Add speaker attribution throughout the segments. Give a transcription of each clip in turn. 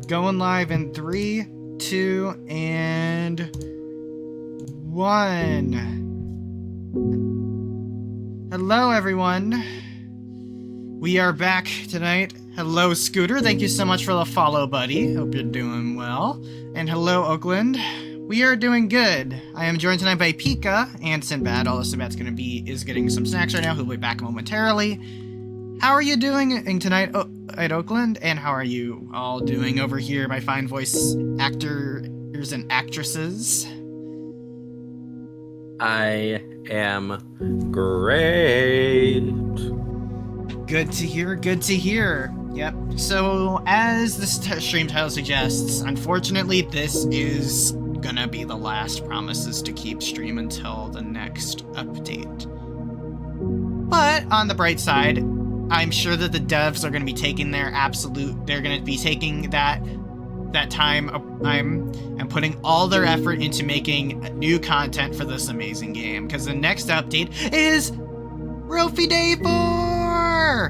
Speaker 1: Going live in 3, 2, and 1. Hello, everyone. We are back tonight. Hello, Scooter. Thank you so much for the follow, buddy. Hope you're doing well. And hello, Oakland. We are doing good. I am joined tonight by Pika and Sinbad. Although Sinbad's is getting some snacks right now. He'll be back momentarily. How are you doing tonight at Oakland? And how are you all doing over here, my fine voice actors and actresses?
Speaker 2: I am great.
Speaker 1: Good to hear, good to hear. Yep. So, as the stream title suggests, unfortunately, this is gonna be the last Promises to Keep stream until the next update. But, on the bright side, I'm sure that the devs are gonna be taking they're gonna be taking that time and putting all their effort into making new content for this amazing game. Because the next update is Rofi Day 4!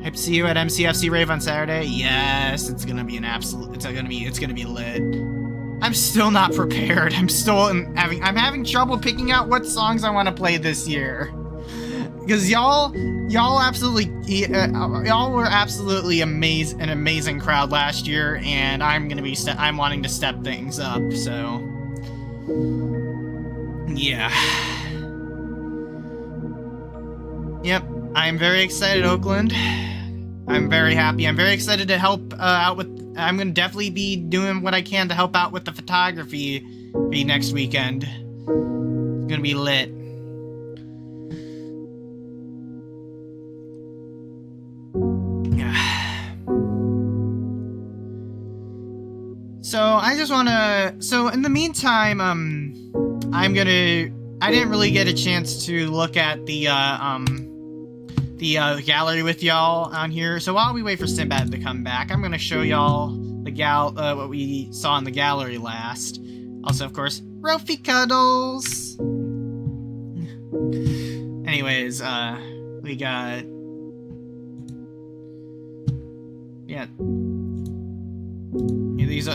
Speaker 1: Hope to see you at MCFC Rave on Saturday. Yes, it's gonna be it's gonna be lit. I'm still not prepared. I'm having trouble picking out what songs I want to play this year. Because y'all were absolutely an amazing crowd last year, and I'm wanting to step things up. So yeah. Yep, I'm very excited, Oakland. I'm very happy. I'm very excited to help out with... I'm going to definitely be doing what I can to help out with the photography next weekend. It's going to be lit. Yeah. So, I just want to... So, in the meantime, I didn't really get a chance to look at the gallery with y'all on here. So while we wait for Sinbad to come back, I'm gonna show y'all the what we saw in the gallery last. Also, of course, Rofi Cuddles. Anyways, we got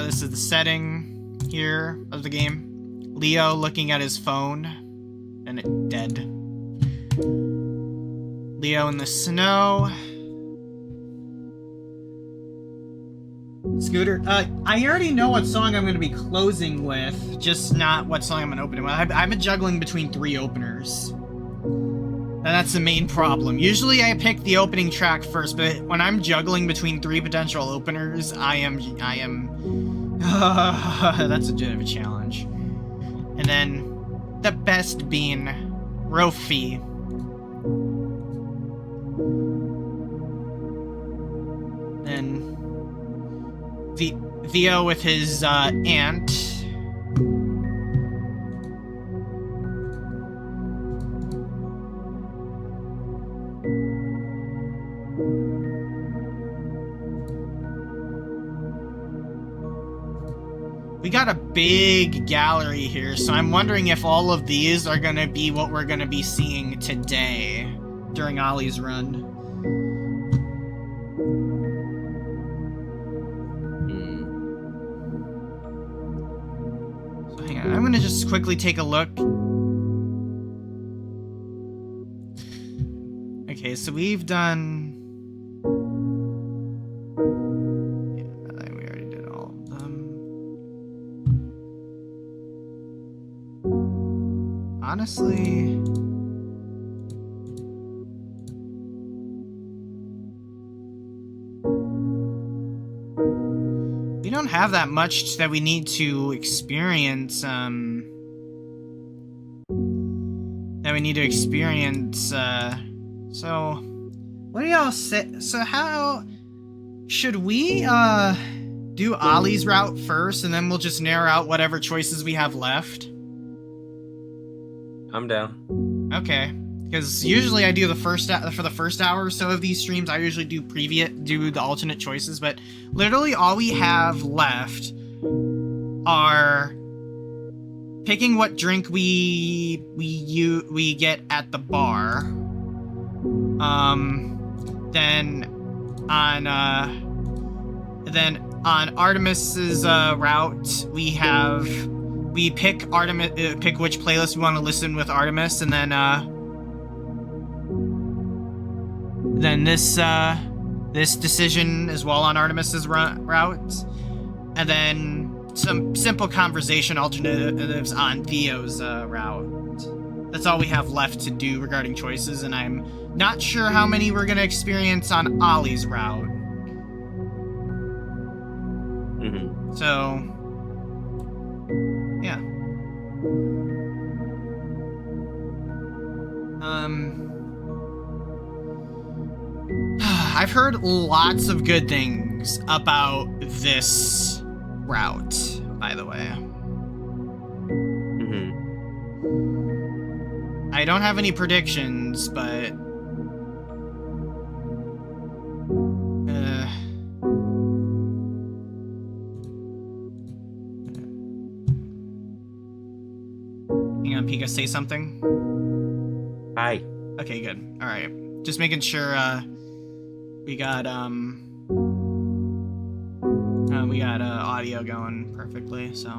Speaker 1: this is the setting here of the game. Leo looking at his phone, and it dead. Leo in the snow. Scooter. I already know what song I'm going to be closing with, just not what song I'm going to open it with. I've been juggling between 3 openers. And that's the main problem. Usually I pick the opening track first, but when I'm juggling between 3 potential openers, I am that's a bit of a challenge. And then the best being Rofi. Then Theo with his aunt. We got a big gallery here, so I'm wondering if all of these are gonna be what we're gonna be seeing today during Ollie's run. So hang on, I'm gonna just quickly take a look. Okay, so we've done... Honestly, we don't have that much that we need to experience, so what do y'all say? So how should we, do Ollie's route first, and then we'll just narrow out whatever choices we have left?
Speaker 2: I'm down.
Speaker 1: Okay, because usually I do for the first hour or so of these streams, I usually do the alternate choices, but literally all we have left are picking what drink we get at the bar. Then on Then on Artemis's route, we pick Artemis, pick which playlist we want to listen with Artemis, and then this decision as well on Artemis's route, and then some simple conversation alternatives on Theo's route. That's all we have left to do regarding choices, and I'm not sure how many we're gonna experience on Ollie's route. So, yeah. I've heard lots of good things about this route, by the way. I don't have any predictions, but hang on, Pika, say something.
Speaker 2: Hi.
Speaker 1: Okay, good. All right, just making sure we got audio going perfectly. So.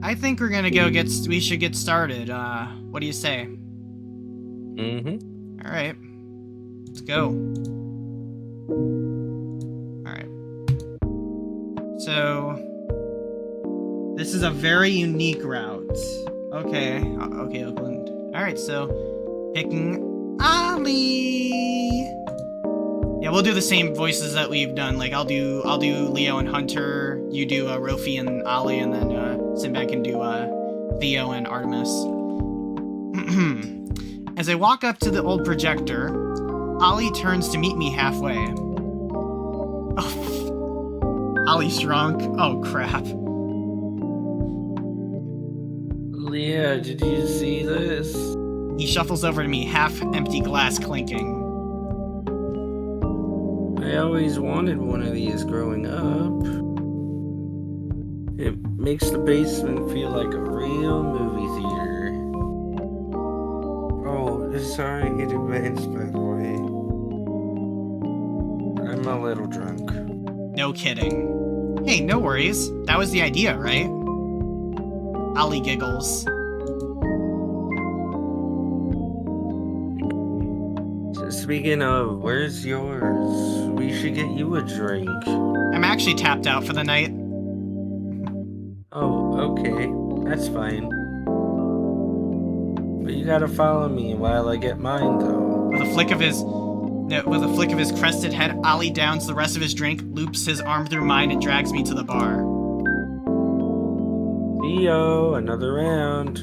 Speaker 1: I think we're gonna we should get started. What do you say? All right, let's go. All right. So, this is a very unique route. Okay, Oakland. All right, so picking Ollie. Yeah, we'll do the same voices that we've done. Like I'll do Leo and Hunter. You do Rofi and Ollie, and then Sinbad can do Theo and Artemis. As I walk up to the old projector, Ollie turns to meet me halfway. Oh, Ollie's drunk. Oh crap.
Speaker 2: Leah, did you see this?
Speaker 1: He shuffles over to me, half-empty glass clinking.
Speaker 2: I always wanted one of these growing up. It makes the basement feel like a real movie theater. Oh, sorry in advance, by the way. I'm a little drunk.
Speaker 1: No kidding. Hey, no worries. That was the idea, right? Ollie giggles.
Speaker 2: Speaking of, where's yours? We should get you a drink.
Speaker 1: I'm actually tapped out for the night.
Speaker 2: Oh, okay. That's fine. But you gotta follow me while I get mine, though.
Speaker 1: With a flick of his crested head, Ollie downs the rest of his drink, loops his arm through mine, and drags me to the bar.
Speaker 2: Theo, another round.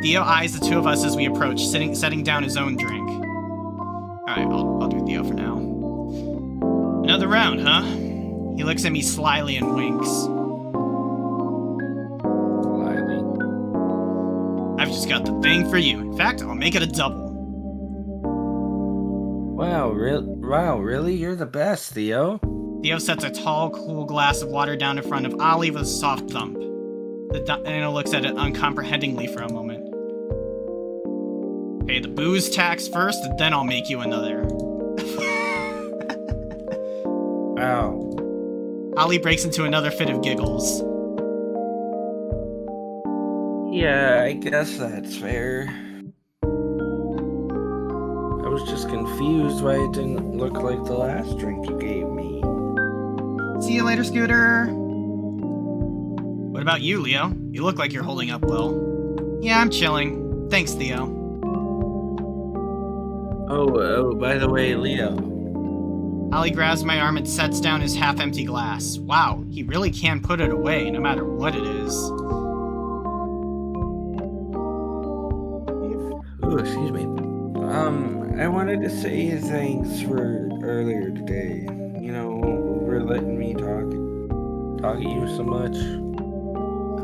Speaker 1: Theo eyes the two of us as we approach, setting down his own drink. Alright, I'll do Theo for now. Another round, huh? He looks at me slyly and winks.
Speaker 2: Slyly?
Speaker 1: I've just got the thing for you. In fact, I'll make it a double.
Speaker 2: Wow, really? You're the best, Theo.
Speaker 1: Theo sets a tall, cool glass of water down in front of Ollie with a soft thump. The Dino looks at it uncomprehendingly for a moment. Pay the booze tax first, and then I'll make you another.
Speaker 2: Wow.
Speaker 1: Ollie breaks into another fit of giggles.
Speaker 2: Yeah, I guess that's fair. I was just confused why it didn't look like the last drink you gave me.
Speaker 1: See you later, Scooter. What about you, Leo? You look like you're holding up well. Yeah, I'm chilling. Thanks, Theo.
Speaker 2: Oh, by the way, Leo.
Speaker 1: Ollie grabs my arm and sets down his half-empty glass. Wow, he really can put it away, no matter what it is.
Speaker 2: Ooh, excuse me. I wanted to say thanks for earlier today. You know, for letting me talk to you so much.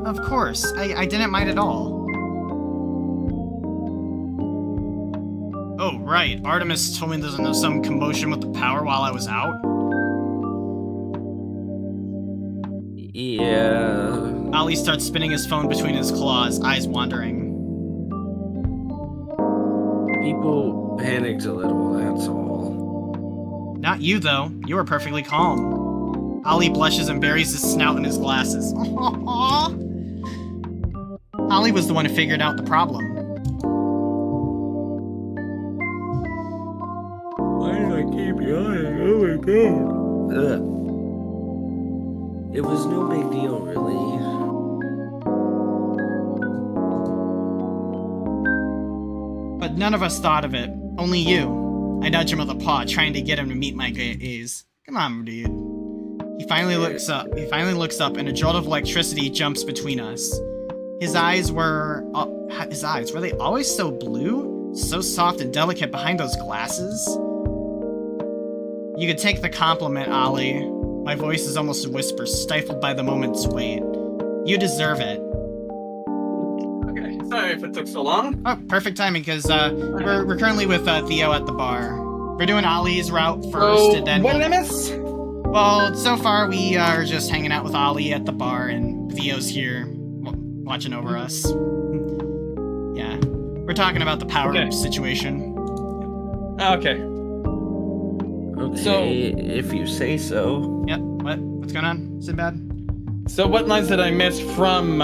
Speaker 1: Of course, I didn't mind at all. Oh, right. Artemis told me there's some commotion with the power while I was out.
Speaker 2: Yeah,
Speaker 1: Ollie starts spinning his phone between his claws, eyes wandering.
Speaker 2: People panicked a little, that's all.
Speaker 1: Not you, though. You were perfectly calm. Ollie blushes and buries his snout in his glasses. Ollie was the one who figured out the problem.
Speaker 2: Why did I keep yawning? Oh my god. Ugh. It was no big deal, really.
Speaker 1: But none of us thought of it. Only you. I nudge him with a paw, trying to get him to meet my gaze. Come on, dude. He finally looks up, and a jolt of electricity jumps between us. His eyes, were they always so blue? So soft and delicate behind those glasses? You could take the compliment, Ollie. My voice is almost a whisper, stifled by the moment's weight. You deserve it.
Speaker 3: Okay, sorry if it took so long.
Speaker 1: Oh, perfect timing, because we're currently with Theo at the bar. We're doing Ollie's route first, and then...
Speaker 3: What did I miss?
Speaker 1: Well, so far we are just hanging out with Ollie at the bar, and Theo's here, watching over us. Yeah, we're talking about the power situation.
Speaker 3: Okay.
Speaker 2: Okay,
Speaker 3: So-
Speaker 2: if you say so.
Speaker 1: Yep, what's going on, Sinbad?
Speaker 3: So what lines did I miss from,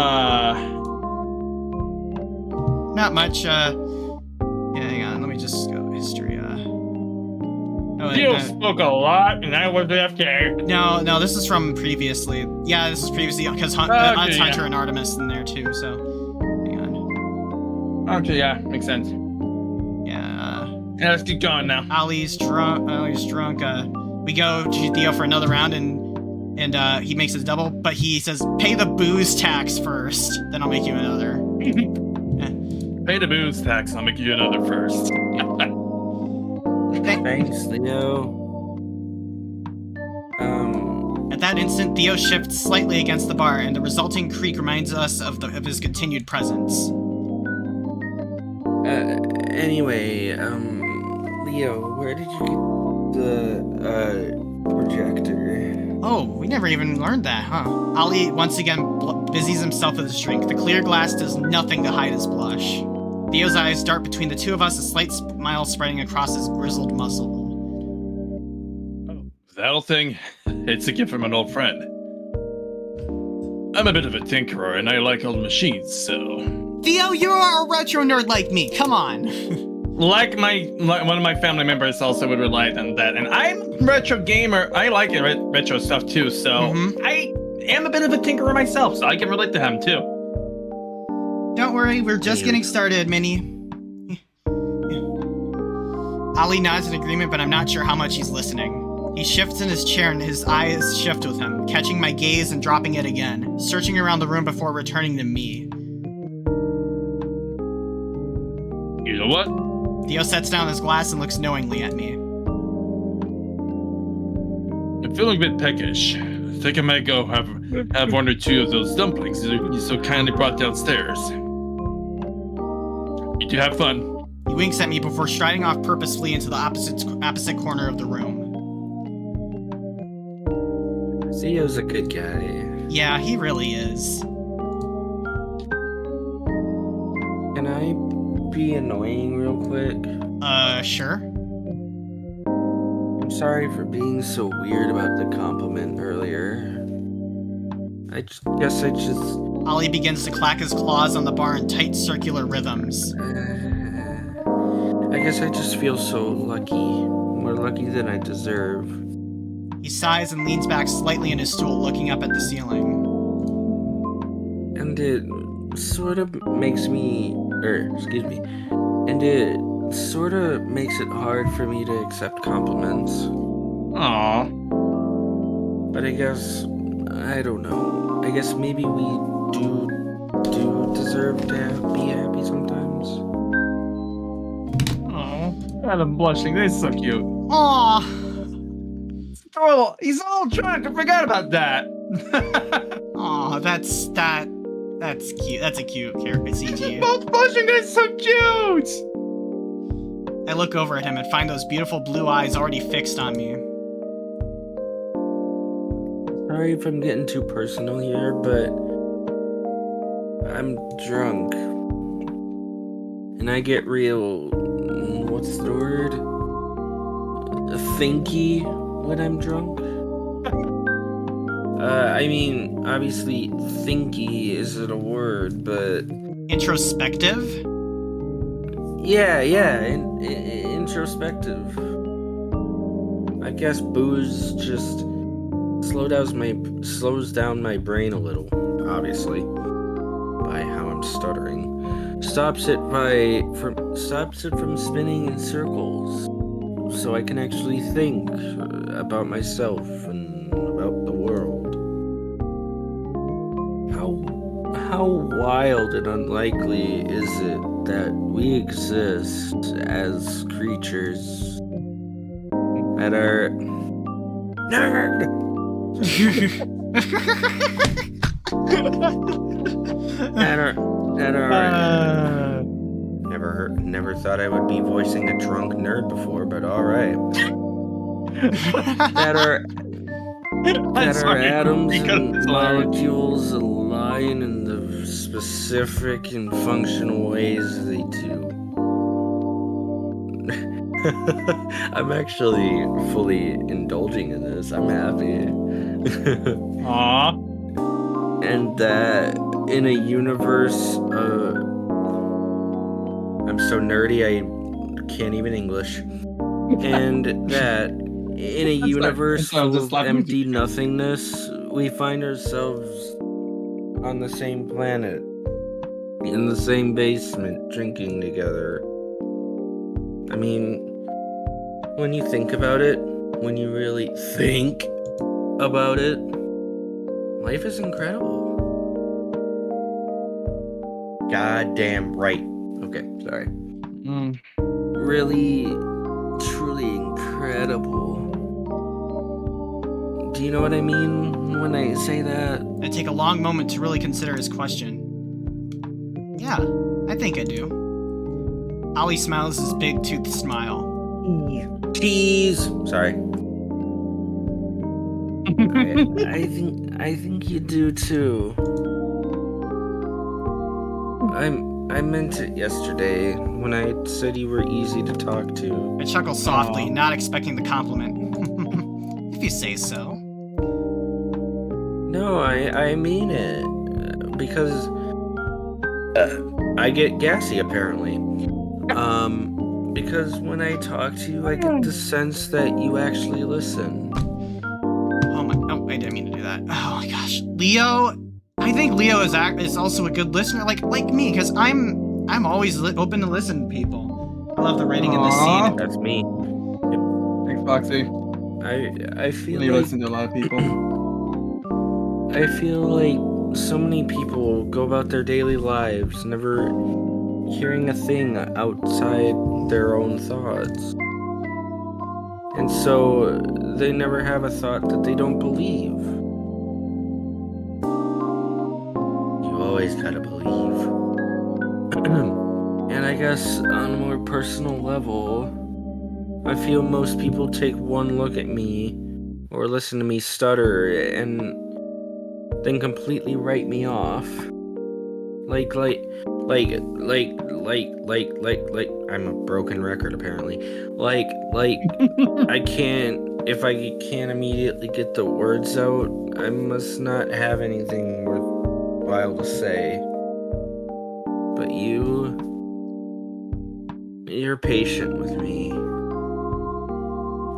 Speaker 1: Not much, yeah, hang on, let me just go history,
Speaker 3: You spoke a lot, and I was AFK.
Speaker 1: No, this is from previously. Yeah, this is previously, because
Speaker 3: Okay,
Speaker 1: Hunter
Speaker 3: yeah.
Speaker 1: and Artemis in there too, so, hang on.
Speaker 3: Okay, yeah, makes sense.
Speaker 1: Yeah,
Speaker 3: Yeah, let's keep going now.
Speaker 1: Ollie's drunk, we go to Theo for another round, and he makes it double, but he says, pay the booze tax first, then I'll make you another.
Speaker 3: Pay the booze tax, I'll make you another first.
Speaker 2: Thanks, Leo.
Speaker 1: At that instant, Theo shifts slightly against the bar, and the resulting creak reminds us of his continued presence.
Speaker 2: Anyway, Leo, where did you get the, projector?
Speaker 1: Oh, we never even learned that, huh? Ollie once again busies himself with his drink. The clear glass does nothing to hide his blush. Theo's eyes dart between the two of us, a slight smile spreading across his grizzled muscle.
Speaker 3: Oh, that old thing? It's a gift from an old friend. I'm a bit of a tinkerer, and I like old machines, so...
Speaker 1: Theo, you are a retro nerd like me, come on!
Speaker 3: Like one of my family members also would rely on that, and I'm a retro gamer. I like it, retro stuff too, so I am a bit of a tinkerer myself, so I can relate to him too.
Speaker 1: Don't worry, we're just getting started, Minnie. Ollie nods in agreement, but I'm not sure how much he's listening. He shifts in his chair and his eyes shift with him, catching my gaze and dropping it again, searching around the room before returning to me.
Speaker 3: You know what?
Speaker 1: Theo sets down his glass and looks knowingly at me.
Speaker 3: I'm feeling a bit peckish. I think I might go have one or two of those dumplings you so kindly brought downstairs. You two have fun.
Speaker 1: He winks at me before striding off purposefully into the opposite corner of the room.
Speaker 2: Theo's a good guy.
Speaker 1: Yeah, he really is.
Speaker 2: Can I be annoying real quick?
Speaker 1: Sure.
Speaker 2: I'm sorry for being so weird about the compliment earlier. I guess I just...
Speaker 1: Ollie begins to clack his claws on the bar in tight circular rhythms.
Speaker 2: I guess I just feel so lucky. More lucky than I deserve.
Speaker 1: He sighs and leans back slightly in his stool, looking up at the ceiling.
Speaker 2: And it sort of makes me... And it sort of makes it hard for me to accept compliments.
Speaker 3: Aww.
Speaker 2: But I guess... I don't know. I guess maybe we do deserve to be happy sometimes.
Speaker 3: Oh, God, I'm blushing. That's so cute.
Speaker 1: Aww.
Speaker 3: Oh, he's all drunk. I forgot about that.
Speaker 1: Aw, that's cute. That's a cute character, CG.
Speaker 3: Both blushing. That's so cute.
Speaker 1: I look over at him and find those beautiful blue eyes already fixed on me.
Speaker 2: Sorry if I'm getting too personal here, but I'm drunk. And I get real, what's the word? Thinky when I'm drunk. I mean, obviously, thinky isn't a word, but...
Speaker 1: Introspective?
Speaker 2: Yeah, introspective. I guess booze just slows down my brain a little, obviously, by how I'm stuttering. Stops it from spinning in circles, so I can actually think about myself and about the world. How wild and unlikely is it that we exist as creatures that are nerd? that are never thought I would be voicing a drunk nerd before, but all right. that are atoms and molecules align in the specific and functional ways they do. I'm actually fully indulging in this. I'm happy.
Speaker 3: Aww.
Speaker 2: And that in a universe, I'm so nerdy I can't even English. And that in a universe full of empty nothingness, we find ourselves on the same planet, in the same basement, drinking together. I mean, when you think about it, when you really think about it, life is incredible. Goddamn right. Okay, sorry. Really, truly incredible. Do you know what I mean when I say that?
Speaker 1: I take a long moment to really consider his question. Yeah, I think I do. Ollie smiles his big toothed smile.
Speaker 2: Cheese. Sorry. I think you do too. I meant it yesterday when I said you were easy to talk to.
Speaker 1: I chuckle softly, not expecting the compliment. If you say so.
Speaker 2: No, I mean it. Because I get gassy apparently. Because when I talk to you, I get the sense that you actually listen.
Speaker 1: Oh, wait, I didn't mean to do that. Oh my gosh. Leo, I think Leo is also a good listener, like me, because I'm always open to listen to people. I love the writing in this scene.
Speaker 2: That's me.
Speaker 3: Thanks, Foxy.
Speaker 2: I feel
Speaker 3: you
Speaker 2: like
Speaker 3: listen to a lot of people.
Speaker 2: I feel like so many people go about their daily lives never hearing a thing outside their own thoughts. And so they never have a thought that they don't believe. You always gotta believe. And I guess on a more personal level, I feel most people take one look at me or listen to me stutter and then completely write me off. Like I'm a broken record apparently. Like if I can't immediately get the words out, I must not have anything worthwhile to say. But you're patient with me.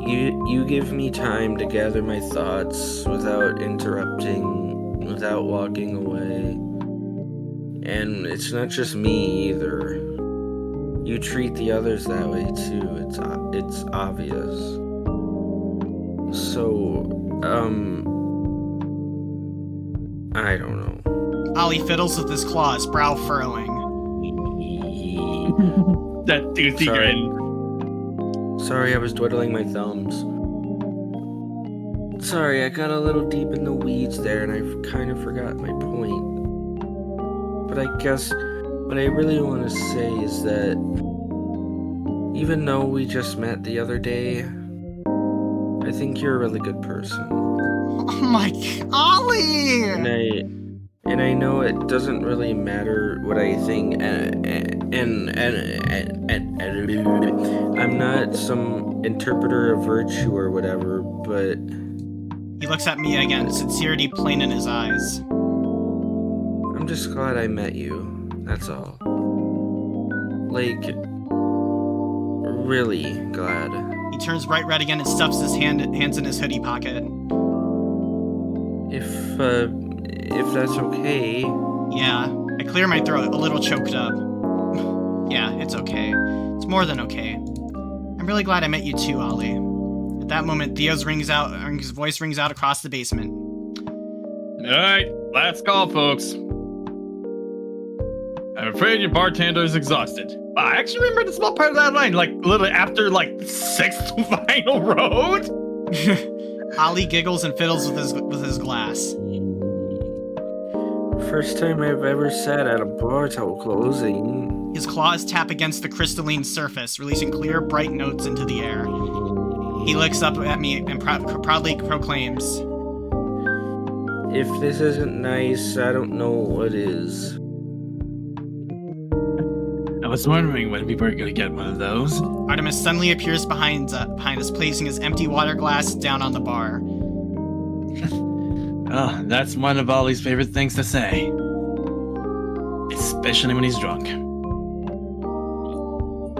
Speaker 2: You give me time to gather my thoughts without interrupting, without walking away. And it's not just me either. You treat the others that way too. It's obvious. So, I don't know.
Speaker 1: Ollie fiddles with his claws, brow furrowing.
Speaker 3: That toothy grin.
Speaker 2: Sorry, I was twiddling my thumbs. Sorry, I got a little deep in the weeds there and I kind of forgot my point. But I guess what I really want to say is that even though we just met the other day, I think you're a really good person.
Speaker 1: Oh my, Ollie!
Speaker 2: And I know it doesn't really matter what I think, and I'm not some interpreter of virtue or whatever, but
Speaker 1: He looks at me again, sincerity plain in his eyes.
Speaker 2: I'm just glad I met you. That's all. Like, really glad.
Speaker 1: He turns bright red again and stuffs his hands in his hoodie pocket.
Speaker 2: If that's okay.
Speaker 1: Yeah, I clear my throat, a little choked up. Yeah, it's okay. It's more than okay. I'm really glad I met you too, Ollie. At that moment, Theo's voice rings out across the basement.
Speaker 3: Alright, last call, folks. I'm afraid your bartender's exhausted. I actually remember the small part of that line, like literally after like the 6th final road.
Speaker 1: Ollie giggles and fiddles with his glass.
Speaker 2: First time I've ever sat at a bar till closing.
Speaker 1: His claws tap against the crystalline surface, releasing clear, bright notes into the air. He looks up at me and proudly proclaims,
Speaker 2: If this isn't nice, I don't know what is.
Speaker 3: I was wondering when we were gonna get one of those.
Speaker 1: Artemis suddenly appears behind us, placing his empty water glass down on the bar.
Speaker 3: Oh, that's one of Ollie's favorite things to say. Especially when he's drunk.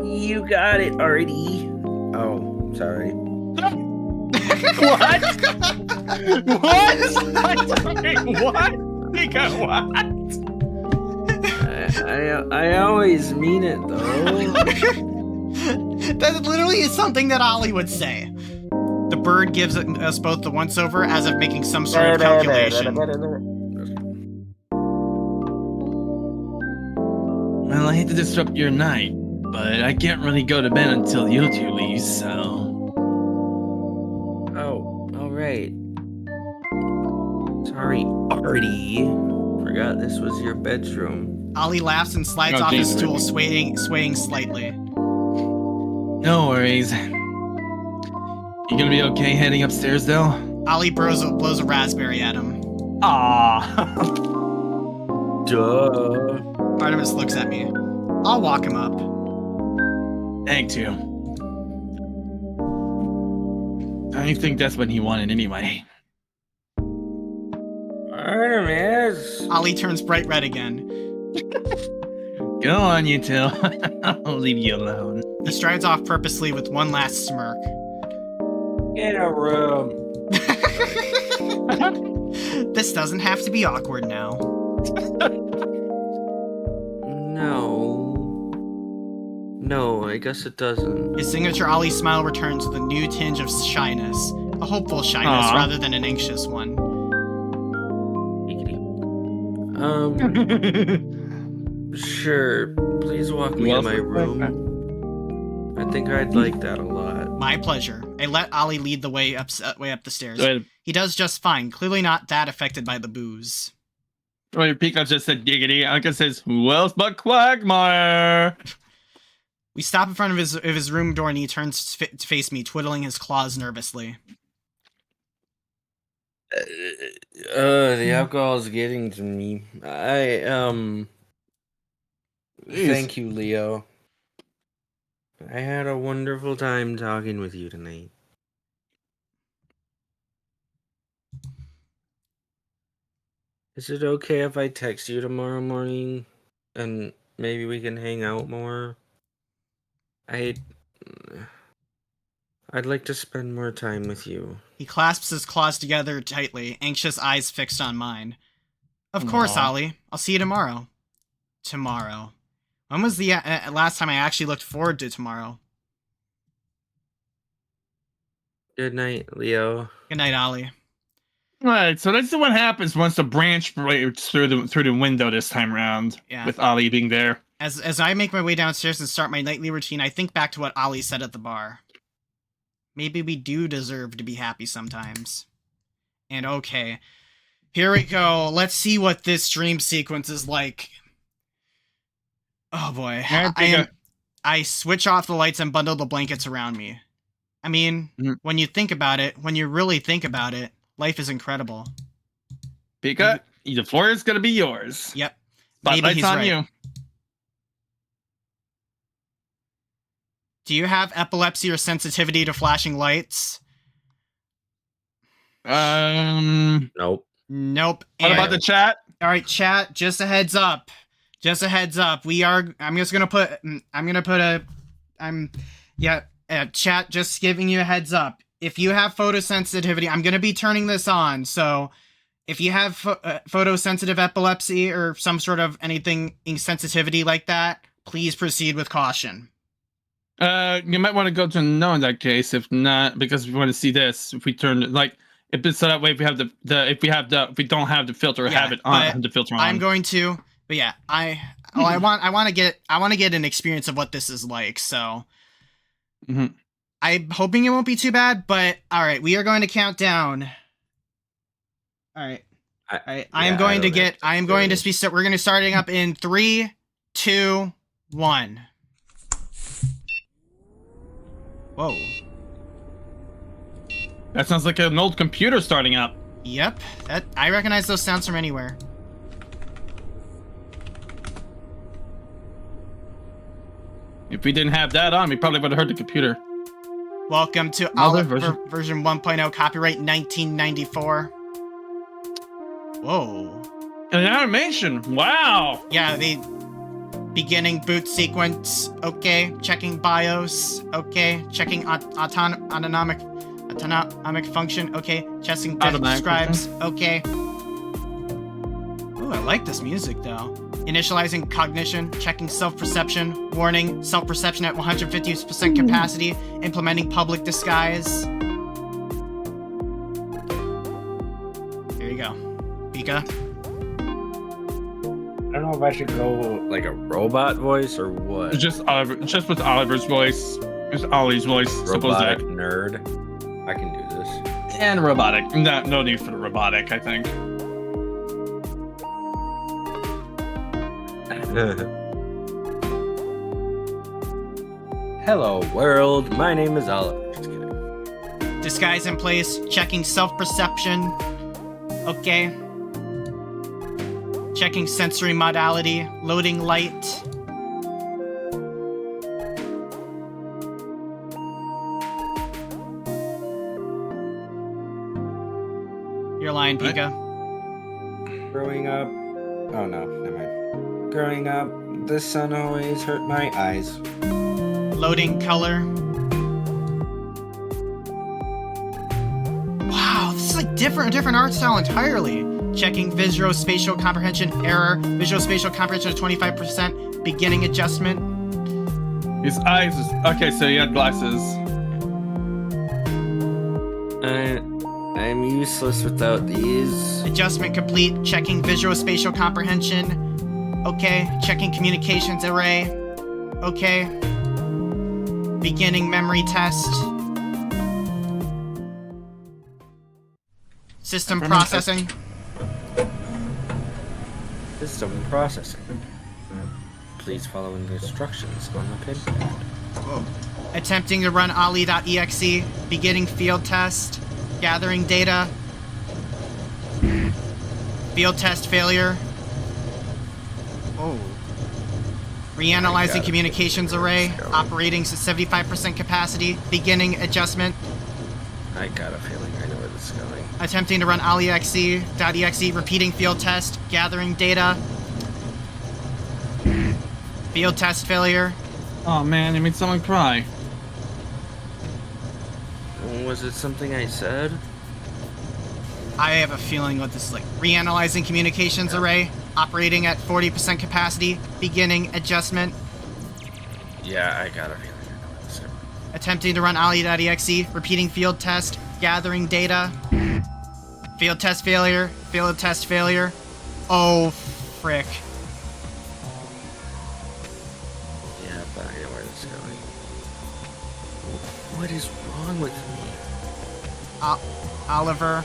Speaker 2: You got it, Artie. Oh, sorry.
Speaker 3: What? What? I'm sorry, what? Nika, what?
Speaker 2: I always mean it, though.
Speaker 1: That literally is something that Ollie would say. The bird gives us both the once-over as if making some sort of calculation.
Speaker 3: Well, I hate to disrupt your night, but I can't really go to bed until you two leave, so...
Speaker 2: Oh, alright. Sorry, Artie. Forgot this was your bedroom.
Speaker 1: Ollie laughs and slides off his stool, swaying slightly.
Speaker 3: No worries. You gonna be okay heading upstairs, though?
Speaker 1: Ollie blows a raspberry at him.
Speaker 3: Ah.
Speaker 2: Duh.
Speaker 1: Artemis looks at me. I'll walk him up.
Speaker 3: Thank you. I think that's what he wanted anyway.
Speaker 2: Artemis.
Speaker 1: Ollie turns bright red again.
Speaker 3: Go on, you two. I'll leave you alone.
Speaker 1: He strides off purposely with one last smirk.
Speaker 2: In a room.
Speaker 1: This doesn't have to be awkward now.
Speaker 2: No, I guess it doesn't.
Speaker 1: His signature Ollie smile returns with a new tinge of shyness. A hopeful shyness rather than an anxious one.
Speaker 2: Sure. Please walk me to my room. I think I'd like that a lot.
Speaker 1: My pleasure. I let Ollie lead the way up the stairs.
Speaker 3: Wait,
Speaker 1: He does just fine, clearly not that affected by the booze.
Speaker 3: Pika just said giggity. Anka says, who else but Quagmire?
Speaker 1: We stop in front of his room door and he turns to face me, twiddling his claws nervously.
Speaker 2: The alcohol's getting to me. Thank you, Leo. I had a wonderful time talking with you tonight. Is it okay if I text you tomorrow morning and maybe we can hang out more? I'd like to spend more time with you.
Speaker 1: He clasps his claws together tightly, anxious eyes fixed on mine. Of course, Ollie. I'll see you tomorrow. Tomorrow. When was the last time I actually looked forward to tomorrow?
Speaker 2: Good night, Leo.
Speaker 1: Good night, Ollie.
Speaker 3: Alright, so let's see what happens once the branch breaks through the window this time around.
Speaker 1: Yeah.
Speaker 3: With Ollie being there.
Speaker 1: As I make my way downstairs and start my nightly routine, I think back to what Ollie said at the bar. Maybe we do deserve to be happy sometimes. And okay, here we go. Let's see what this dream sequence is like. Oh boy. I switch off the lights and bundle the blankets around me. I mean, when you think about it, when you really think about it, life is incredible.
Speaker 3: Pika? the floor is gonna be yours.
Speaker 1: Yep. Maybe
Speaker 3: Spotlight's
Speaker 1: he's
Speaker 3: on
Speaker 1: right.
Speaker 3: you.
Speaker 1: Do you have epilepsy or sensitivity to flashing lights?
Speaker 2: Nope.
Speaker 1: Nope.
Speaker 3: What about the chat?
Speaker 1: All right, chat. Just a heads up. Just a heads up. Chat. Just giving you a heads up. If you have photosensitivity, I'm gonna be turning this on. So, if you have photosensitive epilepsy or some sort of anything sensitivity like that, please proceed with caution.
Speaker 3: You might want to go to no in that case. If not, because we want to see this. If we turn like. If it's so that way, if we have if we don't have the filter, have it on. Have the filter on.
Speaker 1: I'm going to, but yeah, I want to get an experience of what this is like. So, I'm hoping it won't be too bad. But all right, we are going to count down. All right, I am going to we're going to starting up in 3, 2, 1. Whoa.
Speaker 3: That sounds like an old computer starting up.
Speaker 1: Yep, I recognize those sounds from anywhere.
Speaker 3: If we didn't have that on, we probably would have heard the computer.
Speaker 1: Welcome to version 1.0, copyright 1994. Whoa.
Speaker 3: An animation, wow.
Speaker 1: Yeah, the beginning boot sequence, okay. Checking BIOS, okay. Checking autonomic function, okay. Checking describes, okay. Ooh, I like this music though. Initializing cognition, checking self-perception, warning, self-perception at 150% capacity, implementing public disguise. There you go. Pika.
Speaker 2: I don't know if I should go like a robot voice or what.
Speaker 3: Just with Oliver's voice. Just Ollie's voice.
Speaker 2: Robotic nerd. I can do this.
Speaker 3: And robotic. No need for the robotic, I think.
Speaker 2: Hello world, my name is Oliver. Just kidding.
Speaker 1: Disguise in place, checking self-perception. Okay. Checking sensory modality, loading light. You're lying, Pika.
Speaker 2: Growing up... Oh no, never mind. Growing up, the sun always hurt my eyes.
Speaker 1: Loading color. Wow, this is like different art style entirely. Checking visual-spatial comprehension error. Visual-spatial comprehension of 25%. Beginning adjustment.
Speaker 3: His eyes is... Okay, so you had glasses.
Speaker 2: I'm useless without these.
Speaker 1: Adjustment complete. Checking visual-spatial comprehension. Okay. Checking communications array. Okay. Beginning memory test. System processing.
Speaker 2: System processing. Please follow the instructions on the pinpad.
Speaker 1: Whoa. Attempting to run Ollie.exe. Beginning field test. Gathering data. Field test failure. Oh. Reanalyzing communications array. Operating to 75% capacity. Beginning adjustment.
Speaker 2: I got a feeling I know where this is going.
Speaker 1: Attempting to run Ollie.exe. Repeating field test. Gathering data. Field test failure.
Speaker 3: Oh man, you made someone cry.
Speaker 2: Was it something I said?
Speaker 1: I have a feeling what this is like. Reanalyzing communications array. Operating at 40% capacity. Beginning adjustment.
Speaker 2: Yeah, I got a feeling I know where this is going.
Speaker 1: Attempting to run Ollie.exe. Repeating field test. Gathering data. Field test failure. Field test failure. Oh, frick.
Speaker 2: Yeah, but I know where this is going. What is wrong with me?
Speaker 1: Oliver,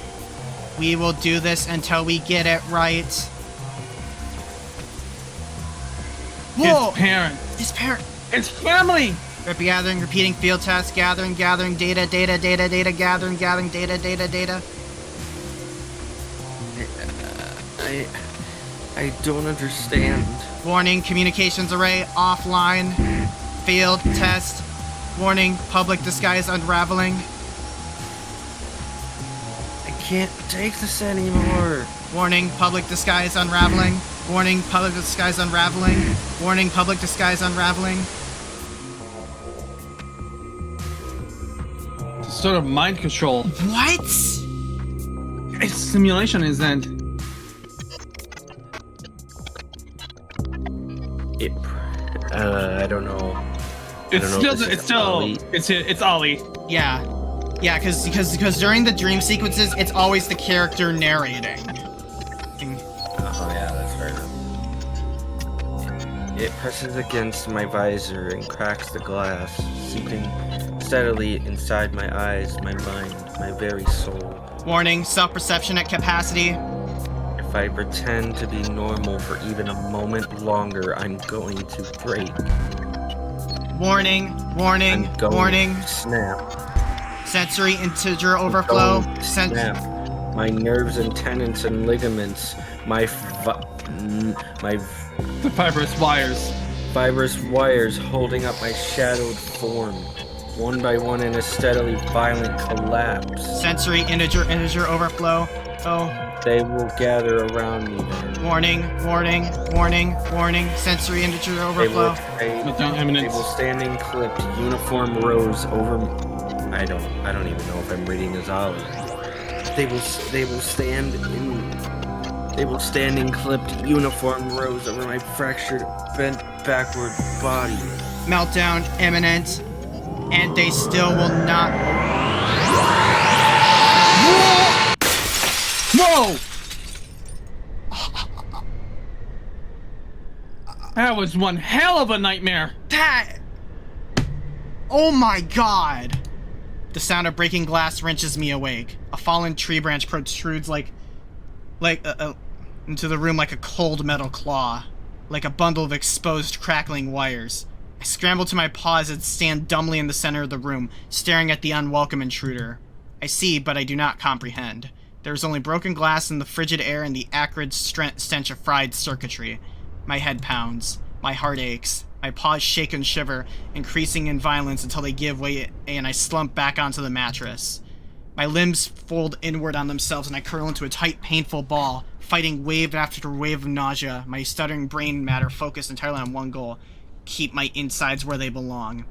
Speaker 1: we will do this until we get it right. Whoa!
Speaker 3: His parents.
Speaker 1: His parent.
Speaker 3: His family.
Speaker 1: Gathering, repeating field test. Gathering, data, gathering, data.
Speaker 2: I I don't understand.
Speaker 1: Warning, communications array offline. Failed test. Warning, public disguise unraveling.
Speaker 2: I can't take this anymore.
Speaker 1: Warning, public disguise unraveling. Warning, public disguise unraveling. Warning, public disguise unraveling.
Speaker 3: Sort of mind control.
Speaker 1: What?
Speaker 3: It's simulation, isn't
Speaker 2: it? I don't know.
Speaker 3: It's Ollie.
Speaker 1: Yeah. Yeah, because during the dream sequences, it's always the character narrating.
Speaker 2: Oh yeah, that's right. It presses against my visor and cracks the glass, seeping steadily inside my eyes, my mind, my very soul.
Speaker 1: Warning, self-perception at capacity.
Speaker 2: If I pretend to be normal for even a moment longer, I'm going to break.
Speaker 1: Warning, warning,
Speaker 2: I'm going
Speaker 1: warning.
Speaker 2: to snap.
Speaker 1: Sensory integer overflow.
Speaker 2: Snap. My nerves and tendons and ligaments. The
Speaker 3: fibrous wires.
Speaker 2: Fibrous wires holding up my shadowed form, one by one in a steadily violent collapse.
Speaker 1: Sensory integer overflow. Oh.
Speaker 2: They will gather around me then.
Speaker 1: Warning, warning, warning, warning. Sensory integer overflow.
Speaker 2: They will standing clipped uniform rows over. I don't even know if I'm reading as Ollie. They will stand in clipped uniform rows over my fractured, bent backward body.
Speaker 1: Meltdown imminent, and they still will not.
Speaker 3: Whoa! That was one hell of a nightmare.
Speaker 1: Oh my god! The sound of breaking glass wrenches me awake. A fallen tree branch protrudes into the room like a cold metal claw, like a bundle of exposed crackling wires. I scramble to my paws and stand dumbly in the center of the room, staring at the unwelcome intruder. I see, but I do not comprehend. There is only broken glass in the frigid air and the acrid stench of fried circuitry. My head pounds. My heart aches. My paws shake and shiver, increasing in violence until they give way and I slump back onto the mattress. My limbs fold inward on themselves and I curl into a tight, painful ball, fighting wave after wave of nausea, my stuttering brain matter focused entirely on one goal: keep my insides where they belong.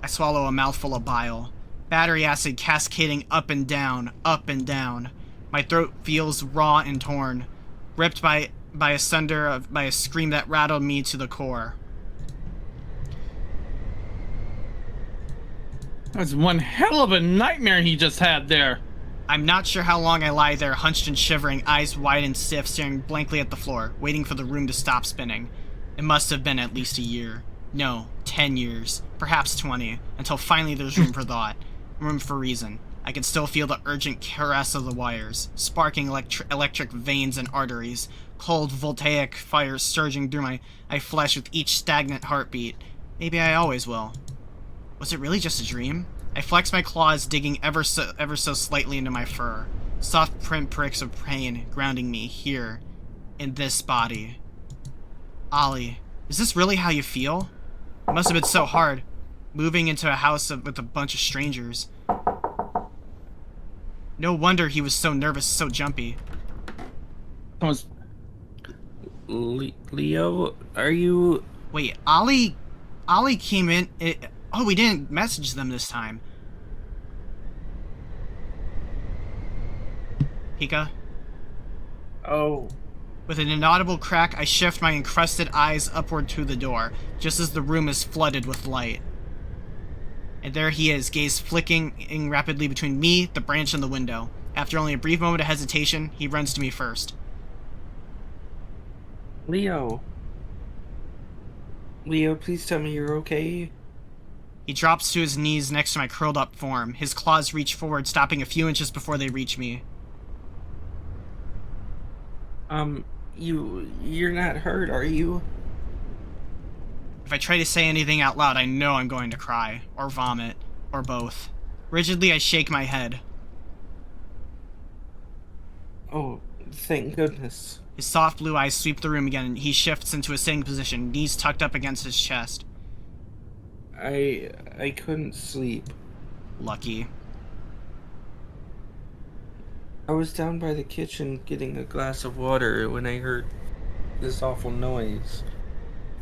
Speaker 1: I swallow a mouthful of bile. Battery acid cascading up and down, up and down. My throat feels raw and torn, ripped by a scream that rattled me to the core.
Speaker 3: That's one hell of a nightmare he just had there.
Speaker 1: I'm not sure how long I lie there, hunched and shivering, eyes wide and stiff, staring blankly at the floor, waiting for the room to stop spinning. It must have been at least a year. No, 10 years. Perhaps 20. Until finally there's room for thought. Room for reason. I can still feel the urgent caress of the wires, sparking electric veins and arteries, cold voltaic fires surging through my flesh with each stagnant heartbeat. Maybe I always will. Was it really just a dream? I flex my claws, digging ever so slightly into my fur. Soft pricks of pain grounding me here, in this body. Ollie, is this really how you feel? It must have been so hard, moving into a house with a bunch of strangers. No wonder he was so nervous, so jumpy.
Speaker 2: Leo, are you...
Speaker 1: Wait, Ollie came in... Oh, we didn't message them this time. Pika?
Speaker 2: Oh.
Speaker 1: With an inaudible crack, I shift my encrusted eyes upward to the door, just as the room is flooded with light. And there he is, gaze flicking rapidly between me, the branch, and the window. After only a brief moment of hesitation, he runs to me first.
Speaker 2: Leo, please tell me you're okay.
Speaker 1: He drops to his knees next to my curled up form. His claws reach forward, stopping a few inches before they reach me.
Speaker 2: You're not hurt, are you?
Speaker 1: If I try to say anything out loud, I know I'm going to cry, or vomit, or both. Rigidly, I shake my head.
Speaker 2: Oh, thank goodness.
Speaker 1: His soft blue eyes sweep the room again, and he shifts into a sitting position, knees tucked up against his chest.
Speaker 2: I couldn't sleep.
Speaker 1: Lucky.
Speaker 2: I was down by the kitchen getting a glass of water when I heard this awful noise.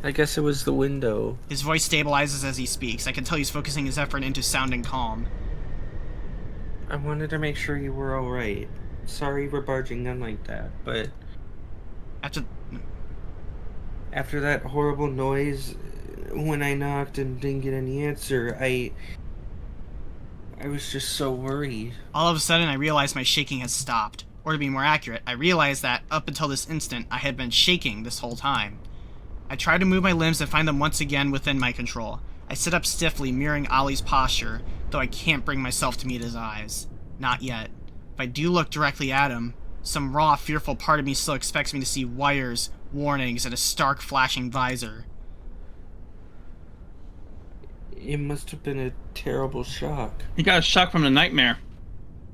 Speaker 2: I guess it was the window.
Speaker 1: His voice stabilizes as he speaks. I can tell he's focusing his effort into sounding calm.
Speaker 2: I wanted to make sure you were alright. Sorry we're barging in like that, but after that horrible noise, when I knocked and didn't get any answer, I was just so worried.
Speaker 1: All of a sudden, I realize my shaking has stopped. Or to be more accurate, I realize that, up until this instant, I had been shaking this whole time. I try to move my limbs and find them once again within my control. I sit up stiffly, mirroring Ollie's posture, though I can't bring myself to meet his eyes. Not yet. If I do look directly at him, some raw, fearful part of me still expects me to see wires, warnings, and a stark, flashing visor.
Speaker 2: It must have been a terrible shock.
Speaker 3: He got a shock from the nightmare.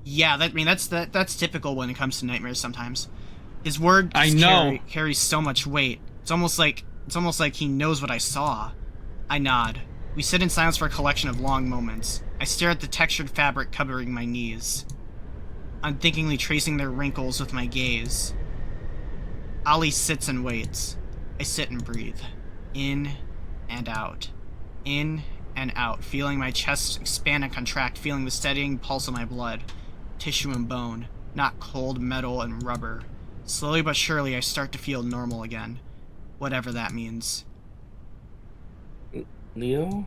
Speaker 1: Yeah, that's typical when it comes to nightmares sometimes. His word carries so much weight. It's almost like he knows what I saw. I nod. We sit in silence for a collection of long moments. I stare at the textured fabric covering my knees, unthinkingly tracing their wrinkles with my gaze. Ollie sits and waits. I sit and breathe. In and out. In and out, feeling my chest expand and contract, feeling the steadying pulse of my blood. Tissue and bone, not cold metal and rubber. Slowly but surely, I start to feel normal again. Whatever that means.
Speaker 2: Leo?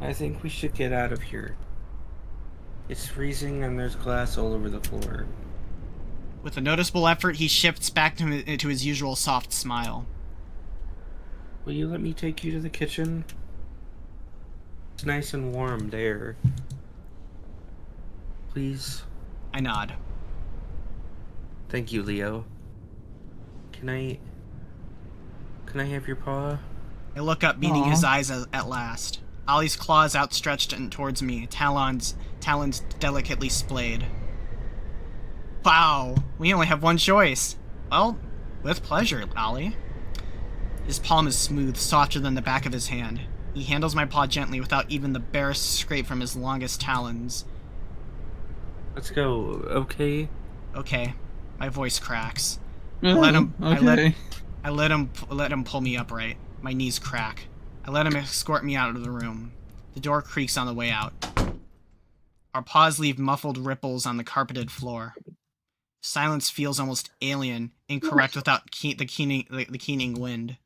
Speaker 2: I think we should get out of here. It's freezing and there's glass all over the floor.
Speaker 1: With a noticeable effort, he shifts back to his usual soft smile.
Speaker 2: Will you let me take you to the kitchen? It's nice and warm there. Please?
Speaker 1: I nod.
Speaker 2: Thank you, Leo. Can I have your paw?
Speaker 1: I look up, meeting his eyes at last. Ollie's claws outstretched and towards me, talons delicately splayed. Wow, we only have one choice. Well, with pleasure, Ollie. His palm is smooth, softer than the back of his hand. He handles my paw gently without even the barest scrape from his longest talons.
Speaker 2: Let's go, okay?
Speaker 1: Okay. My voice cracks.
Speaker 3: Okay.
Speaker 1: I let him pull me upright. My knees crack. I let him escort me out of the room. The door creaks on the way out. Our paws leave muffled ripples on the carpeted floor. Silence feels almost alien, incorrect without the keening wind.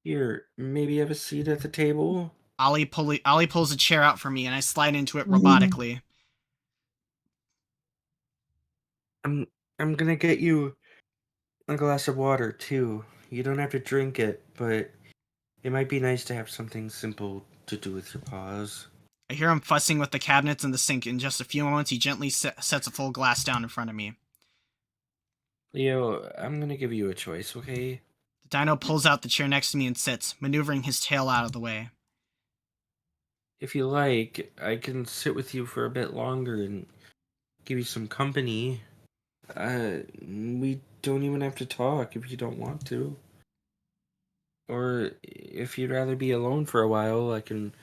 Speaker 2: Here, maybe have a seat at the table?
Speaker 1: Ollie pulls a chair out for me, and I slide into it robotically.
Speaker 2: I'm gonna get you a glass of water, too. You don't have to drink it, but it might be nice to have something simple to do with your paws.
Speaker 1: I hear him fussing with the cabinets and the sink. In just a few moments, he gently sets a full glass down in front of me.
Speaker 2: Leo, I'm gonna give you a choice, okay?
Speaker 1: The dino pulls out the chair next to me and sits, maneuvering his tail out of the way.
Speaker 2: If you like, I can sit with you for a bit longer and give you some company. We don't even have to talk if you don't want to. Or if you'd rather be alone for a while, I can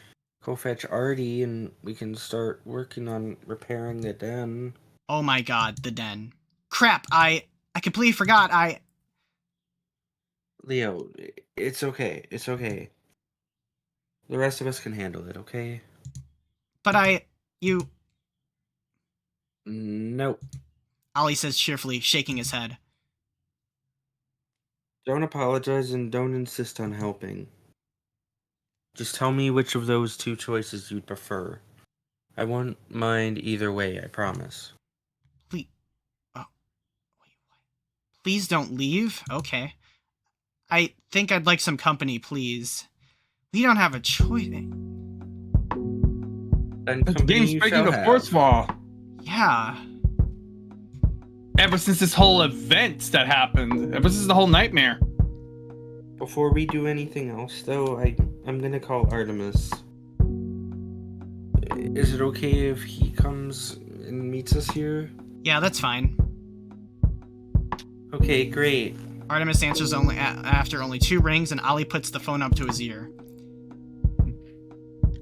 Speaker 2: go fetch Artie and we can start working on repairing the den.
Speaker 1: Oh my god, the den. Crap, I completely forgot,
Speaker 2: Leo, it's okay. It's okay. The rest of us can handle it, okay?
Speaker 1: But
Speaker 2: Nope.
Speaker 1: Ollie says cheerfully, shaking his head.
Speaker 2: Don't apologize and don't insist on helping. Just tell me which of those two choices you'd prefer. I won't mind either way, I promise.
Speaker 1: Please don't leave? Okay. I think I'd like some company, please. We don't have a choice.
Speaker 2: Then
Speaker 3: The game's breaking a fourth wall.
Speaker 1: Yeah.
Speaker 3: Ever since this whole event that happened, ever since the whole nightmare.
Speaker 2: Before we do anything else, though, I'm gonna call Artemis. Is it okay if he comes and meets us here?
Speaker 1: Yeah, that's fine.
Speaker 2: Okay, great.
Speaker 1: Artemis answers after only 2 rings, and Ollie puts the phone up to his ear.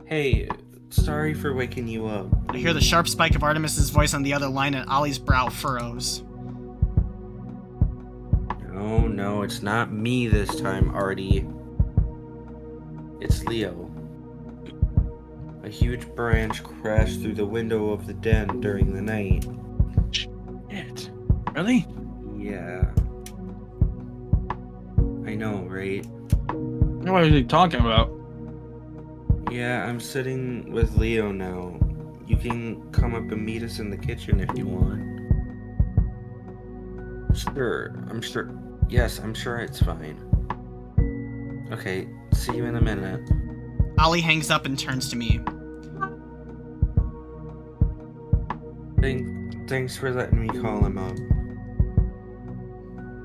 Speaker 2: Hey, sorry for waking you up.
Speaker 1: I hear the sharp spike of Artemis's voice on the other line, and Ollie's brow furrows.
Speaker 2: No, it's not me this time, Artie. It's Leo. A huge branch crashed through the window of the den during the night.
Speaker 3: Shit. Really?
Speaker 2: Yeah. I know, right?
Speaker 3: What are you talking about?
Speaker 2: Yeah, I'm sitting with Leo now. You can come up and meet us in the kitchen if you want. Sure. Yes, I'm sure it's fine. Okay, see you in a minute.
Speaker 1: Ollie hangs up and turns to me.
Speaker 2: Thanks for letting me call him up.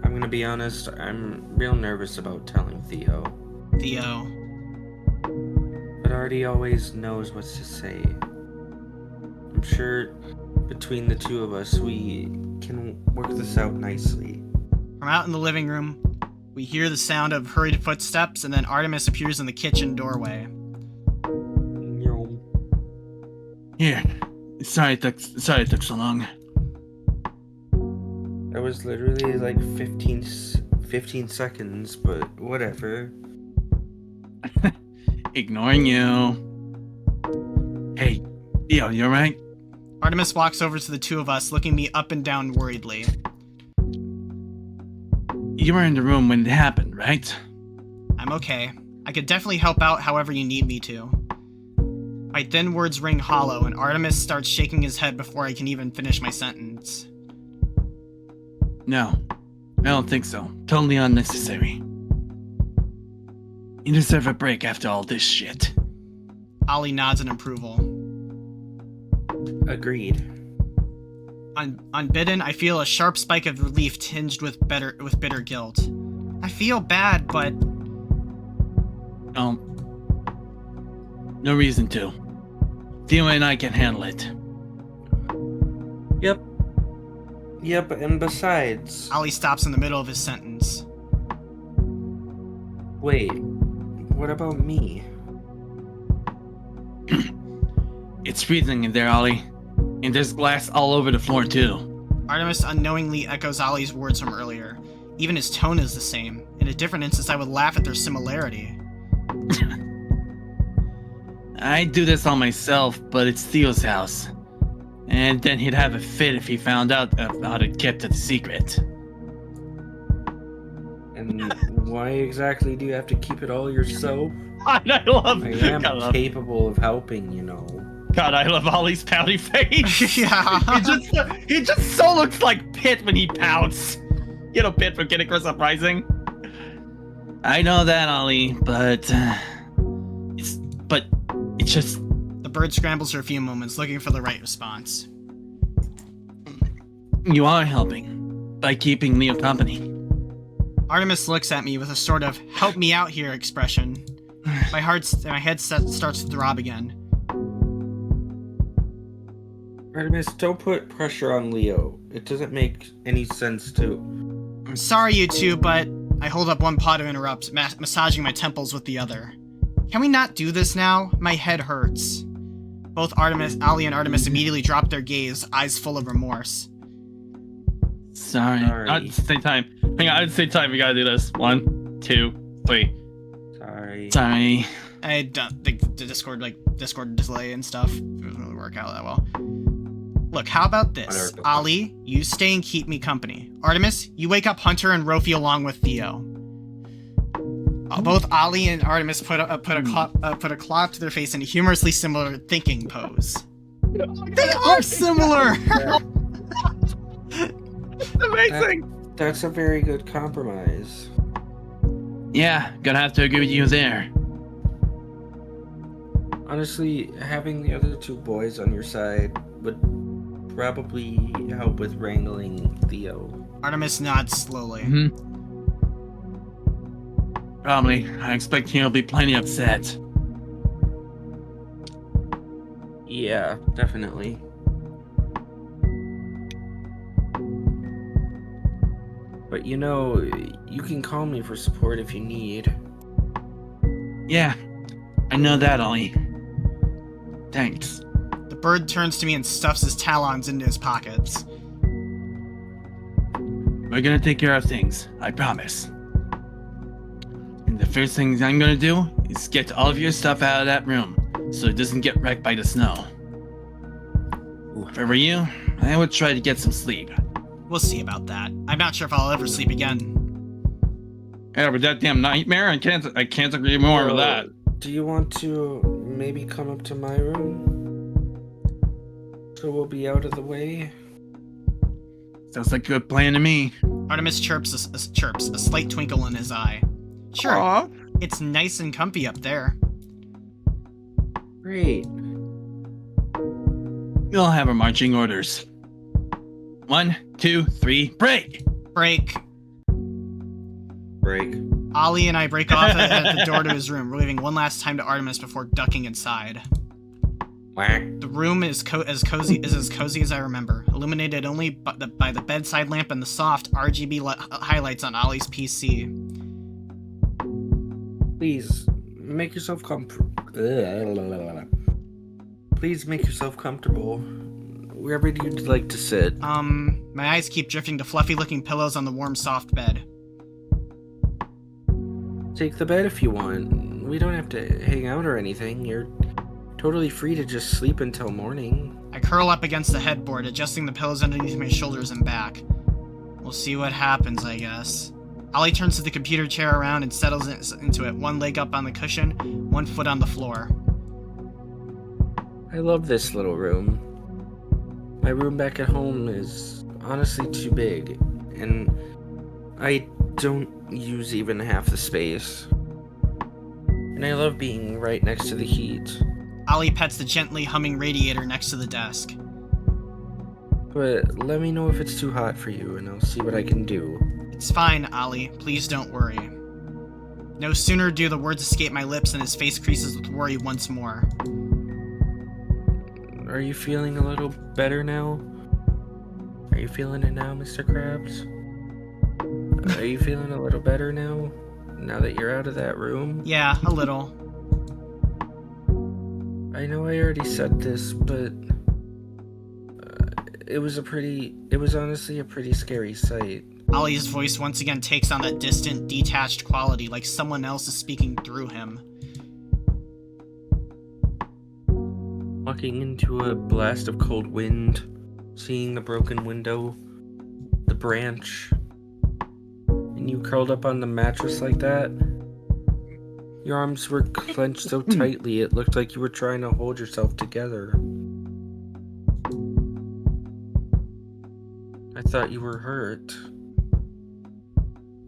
Speaker 2: I'm gonna be honest, I'm real nervous about telling Theo.
Speaker 1: Theo.
Speaker 2: But Artie always knows what to say. I'm sure between the two of us, we can work this out nicely.
Speaker 1: From out in the living room, we hear the sound of hurried footsteps, and then Artemis appears in the kitchen doorway.
Speaker 3: Here. Sorry it took so long.
Speaker 2: That was literally like 15 seconds, but whatever.
Speaker 3: Ignoring you. Hey, Theo, you alright?
Speaker 1: Artemis walks over to the two of us, looking me up and down worriedly.
Speaker 3: You were in the room when it happened, right?
Speaker 1: I'm okay. I could definitely help out however you need me to. My thin words ring hollow, and Artemis starts shaking his head before I can even finish my sentence.
Speaker 3: No, I don't think so. Totally unnecessary. You deserve a break after all this shit.
Speaker 1: Ollie nods in approval.
Speaker 2: Agreed.
Speaker 1: Unbidden, I feel a sharp spike of relief tinged with bitter guilt. I feel bad, but...
Speaker 3: Oh. No reason to. Theo and I can handle it.
Speaker 2: Yep, and besides...
Speaker 1: Ollie stops in the middle of his sentence.
Speaker 2: Wait, what about me?
Speaker 3: It's freezing in there, Ollie. And there's glass all over the floor, too.
Speaker 1: Artemis unknowingly echoes Ollie's words from earlier. Even his tone is the same. In a different instance, I would laugh at their similarity.
Speaker 3: I'd do this all myself, but it's Theo's house. And then he'd have a fit if he found out about it kept it a secret.
Speaker 2: And why exactly do you have to keep it all yourself?
Speaker 3: I love
Speaker 2: I am capable of helping, you know.
Speaker 3: God, I love Ollie's pouty face.
Speaker 1: Yeah.
Speaker 3: he just so looks like Pitt when he pouts. You know, Pitt from Kid Icarus Uprising. I know that, Ollie, but it's just.
Speaker 1: The bird scrambles for a few moments, looking for the right response.
Speaker 3: You are helping by keeping Leo company.
Speaker 1: Artemis looks at me with a sort of "help me out here" expression. My head starts to throb again.
Speaker 2: Artemis, don't put pressure on Leo. It doesn't make any sense to...
Speaker 1: I'm sorry, you two, but... I hold up one paw to interrupt, massaging my temples with the other. Can we not do this now? My head hurts. Both Ollie and Artemis immediately drop their gaze, eyes full of remorse.
Speaker 3: Sorry. At the same time. Hang on, at the same time, we gotta do this. 1, 2, 3. Sorry.
Speaker 1: I don't think the Discord delay and stuff doesn't really work out that well. Look, how about this? Ollie, you stay and keep me company. Artemis, you wake up Hunter and Rofi along with Theo. Both Ollie and Artemis put a cloth to their face in a humorously similar thinking pose. They are similar!
Speaker 3: That's amazing!
Speaker 2: That's a very good compromise.
Speaker 3: Yeah, gonna have to agree with you there.
Speaker 2: Honestly, having the other two boys on your side would probably help with wrangling Theo.
Speaker 1: Artemis nods slowly.
Speaker 3: Probably. I expect he'll be plenty upset.
Speaker 2: Yeah, definitely. But you know, you can call me for support if you need.
Speaker 3: Yeah, I know that, Ollie. Thanks.
Speaker 1: The bird turns to me and stuffs his talons into his pockets.
Speaker 3: We're gonna take care of things, I promise. And the first thing I'm gonna do is get all of your stuff out of that room so it doesn't get wrecked by the snow. If I were you, I would try to get some sleep.
Speaker 1: We'll see about that. I'm not sure if I'll ever sleep again.
Speaker 3: Yeah, but that damn nightmare, I can't agree more with that.
Speaker 2: Do you want to maybe come up to my room? So we'll be out of the way?
Speaker 3: Sounds like a good plan to me.
Speaker 1: Artemis chirps, a slight twinkle in his eye. Sure,
Speaker 3: Aww.
Speaker 1: it's nice and comfy up there.
Speaker 2: Great.
Speaker 3: We'll have our marching orders. 1, 2, 3, break!
Speaker 1: Break.
Speaker 2: Break.
Speaker 1: Ollie and I break off at the door to his room, waving one last time to Artemis before ducking inside.
Speaker 2: Whack.
Speaker 1: The room is as cozy as I remember, illuminated only by the bedside lamp and the soft RGB highlights on Ollie's PC.
Speaker 2: Please make yourself Please make yourself comfortable. Wherever you'd like to sit.
Speaker 1: My eyes keep drifting to fluffy-looking pillows on the warm, soft bed.
Speaker 2: Take the bed if you want. We don't have to hang out or anything. You're totally free to just sleep until morning.
Speaker 1: I curl up against the headboard, adjusting the pillows underneath my shoulders and back. We'll see what happens, I guess. Ollie turns to the computer chair around and settles into it, one leg up on the cushion, one foot on the floor.
Speaker 2: I love this little room. My room back at home is honestly too big, and I don't use even half the space. And I love being right next to the heat.
Speaker 1: Ollie pets the gently humming radiator next to the desk.
Speaker 2: But let me know if it's too hot for you, and I'll see what I can do.
Speaker 1: It's fine, Ollie. Please don't worry. No sooner do the words escape my lips than his face creases with worry once more.
Speaker 2: Are you feeling a little better now? Are you feeling it now, Mr. Krabs? Are you feeling a little better now? Now that you're out of that room?
Speaker 1: Yeah, a little.
Speaker 2: I know I already said this, but it was honestly a pretty scary sight.
Speaker 1: Ollie's voice once again takes on that distant, detached quality, like someone else is speaking through him.
Speaker 2: Walking into a blast of cold wind, seeing the broken window, the branch, and you curled up on the mattress like that. Your arms were clenched so tightly it looked like you were trying to hold yourself together. I thought you were hurt.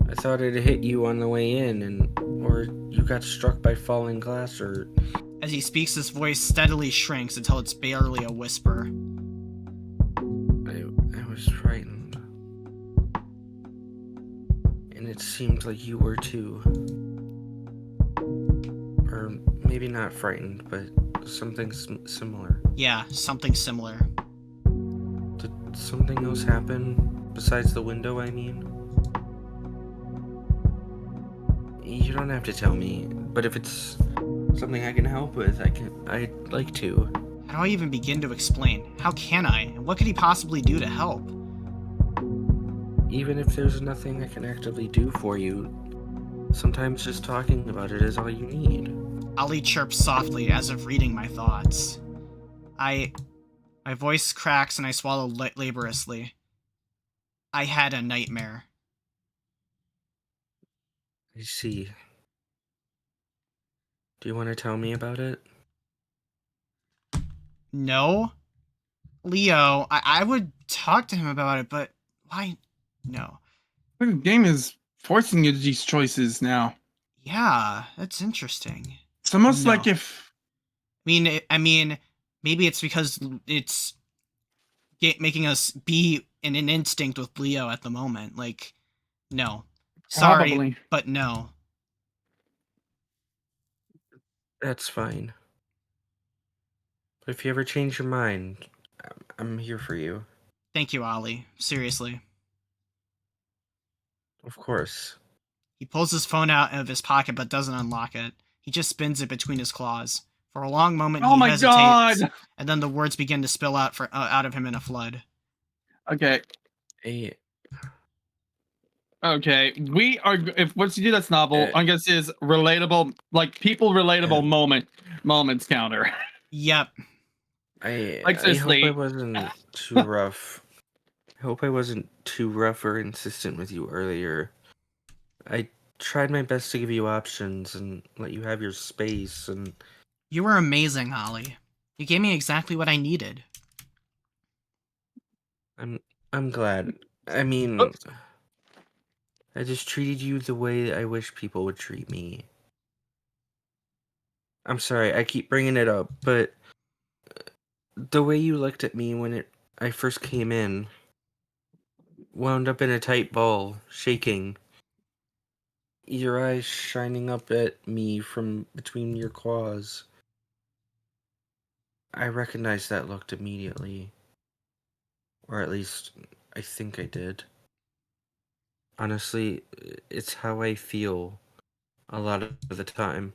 Speaker 2: I thought it hit you on the way in, or you got struck by falling glass, or...
Speaker 1: As he speaks, his voice steadily shrinks until it's barely a whisper.
Speaker 2: I was frightened. And it seemed like you were too. Or maybe not frightened, but something similar.
Speaker 1: Yeah, something similar.
Speaker 2: Did something else happen besides the window, I mean? You don't have to tell me, but if it's something I can help with, I'd like to.
Speaker 1: How do I even begin to explain? How can I? And what could he possibly do to help?
Speaker 2: Even if there's nothing I can actively do for you, sometimes just talking about it is all you need.
Speaker 1: Ollie chirps softly, as if reading my thoughts. My voice cracks and I swallow laboriously. I had a nightmare.
Speaker 2: I see. Do you want to tell me about it?
Speaker 1: No? Leo, I would talk to him about it, but why? No.
Speaker 3: The game is forcing you to these choices now.
Speaker 1: Yeah, that's interesting.
Speaker 3: It's almost
Speaker 1: No.
Speaker 3: like if...
Speaker 1: I mean, maybe it's because it's making us be in an instinct with Leo at the moment. Like, no. Sorry,
Speaker 3: Probably.
Speaker 1: but no.
Speaker 2: That's fine. But if you ever change your mind, I'm here for you.
Speaker 1: Thank you, Ollie. Seriously.
Speaker 2: Of course.
Speaker 1: He pulls his phone out of his pocket but doesn't unlock it. He just spins it between his claws. For a long moment,
Speaker 3: Oh
Speaker 1: he
Speaker 3: my
Speaker 1: hesitates,
Speaker 3: god!
Speaker 1: and then the words begin to spill out out of him in a flood.
Speaker 3: Okay.
Speaker 2: Hey,
Speaker 3: Okay, we are. If once you do this novel, I'm gonna say is relatable, like people relatable moments counter.
Speaker 1: Yep.
Speaker 2: I
Speaker 3: Like,
Speaker 2: I hope I
Speaker 3: seriously.
Speaker 2: wasn't too rough. I hope I wasn't too rough or insistent with you earlier. I tried my best to give you options and let you have your space, and
Speaker 1: You were amazing, Ollie. You gave me exactly what I needed.
Speaker 2: I'm glad. I mean,
Speaker 3: Oops.
Speaker 2: I just treated you the way I wish people would treat me. I'm sorry, I keep bringing it up, but the way you looked at me when I first came in, wound up in a tight ball, shaking, your eyes shining up at me from between your claws. I recognized that look immediately. Or at least, I think I did. Honestly, it's how I feel a lot of the time.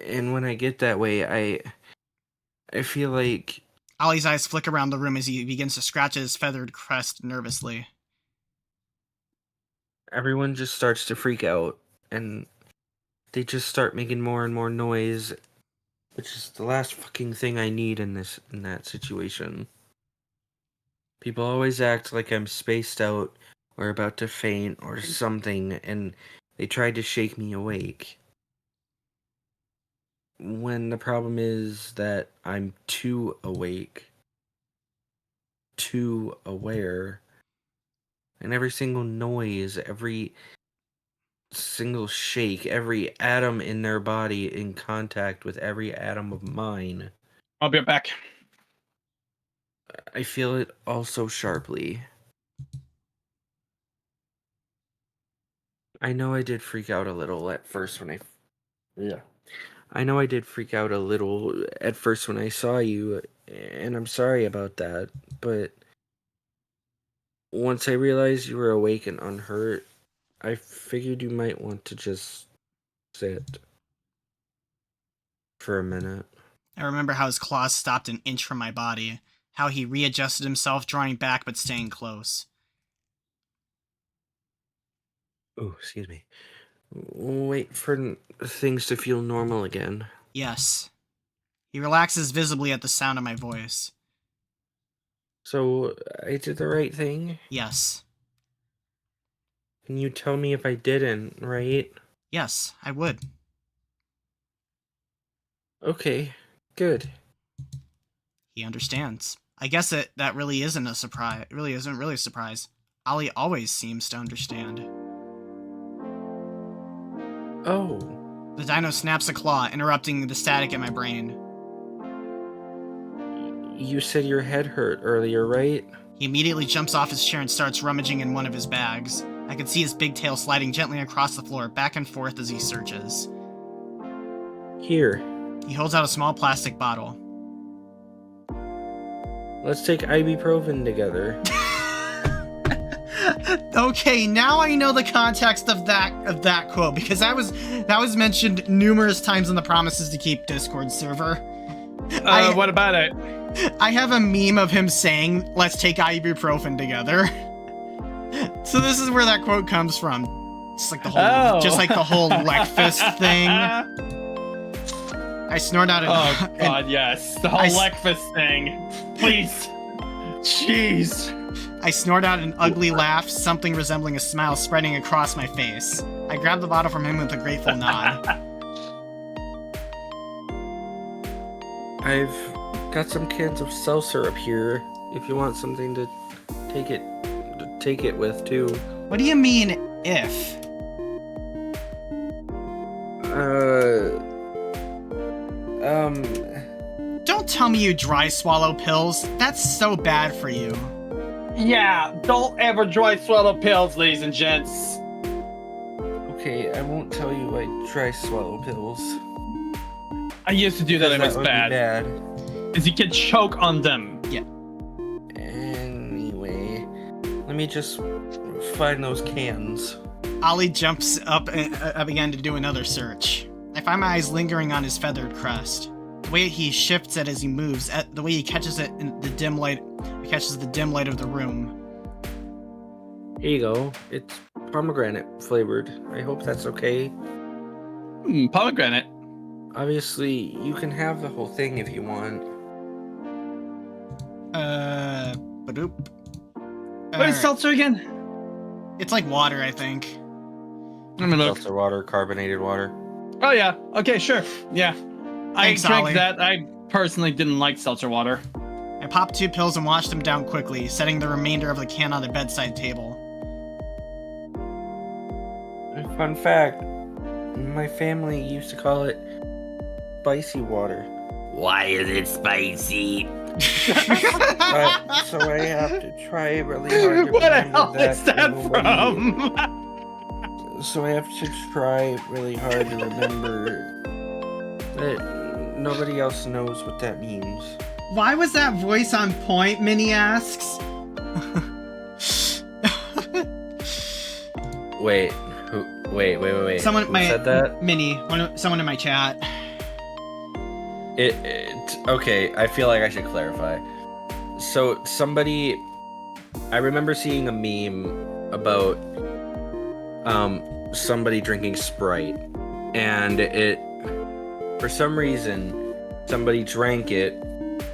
Speaker 2: And when I get that way, I feel like
Speaker 1: Ollie's eyes flick around the room as he begins to scratch at his feathered crest nervously.
Speaker 2: everyone just starts to freak out, and they just start making more and more noise, which is the last fucking thing I need in that situation. People always act like I'm spaced out or about to faint or something, and they tried to shake me awake. When the problem is that I'm too awake, too aware, and every single noise, every single shake, every atom in their body in contact with every atom of mine,
Speaker 3: I'll be right back.
Speaker 2: I feel it all so sharply. I know I did freak out a little at first when I know I did freak out a little at first when I saw you, and I'm sorry about that, but once I realized you were awake and unhurt, I figured you might want to just sit for a minute.
Speaker 1: I remember how his claws stopped an inch from my body, how he readjusted himself, drawing back but staying close.
Speaker 2: Oh, excuse me. Wait for things to feel normal again.
Speaker 1: Yes. He relaxes visibly at the sound of my voice.
Speaker 2: So, I did the right thing?
Speaker 1: Yes.
Speaker 2: Can you tell me if I didn't, right?
Speaker 1: Yes, I would.
Speaker 2: Okay, good.
Speaker 1: He understands. I guess that really isn't a surprise. It really isn't really a surprise. Ollie always seems to understand.
Speaker 2: Oh.
Speaker 1: The dino snaps a claw, interrupting the static in my brain.
Speaker 2: You said your head hurt earlier, right?
Speaker 1: He immediately jumps off his chair and starts rummaging in one of his bags. I can see his big tail sliding gently across the floor, back and forth as he searches.
Speaker 2: Here.
Speaker 1: He holds out a small plastic bottle.
Speaker 2: Let's take ibuprofen together.
Speaker 1: Okay, now I know the context of that quote, because that was mentioned numerous times in the Promises to Keep Discord server.
Speaker 3: What about it?
Speaker 1: I have a meme of him saying, "Let's take ibuprofen together." So this is where that quote comes from. Just like the whole leg fist thing. I snort out
Speaker 3: Oh god, yes. The whole leg fist thing. Please. Jeez.
Speaker 1: I snort out an ugly laugh, something resembling a smile spreading across my face. I grab the bottle from him with a grateful nod.
Speaker 2: I've got some cans of cell syrup here, if you want something to take it with, too.
Speaker 1: What do you mean, if? Don't tell me you dry swallow pills. That's so bad for you.
Speaker 3: Yeah, don't ever dry swallow pills, ladies and gents.
Speaker 2: Okay, I won't tell you I dry swallow pills.
Speaker 3: I used to do that, and it was
Speaker 2: would be
Speaker 3: bad. Because you can choke on them.
Speaker 1: Yeah.
Speaker 2: Anyway, let me just find those cans.
Speaker 1: Ollie jumps up again to do another search. I find my eyes lingering on his feathered crest. The way he shifts it as he moves, the way he catches it in the dim light, it catches the dim light of the room.
Speaker 2: Here you go. It's pomegranate flavored. I hope that's okay.
Speaker 3: Pomegranate.
Speaker 2: Obviously, you can have the whole thing if you want.
Speaker 1: Badoop.
Speaker 3: What is seltzer again?
Speaker 1: It's like water, I think.
Speaker 3: Let me look.
Speaker 2: Seltzer water, carbonated water.
Speaker 3: Oh yeah. Okay, sure. Yeah.
Speaker 1: Thanks,
Speaker 3: I drank
Speaker 1: Ollie.
Speaker 3: that. I personally didn't like seltzer water.
Speaker 1: I pop 2 pills and wash them down quickly, setting the remainder of the can on the bedside table.
Speaker 2: Fun fact, my family used to call it spicy water.
Speaker 4: Why is it spicy?
Speaker 2: So I have to try really hard to
Speaker 3: What the
Speaker 2: remember
Speaker 3: hell is that
Speaker 2: nobody-
Speaker 3: from?
Speaker 2: So I have to try really hard to remember that nobody else knows what that means.
Speaker 1: Why was that voice on point, Minnie asks?
Speaker 2: Wait, wait.
Speaker 1: Someone,
Speaker 2: Who said that?
Speaker 1: Minnie, someone in my chat.
Speaker 2: Okay, I feel like I should clarify. So somebody, I remember seeing a meme about somebody drinking Sprite, and it, for some reason, somebody drank it,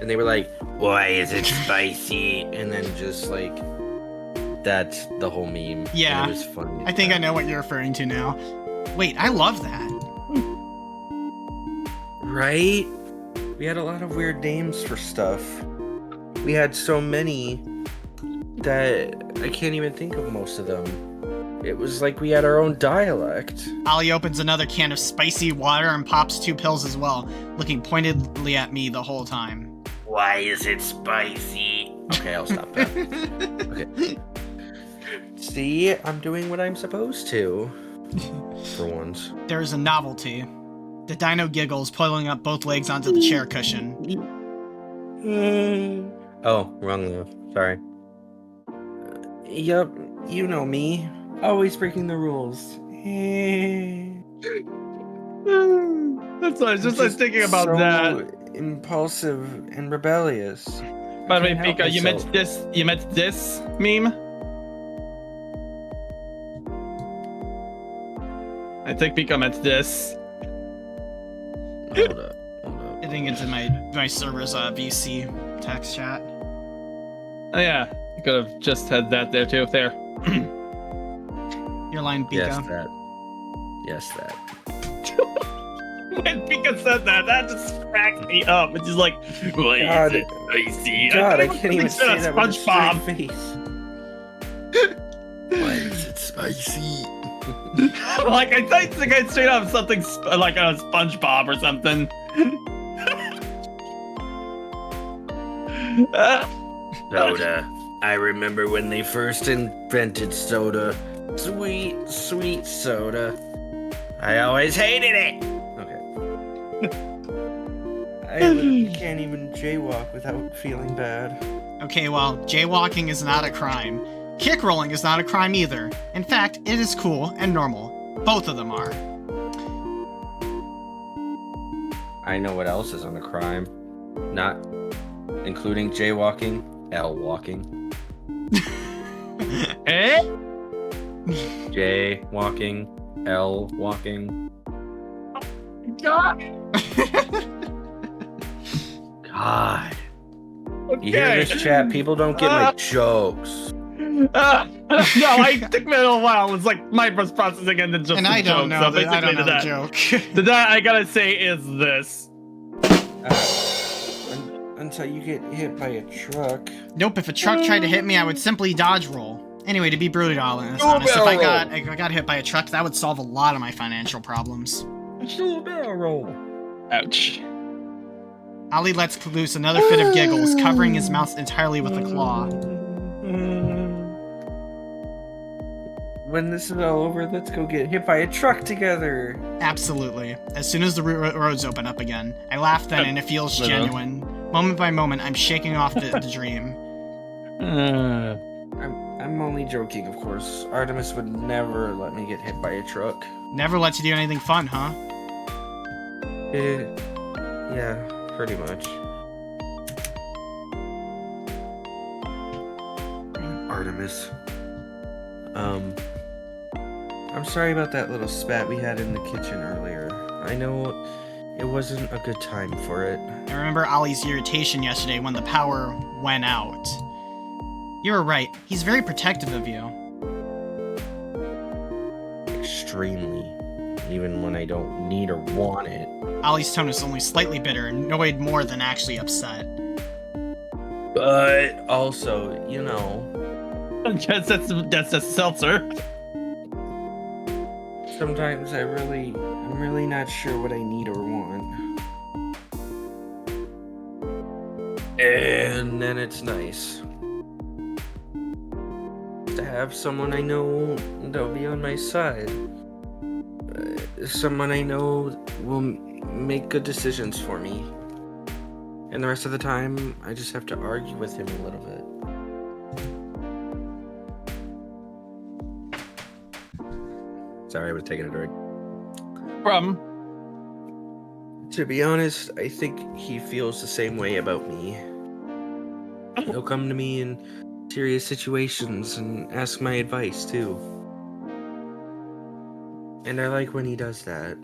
Speaker 2: and they were like,
Speaker 4: Why is it spicy?
Speaker 2: and then just like, that's the whole meme.
Speaker 1: Yeah.
Speaker 2: And it was funny.
Speaker 1: I think I know what you're referring to now. Wait, I love that.
Speaker 2: Right? We had a lot of weird names for stuff. We had so many that I can't even think of most of them. It was like we had our own dialect.
Speaker 1: Ollie opens another can of spicy water and pops 2 pills as well, looking pointedly at me the whole time.
Speaker 4: Why is it spicy?
Speaker 2: Okay, I'll stop that. Okay. See, I'm doing what I'm supposed to. For once.
Speaker 1: There's a novelty. The dino giggles, pulling up both legs onto the chair cushion.
Speaker 2: Oh, wrong move. Sorry. Yup, you know me. Always breaking the rules.
Speaker 3: That's why I was just like thinking about
Speaker 2: so
Speaker 3: that.
Speaker 2: Impulsive and rebellious.
Speaker 3: By the way,
Speaker 2: Can't help
Speaker 3: Pika, you meant
Speaker 2: myself.
Speaker 3: this. You meant this meme. I think Pika meant this.
Speaker 2: Hold up.
Speaker 1: I think it's in my server's VC text chat.
Speaker 3: Oh yeah, you could have just had that there too. There.
Speaker 1: Your line,
Speaker 2: Yes,
Speaker 1: Bika.
Speaker 2: that. Yes, that.
Speaker 3: When Pika said that, that just cracked me up. It's just like,
Speaker 4: Why
Speaker 2: God.
Speaker 4: is it spicy?
Speaker 2: God, I can't even
Speaker 3: Instead
Speaker 2: say
Speaker 3: of
Speaker 2: that with a
Speaker 3: SpongeBob.
Speaker 2: straight face.
Speaker 4: Why is it spicy?
Speaker 3: Like I think I'd straight up something like a SpongeBob or something.
Speaker 4: Soda. I remember when they first invented soda.
Speaker 2: Sweet, sweet soda.
Speaker 4: I always hated it.
Speaker 2: Okay. I literally can't even jaywalk without feeling bad.
Speaker 1: Okay, well, jaywalking is not a crime. Kickrolling is not a crime either. In fact, it is cool and normal. Both of them are.
Speaker 2: I know what else isn't a crime. Not including jaywalking, L-walking.
Speaker 3: Eh?
Speaker 2: Jaywalking, L-walking.
Speaker 3: God.
Speaker 2: God.
Speaker 3: Okay.
Speaker 2: You hear this, chat? People don't get my jokes.
Speaker 3: No, I took me a little while. It's like my first processing and then just
Speaker 1: And
Speaker 3: some
Speaker 1: I don't
Speaker 3: jokes,
Speaker 1: know
Speaker 3: so
Speaker 1: I don't know the
Speaker 3: that.
Speaker 1: joke.
Speaker 3: The that I gotta say is this.
Speaker 2: Until you get hit by a truck.
Speaker 1: Nope, if a truck tried to hit me, I would simply dodge roll. Anyway, to be brutally honest, if I got hit by a truck, that would solve a lot of my financial problems.
Speaker 2: Do a barrel roll.
Speaker 3: Ouch.
Speaker 1: Ollie lets loose another fit of giggles, covering his mouth entirely with a claw.
Speaker 2: When this is all over, let's go get hit by a truck together.
Speaker 1: Absolutely. As soon as the roads open up again, I laugh then and it feels genuine. Moment by moment, I'm shaking off the dream.
Speaker 2: I'm only joking, of course. Artemis would never let me get hit by a truck.
Speaker 1: Never lets you do anything fun, huh?
Speaker 2: Yeah, pretty much. Artemis. I'm sorry about that little spat we had in the kitchen earlier. I know it wasn't a good time for it.
Speaker 1: I remember Ollie's irritation yesterday when the power went out. You were right. He's very protective of you.
Speaker 2: Extremely. Even when I don't need or want it.
Speaker 1: Ollie's tone is only slightly bitter, annoyed more than actually upset.
Speaker 2: But also, you know...
Speaker 3: That's a seltzer.
Speaker 2: Sometimes I'm really not sure what I need or want. And then it's nice to have someone I know that'll be on my side. Someone I know will make good decisions for me. And the rest of the time, I just have to argue with him a little bit. Sorry, I was taking a drink. To be honest, I think he feels the same way about me. He'll come to me in serious situations and ask my advice, too. And I like when he does that.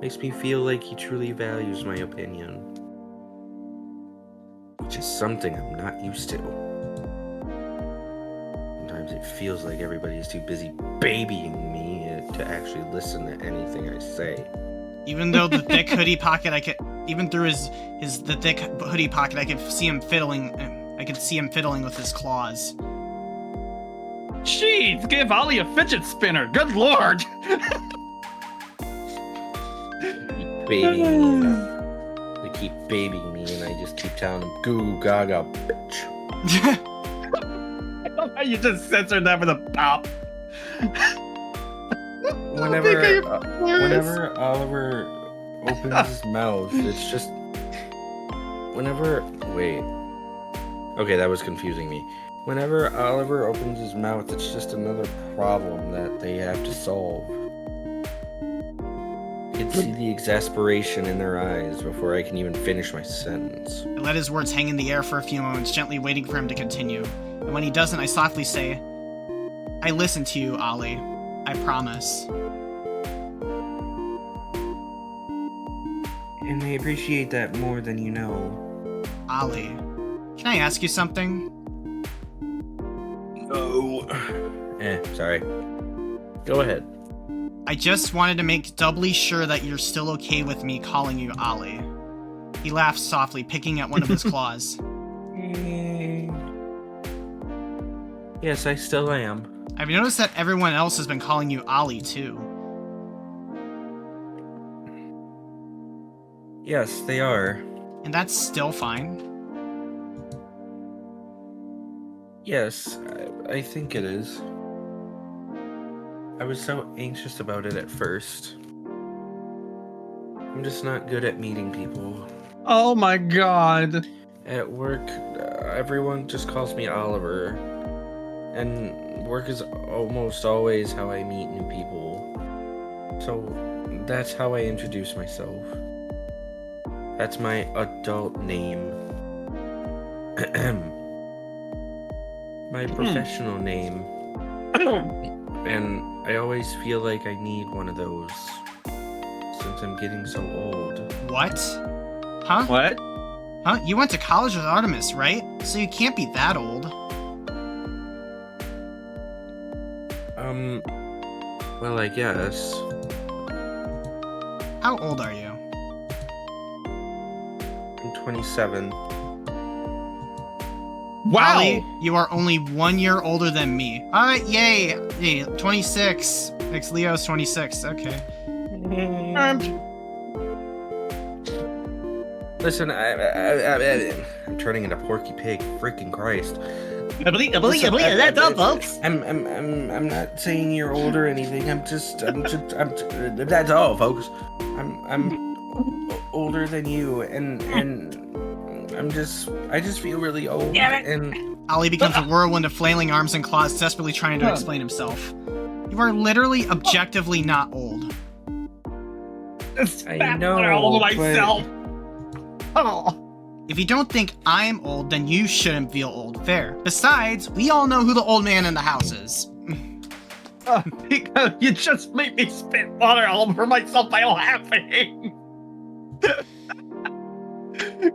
Speaker 2: Makes me feel like he truly values my opinion. Which is something I'm not used to. Sometimes it feels like everybody's too busy babying me to actually listen to anything I say.
Speaker 1: Even though the thick hoodie pocket, even through the thick hoodie pocket, I could see him fiddling. I could see him fiddling with his claws.
Speaker 3: Jeez, give Ollie a fidget spinner. Good lord.
Speaker 2: Babying me. They keep babying me, and I just keep telling them, "Goo gaga, bitch."
Speaker 3: I love how you just censored that with a pop.
Speaker 2: Whenever Oliver opens his mouth, it's just... Wait. Okay, that was confusing me. Whenever Oliver opens his mouth, it's just another problem that they have to solve. I can see the exasperation in their eyes before I can even finish my sentence.
Speaker 1: I let his words hang in the air for a few moments, gently waiting for him to continue. And when he doesn't, I softly say, I listen to you, Ollie. I promise.
Speaker 2: And I appreciate that more than you know.
Speaker 1: Ollie, can I ask you something?
Speaker 2: No. Sorry. Go ahead.
Speaker 1: I just wanted to make doubly sure that you're still okay with me calling you Ollie. He laughed softly, picking at one of his claws.
Speaker 2: Yes, I still am.
Speaker 1: I've noticed that everyone else has been calling you Ollie, too.
Speaker 2: Yes, they are.
Speaker 1: And that's still fine?
Speaker 2: Yes, I think it is. I was so anxious about it at first. I'm just not good at meeting people.
Speaker 3: Oh my god.
Speaker 2: At work, everyone just calls me Oliver. And work is almost always how I meet new people. So that's how I introduce myself. That's my adult name. My professional name. And I always feel like I need one of those. Since I'm getting so old.
Speaker 1: What? Huh?
Speaker 3: What?
Speaker 1: Huh? You went to college with Artemis, right? So you can't be that old.
Speaker 2: Well, I guess.
Speaker 1: How old are you?
Speaker 2: I'm 27.
Speaker 3: Wow.
Speaker 1: Ollie, you are only 1 year older than me. Alright, yay! Yay, 26. Next Leo's 26, okay.
Speaker 2: Listen, I'm turning into Porky Pig. Freaking Christ!
Speaker 3: That's all, folks.
Speaker 2: I'm not saying you're old or anything. That's all, folks. I'm older than you, and I just feel really old. And
Speaker 1: Ollie becomes a whirlwind of flailing arms and claws, desperately trying to explain himself. You are literally objectively not old.
Speaker 2: I know,
Speaker 3: all
Speaker 2: but-
Speaker 3: myself. Oh.
Speaker 1: If you don't think I'm old, then you shouldn't feel old. Fair. Besides, we all know who the old man in the house is.
Speaker 3: Because you just made me spit water all over myself by laughing.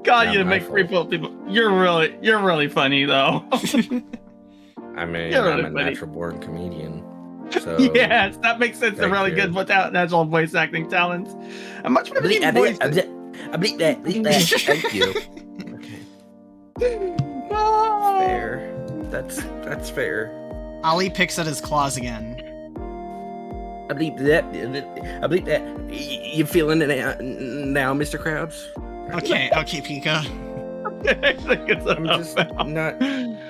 Speaker 3: God,
Speaker 2: Not
Speaker 3: you
Speaker 2: my
Speaker 3: make
Speaker 2: fault.
Speaker 3: people. You're really funny though.
Speaker 2: I mean,
Speaker 3: You're
Speaker 2: I'm
Speaker 3: really
Speaker 2: a
Speaker 3: funny.
Speaker 2: natural born comedian. So
Speaker 3: Yes, that makes sense. They're
Speaker 2: Thank
Speaker 3: really
Speaker 2: you.
Speaker 3: good without natural voice acting talents. I'm much better than voice.
Speaker 2: bleep that. Thank you. Okay. Fair. That's fair.
Speaker 1: Ollie picks at his claws again.
Speaker 2: I bleep that. You feeling it now, Mr. Krabs?
Speaker 1: Okay, Pika.
Speaker 2: I'm just not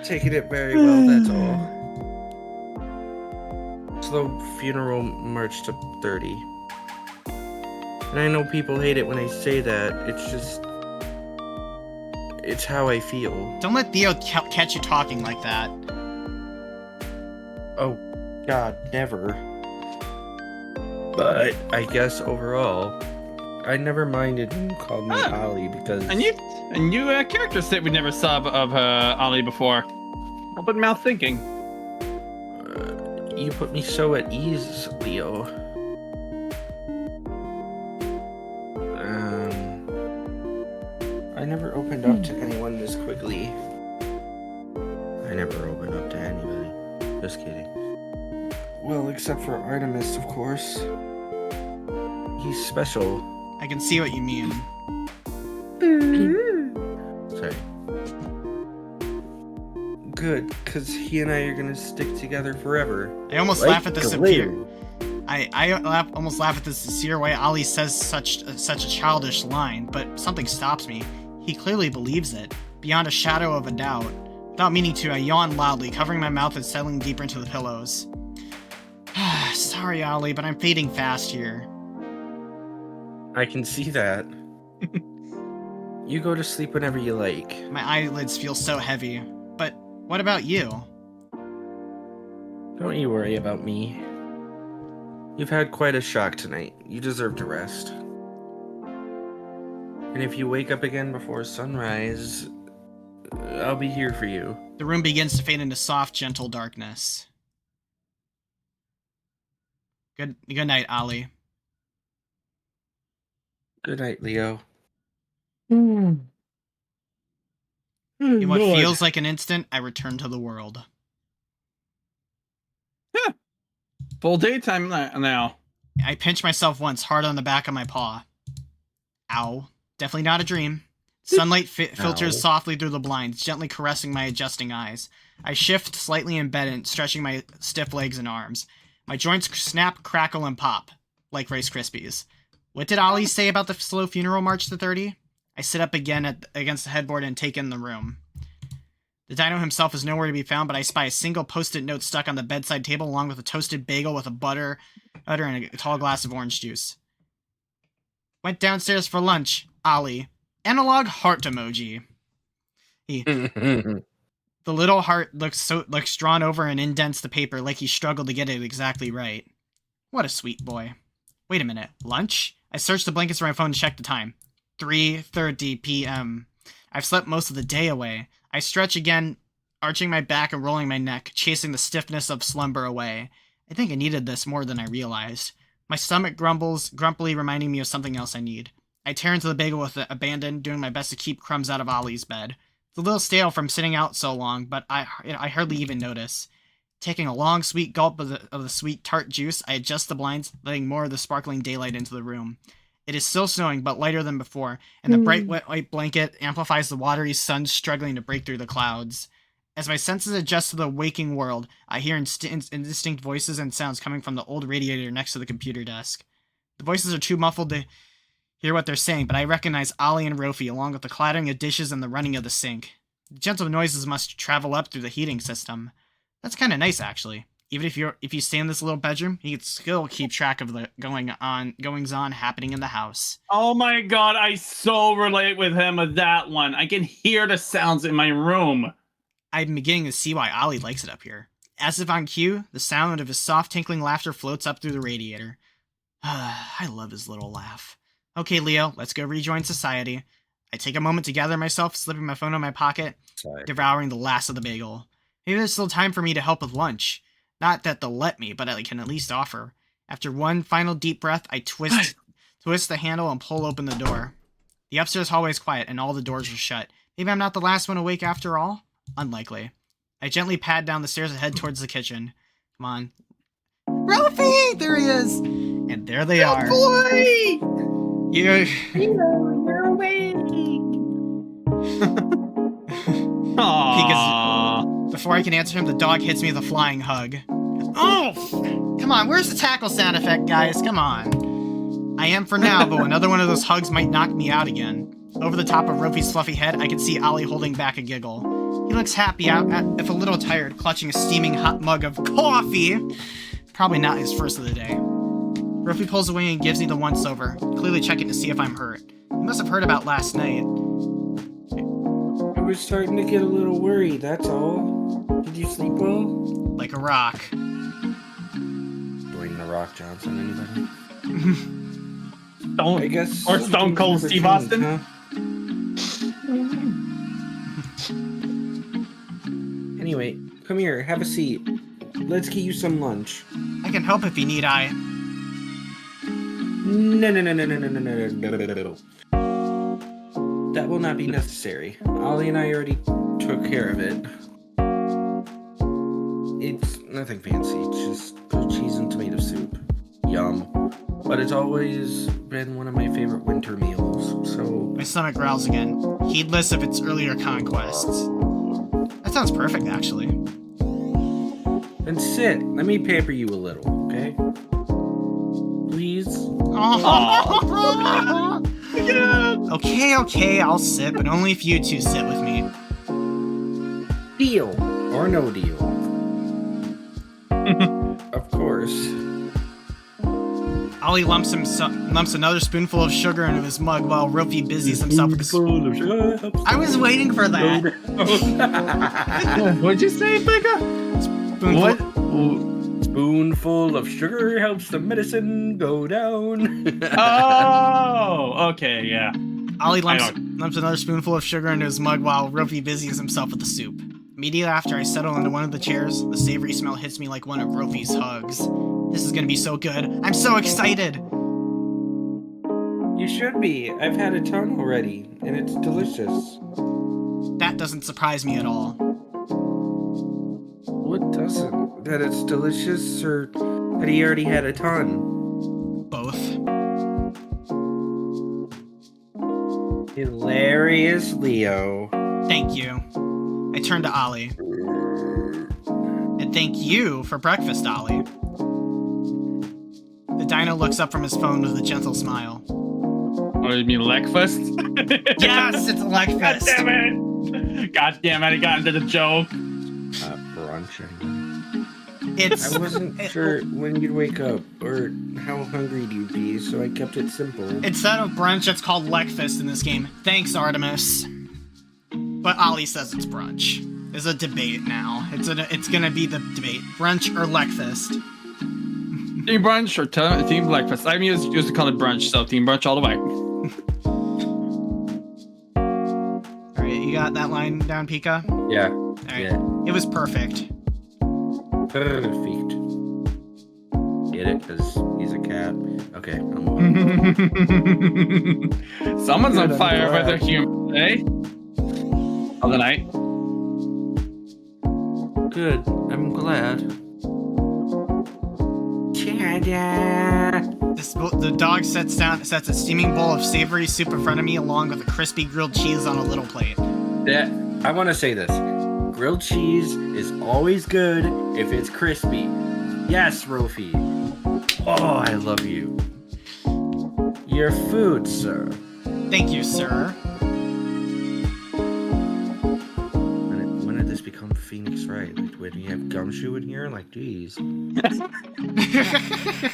Speaker 2: taking it very well, that's all. Slow funeral march to 30. And I know people hate it when I say that. It's how I feel.
Speaker 1: Don't let Theo catch you talking like that.
Speaker 2: Oh, God, never. But I guess overall, I never minded when you called me Ollie because...
Speaker 3: And you characters that we never saw of Ollie before. Open mouth thinking.
Speaker 2: You put me so at ease, Leo. I never opened up to anyone this quickly. I never opened up to anybody. Just kidding. Well, except for Artemis, of course. He's special.
Speaker 1: I can see what you mean.
Speaker 2: Sorry. Good, because he and I are gonna stick together forever.
Speaker 1: I almost
Speaker 2: Like
Speaker 1: laugh at this
Speaker 2: glue.
Speaker 1: almost laugh at the sincere way Ollie says such a childish line, but something stops me. He clearly believes it, beyond a shadow of a doubt. Without meaning to, I yawn loudly, covering my mouth and settling deeper into the pillows. Sorry, Ollie, but I'm fading fast here.
Speaker 2: I can see that. You go to sleep whenever you like.
Speaker 1: My eyelids feel so heavy. But what about you?
Speaker 2: Don't you worry about me. You've had quite a shock tonight. You deserve to rest. And if you wake up again before sunrise, I'll be here for you.
Speaker 1: The room begins to fade into soft, gentle darkness. Good night, Ollie.
Speaker 2: Good night, Leo.
Speaker 1: In what feels like an instant, I return to the world.
Speaker 3: Full daytime now.
Speaker 1: I pinch myself once, hard on the back of my paw. Ow. Definitely not a dream. Sunlight filters softly through the blinds, gently caressing my adjusting eyes. I shift slightly in bed, stretching my stiff legs and arms. My joints snap, crackle, and pop, like Rice Krispies. What did Ollie say about the slow funeral march to 30? I sit up again against the headboard and take in the room. The dino himself is nowhere to be found, but I spy a single post-it note stuck on the bedside table along with a toasted bagel with a butter and a tall glass of orange juice. Went downstairs for lunch, Ollie. Analog heart emoji. The little heart looks drawn over and indents the paper like he struggled to get it exactly right. What a sweet boy. Wait a minute, lunch? I searched the blankets for my phone to check the time. 3:30 p.m. I've slept most of the day away. I stretch again, arching my back and rolling my neck, chasing the stiffness of slumber away. I think I needed this more than I realized. My stomach grumbles, grumpily reminding me of something else I need. I tear into the bagel with abandon, doing my best to keep crumbs out of Ollie's bed. It's a little stale from sitting out so long, but I hardly even notice. Taking a long, sweet gulp of the sweet, tart juice, I adjust the blinds, letting more of the sparkling daylight into the room. It is still snowing, but lighter than before, and the bright, wet white blanket amplifies the watery sun struggling to break through the clouds. As my senses adjust to the waking world, I hear indistinct voices and sounds coming from the old radiator next to the computer desk. The voices are too muffled to hear what they're saying, but I recognize Ollie and Rofi, along with the clattering of dishes and the running of the sink. The gentle noises must travel up through the heating system. That's kind of nice, actually. Even if you stay in this little bedroom, he can still keep track of the goings on happening in the house.
Speaker 3: Oh my god, I so relate with him with that one. I can hear the sounds in my room.
Speaker 1: I'm beginning to see why Ollie likes it up here. As if on cue, the sound of his soft tinkling laughter floats up through the radiator. I love his little laugh. Okay, Leo, let's go rejoin society. I take a moment to gather myself, slipping my phone in my pocket, devouring the last of the bagel. Maybe there's still time for me to help with lunch. Not that they'll let me, but I can at least offer. After one final deep breath, I twist the handle and pull open the door. The upstairs hallway is quiet, and all the doors are shut. Maybe I'm not the last one awake after all? Unlikely. I gently pad down the stairs and head towards the kitchen. Come on. Ralphie! There he is! And there they are.
Speaker 3: Boy!
Speaker 1: You're
Speaker 3: awake! Aww.
Speaker 1: Before I can answer him, the dog hits me with a flying hug. Oh! Come on, where's the tackle sound effect, guys? Come on. I am for now, but another one of those hugs might knock me out again. Over the top of Ralphie's fluffy head, I can see Ollie holding back a giggle. He looks happy out, if a little tired, clutching a steaming hot mug of coffee. Probably not his first of the day. Ralphie pulls away and gives me the once-over, clearly checking to see if I'm hurt. He must have heard about last night.
Speaker 2: I was starting to get a little worried, that's all. Did you sleep well?
Speaker 1: Like a rock.
Speaker 2: Dwayne The Rock Johnson, anybody?
Speaker 3: I
Speaker 2: guess.
Speaker 3: Or Stone Cold Steve Austin?
Speaker 2: Huh? Anyway, come here, have a seat. Let's get you some lunch.
Speaker 1: I can help if you need I.
Speaker 2: No. That will not be necessary. Ollie and I already took care of it. It's nothing fancy, just blue cheese and tomato soup. Yum. But it's always been one of my favorite winter meals, so...
Speaker 1: My stomach growls again, heedless of its earlier conquests. That sounds perfect, actually.
Speaker 2: Then sit. Let me pamper you a little, okay? Please?
Speaker 1: Okay, I'll sit, but only if you two sit with me.
Speaker 2: Deal. Or no deal. Of course.
Speaker 1: Ollie lumps another spoonful of sugar into his mug while Ralphie busies himself with the... I was waiting for that!
Speaker 3: What'd you say, Becca?
Speaker 2: Spoonful of sugar helps the medicine go down.
Speaker 3: Oh, okay, yeah.
Speaker 1: Ollie lumps another spoonful of sugar into his mug while Ralphie busies himself with the soup. Immediately after I settle into one of the chairs, the savory smell hits me like one of Ralphie's hugs. This is gonna be so good. I'm so excited!
Speaker 2: You should be. I've had a ton already, and it's delicious.
Speaker 1: That doesn't surprise me at all.
Speaker 2: What doesn't? That it's delicious, or that he already had a ton?
Speaker 1: Both.
Speaker 2: Hilarious, Leo.
Speaker 1: Thank you. I turn to Ollie. And thank you for breakfast, Ollie. The dino looks up from his phone with a gentle smile.
Speaker 3: Oh, you mean Leckfest?
Speaker 1: Yes, it's a Leckfest.
Speaker 3: God damn it! God damn it, I got into the joke.
Speaker 2: Brunch.
Speaker 1: I
Speaker 2: wasn't sure when you'd wake up or how hungry you'd be, so I kept it simple.
Speaker 1: Instead of brunch, it's called Leckfest in this game. Thanks, Artemis. But Ollie says it's brunch. There's a debate now. It's gonna be the debate: brunch or Leckfest.
Speaker 3: Team brunch or team Leckfest? I used to call it brunch, so team brunch all the way.
Speaker 1: All right, you got that line down, Pika?
Speaker 2: Yeah.
Speaker 1: All right.
Speaker 2: Yeah.
Speaker 1: It was perfect.
Speaker 2: Perfect. Get it? Because he's a cat. Okay, I'm
Speaker 3: Someone's on fire with their humor today. Of the night.
Speaker 2: Good. I'm glad.
Speaker 1: The dog sets a steaming bowl of savory soup in front of me, along with a crispy grilled cheese on a little plate.
Speaker 2: Yeah, I want to say this. Grilled cheese is always good if it's crispy. Yes, Ralphie. Oh, I love you. Your food, sir.
Speaker 1: Thank you, sir.
Speaker 2: When did this become Phoenix Wright? Like, when you have gum gumshoe in here? Like, geez.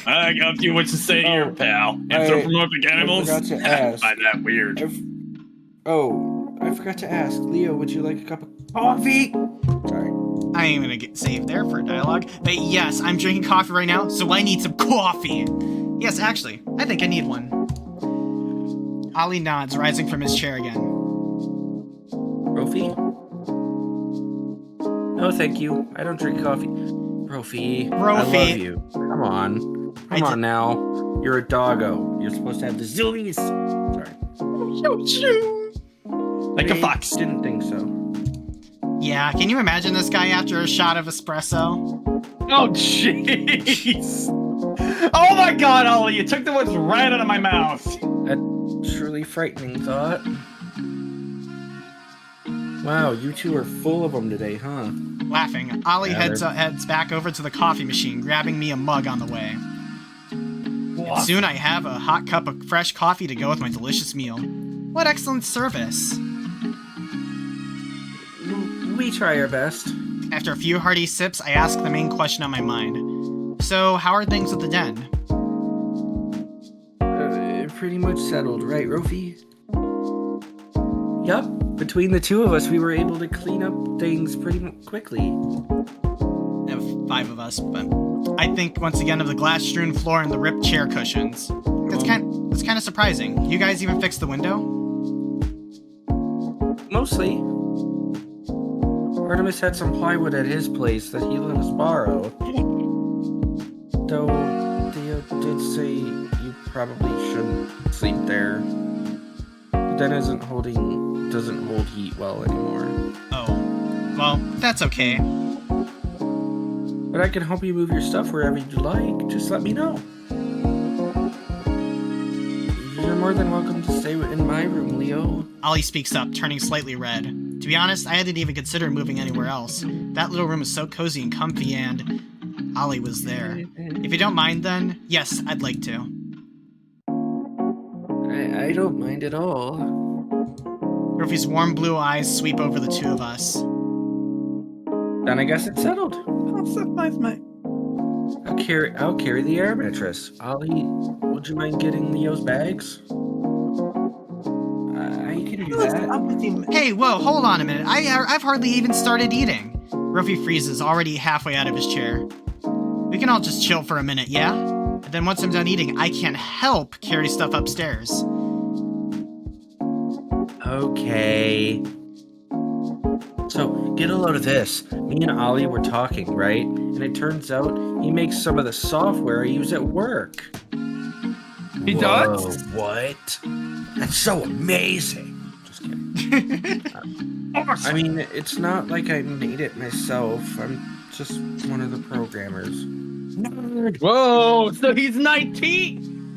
Speaker 3: I got a few words to say here, pal. Anthropomorphic animals?
Speaker 2: I forgot to ask.
Speaker 3: Find that weird.
Speaker 2: I forgot to ask. Leo, would you like a cup of coffee? Sorry.
Speaker 1: I am gonna get saved there for dialogue. But yes, I'm drinking coffee right now, so I need some coffee. Yes, actually, I think I need one. Ollie nods, rising from his chair again.
Speaker 2: Rofi? No, thank you. I don't drink coffee. Rofi. I love you. Come on. Come on now. You're a doggo. You're supposed to have the zoomies. Sorry.
Speaker 3: Like a fox.
Speaker 2: Didn't think so.
Speaker 1: Yeah, can you imagine this guy after a shot of espresso?
Speaker 3: Oh, jeez. Oh my god, Ollie, you took the words right out of my mouth.
Speaker 2: A truly frightening thought. Wow, you two are full of them today, huh?
Speaker 1: Laughing, Ollie heads back over to the coffee machine, grabbing me a mug on the way. And soon I have a hot cup of fresh coffee to go with my delicious meal. What excellent service!
Speaker 2: We try our best.
Speaker 1: After a few hearty sips, I ask the main question on my mind. So, how are things at the den?
Speaker 2: Pretty much settled, right, Rofi? Yup. Between the two of us, we were able to clean up things pretty quickly.
Speaker 1: 5 of us, but I think once again of the glass-strewn floor and the ripped chair cushions. That's kind of surprising. You guys even fixed the window?
Speaker 2: Mostly. Artemis had some plywood at his place that he let us borrow. Though Theo did say you probably shouldn't sleep there. The den doesn't hold heat well anymore.
Speaker 1: Oh, well, that's okay.
Speaker 2: But I can help you move your stuff wherever you'd like. Just let me know. You're more than welcome to stay in my room, Leo.
Speaker 1: Ollie speaks up, turning slightly red. To be honest, I hadn't even considered moving anywhere else. That little room is so cozy and comfy, and Ollie was there. If you don't mind, then, yes, I'd like to.
Speaker 2: I don't mind at all.
Speaker 1: Ruffy's warm blue eyes sweep over the two of us.
Speaker 2: Then I guess it's settled.
Speaker 3: Oh, surprise, mate.
Speaker 2: I'll carry the air mattress. Ollie, would you mind getting Leo's bags? I can do that.
Speaker 1: Hey, whoa, hold on a minute. I've hardly even started eating. Ruffy freezes, already halfway out of his chair. We can all just chill for a minute, yeah? And then once I'm done eating, I can't help carry stuff upstairs.
Speaker 2: Okay. So, get a load of this. Me and Ollie were talking, right? And it turns out he makes some of the software I use at work.
Speaker 3: He does?
Speaker 2: What? That's so amazing. Just kidding.
Speaker 3: Awesome.
Speaker 2: I mean, it's not like I made it myself. I'm just one of the programmers.
Speaker 3: Nerd. Whoa, so he's an IT?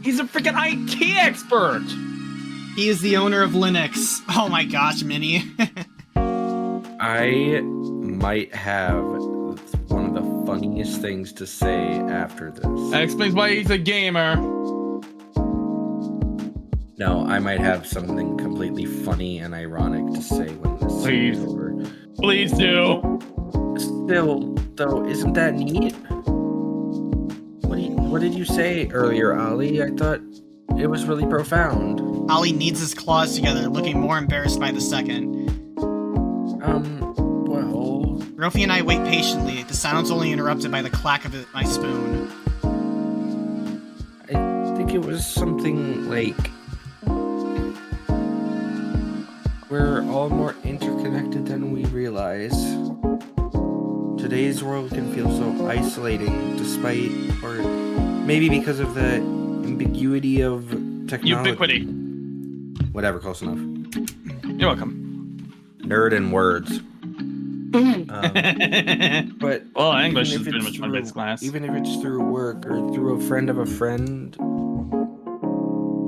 Speaker 3: He's a freaking IT expert.
Speaker 1: He is the owner of Linux. Oh my gosh, Minnie.
Speaker 2: I might have one of the funniest things to say after this.
Speaker 3: That explains why he's a gamer.
Speaker 2: No, I might have something completely funny and ironic to say when this is over.
Speaker 3: Please do.
Speaker 2: Still, though, isn't that neat? What did you say earlier, Ollie? I thought it was really profound.
Speaker 1: Ollie kneads his claws together, looking more embarrassed by the second.
Speaker 2: Well...
Speaker 1: Rofi and I wait patiently, the silence only interrupted by the clack of my spoon.
Speaker 2: I think it was something like... We're all more interconnected than we realize. Today's world can feel so isolating, despite, or maybe because of the ambiguity of technology.
Speaker 3: Ubiquity.
Speaker 2: Whatever, close enough.
Speaker 3: You're welcome.
Speaker 2: Nerd and words. But
Speaker 3: well, English is pretty much my base class.
Speaker 2: Even if it's through work or through a friend of a friend,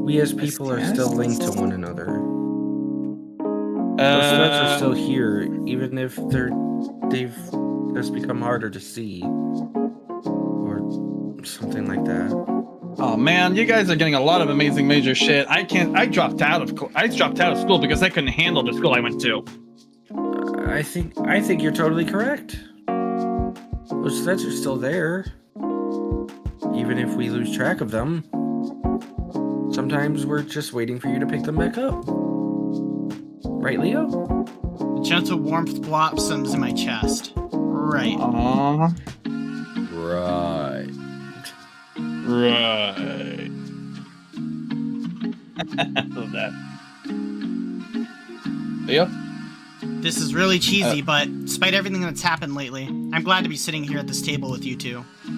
Speaker 2: we as people are still linked to one another. Those threads are still here, even if they've just become harder to see, or something like that.
Speaker 3: Oh man, you guys are getting a lot of amazing major shit. I dropped out of school because I couldn't handle the school I went to.
Speaker 2: I think you're totally correct. Those threads are still there. Even if we lose track of them. Sometimes we're just waiting for you to pick them back up. Right, Leo?
Speaker 1: A gentle warmth blossoms in my chest. Right.
Speaker 3: Aww.
Speaker 2: Right.
Speaker 3: Right. I love that. Leo?
Speaker 1: This is really cheesy, but despite everything that's happened lately, I'm glad to be sitting here at this table with you two.
Speaker 2: I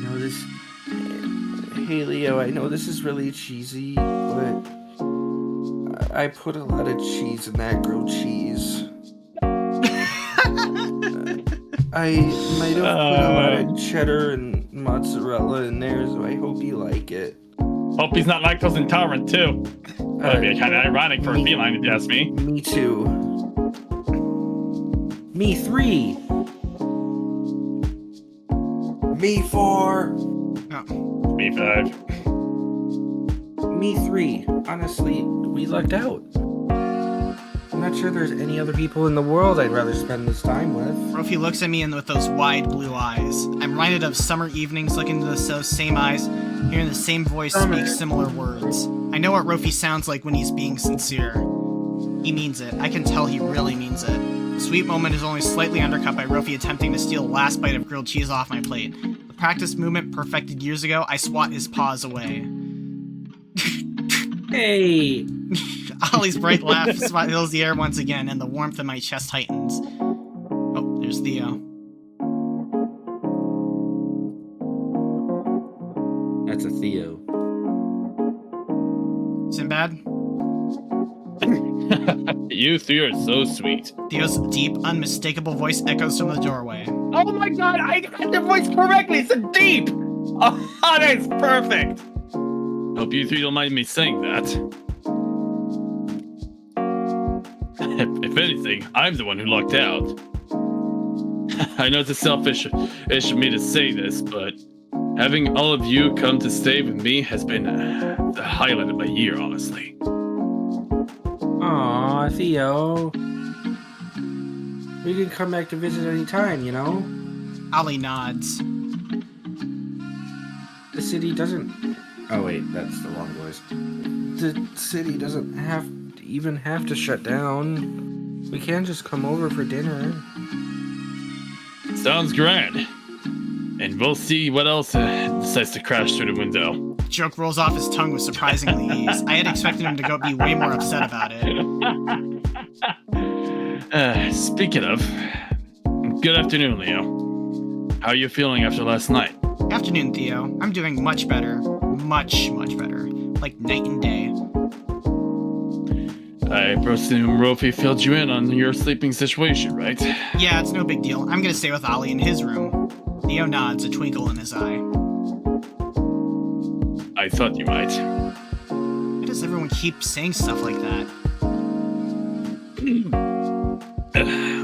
Speaker 2: know this... Hey, Leo, I know this is really cheesy, but... I put a lot of cheese in that grilled cheese. I might have put a lot of cheddar and mozzarella in there, so I hope you like it.
Speaker 3: Hope he's not lactose intolerant, too. That'd be kind of ironic for a feline, if you ask me.
Speaker 2: Me too. Me 3. Me 4.
Speaker 1: Oh.
Speaker 3: Me 5.
Speaker 2: Me 3. Honestly, we lucked out. I'm not sure there's any other people in the world I'd rather spend this time with.
Speaker 1: Rofi looks at me with those wide blue eyes. I'm reminded of summer evenings looking into those same eyes, hearing the same voice speak similar words. I know what Rofi sounds like when he's being sincere. He means it. I can tell he really means it. The sweet moment is only slightly undercut by Rofi attempting to steal the last bite of grilled cheese off my plate. The practice movement perfected years ago, I swat his paws away.
Speaker 2: Hey!
Speaker 1: Ollie's bright laugh fills the air once again, and the warmth in my chest heightens. Oh, there's Theo.
Speaker 2: That's a Theo.
Speaker 1: Sinbad?
Speaker 3: You three are so sweet.
Speaker 1: Theo's deep, unmistakable voice echoes from the doorway.
Speaker 3: Oh my god, I got the voice correctly! It's a deep! Oh, that's perfect! Hope you three don't mind me saying that. If anything, I'm the one who lucked out. I know it's selfish-ish of me to say this, but having all of you come to stay with me has been the highlight of my year, honestly.
Speaker 2: Aw, Theo. We can come back to visit any time, you know?
Speaker 1: Ollie nods.
Speaker 2: The city doesn't... Oh wait, that's the wrong voice. The city doesn't even have to shut down. We can just come over for dinner.
Speaker 3: Sounds grand. And we'll see what else decides to crash through the window.
Speaker 1: The joke rolls off his tongue with surprisingly ease. I had expected him to be way more upset about it.
Speaker 3: Speaking of, good afternoon, Leo. How are you feeling after last night?
Speaker 1: Afternoon, Theo. I'm doing much better. Much, much better. Like night and day.
Speaker 3: I presume Rofi filled you in on your sleeping situation, right?
Speaker 1: Yeah, it's no big deal. I'm gonna stay with Ollie in his room. Theo nods, a twinkle in his eye.
Speaker 3: I thought you might.
Speaker 1: Why does everyone keep saying stuff like that?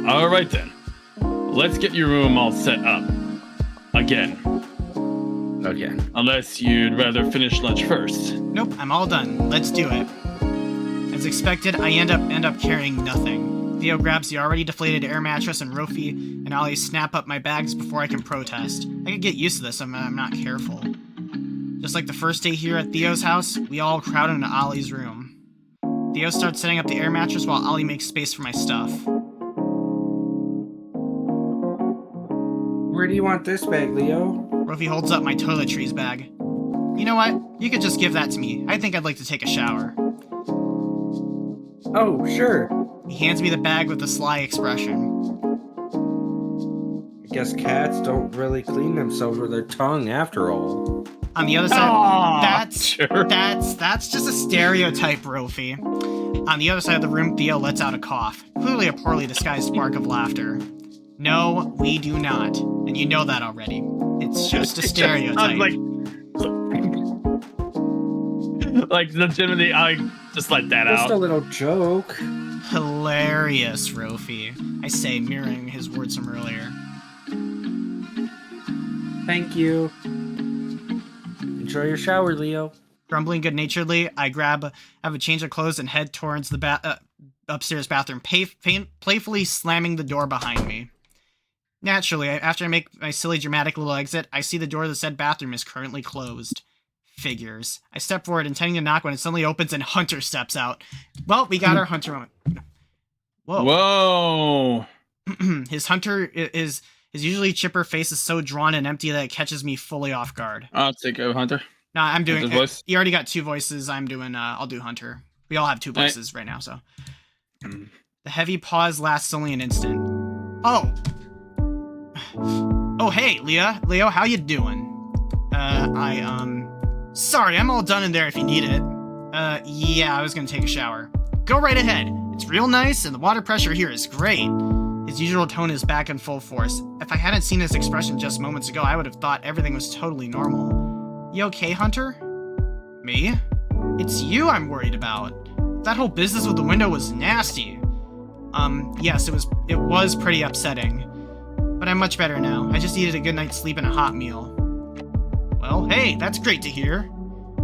Speaker 3: All right then. Let's get your room all set up. Again. Unless you'd rather finish lunch first.
Speaker 1: Nope, I'm all done. Let's do it. As expected, I end up carrying nothing. Theo grabs the already deflated air mattress, and Rofi and Ollie snap up my bags before I can protest. I could get used to this if I'm not careful. Just like the first day here at Theo's house, we all crowd into Ollie's room. Theo starts setting up the air mattress while Ollie makes space for my stuff.
Speaker 2: Where do you want this bag, Leo?
Speaker 1: Rofi holds up my toiletries bag. You know what? You could just give that to me. I think I'd like to take a shower.
Speaker 2: Oh, sure.
Speaker 1: He hands me the bag with a sly expression.
Speaker 2: I guess cats don't really clean themselves with their tongue after all.
Speaker 1: On the other side,
Speaker 3: sure.
Speaker 1: that's just a stereotype, Rofi. On the other side of the room, Theo lets out a cough, clearly a poorly disguised spark of laughter. No, we do not, and you know that already. It's just a stereotype.
Speaker 3: Like legitimately, I just let that out.
Speaker 2: Just a little joke.
Speaker 1: Hilarious, Rofi. I say, mirroring his words from earlier.
Speaker 2: Thank you. Enjoy your shower, Leo.
Speaker 1: Grumbling good-naturedly, I have a change of clothes and head towards the upstairs bathroom, playfully slamming the door behind me. Naturally, after I make my silly dramatic little exit, I see the door of the said bathroom is currently closed. Figures. I step forward, intending to knock when it suddenly opens and Hunter steps out. Well, we got our Hunter moment.
Speaker 3: Whoa.
Speaker 1: His usually chipper face is so drawn and empty that it catches me fully off guard.
Speaker 3: I'll take a Hunter.
Speaker 1: No, I'm doing
Speaker 3: voice.
Speaker 1: You already got 2 voices. I'll do Hunter. We all have 2 voices right now, so. The heavy pause lasts only an instant. Oh, hey, Leo, how you doing? Sorry, I'm all done in there if you need it. Yeah, I was gonna take a shower. Go right ahead. It's real nice, and the water pressure here is great. His usual tone is back in full force. If I hadn't seen his expression just moments ago, I would have thought everything was totally normal. You okay, Hunter? Me? It's you I'm worried about. That whole business with the window was nasty. Yes, it was pretty upsetting. But I'm much better now. I just needed a good night's sleep and a hot meal. Well, hey, that's great to hear.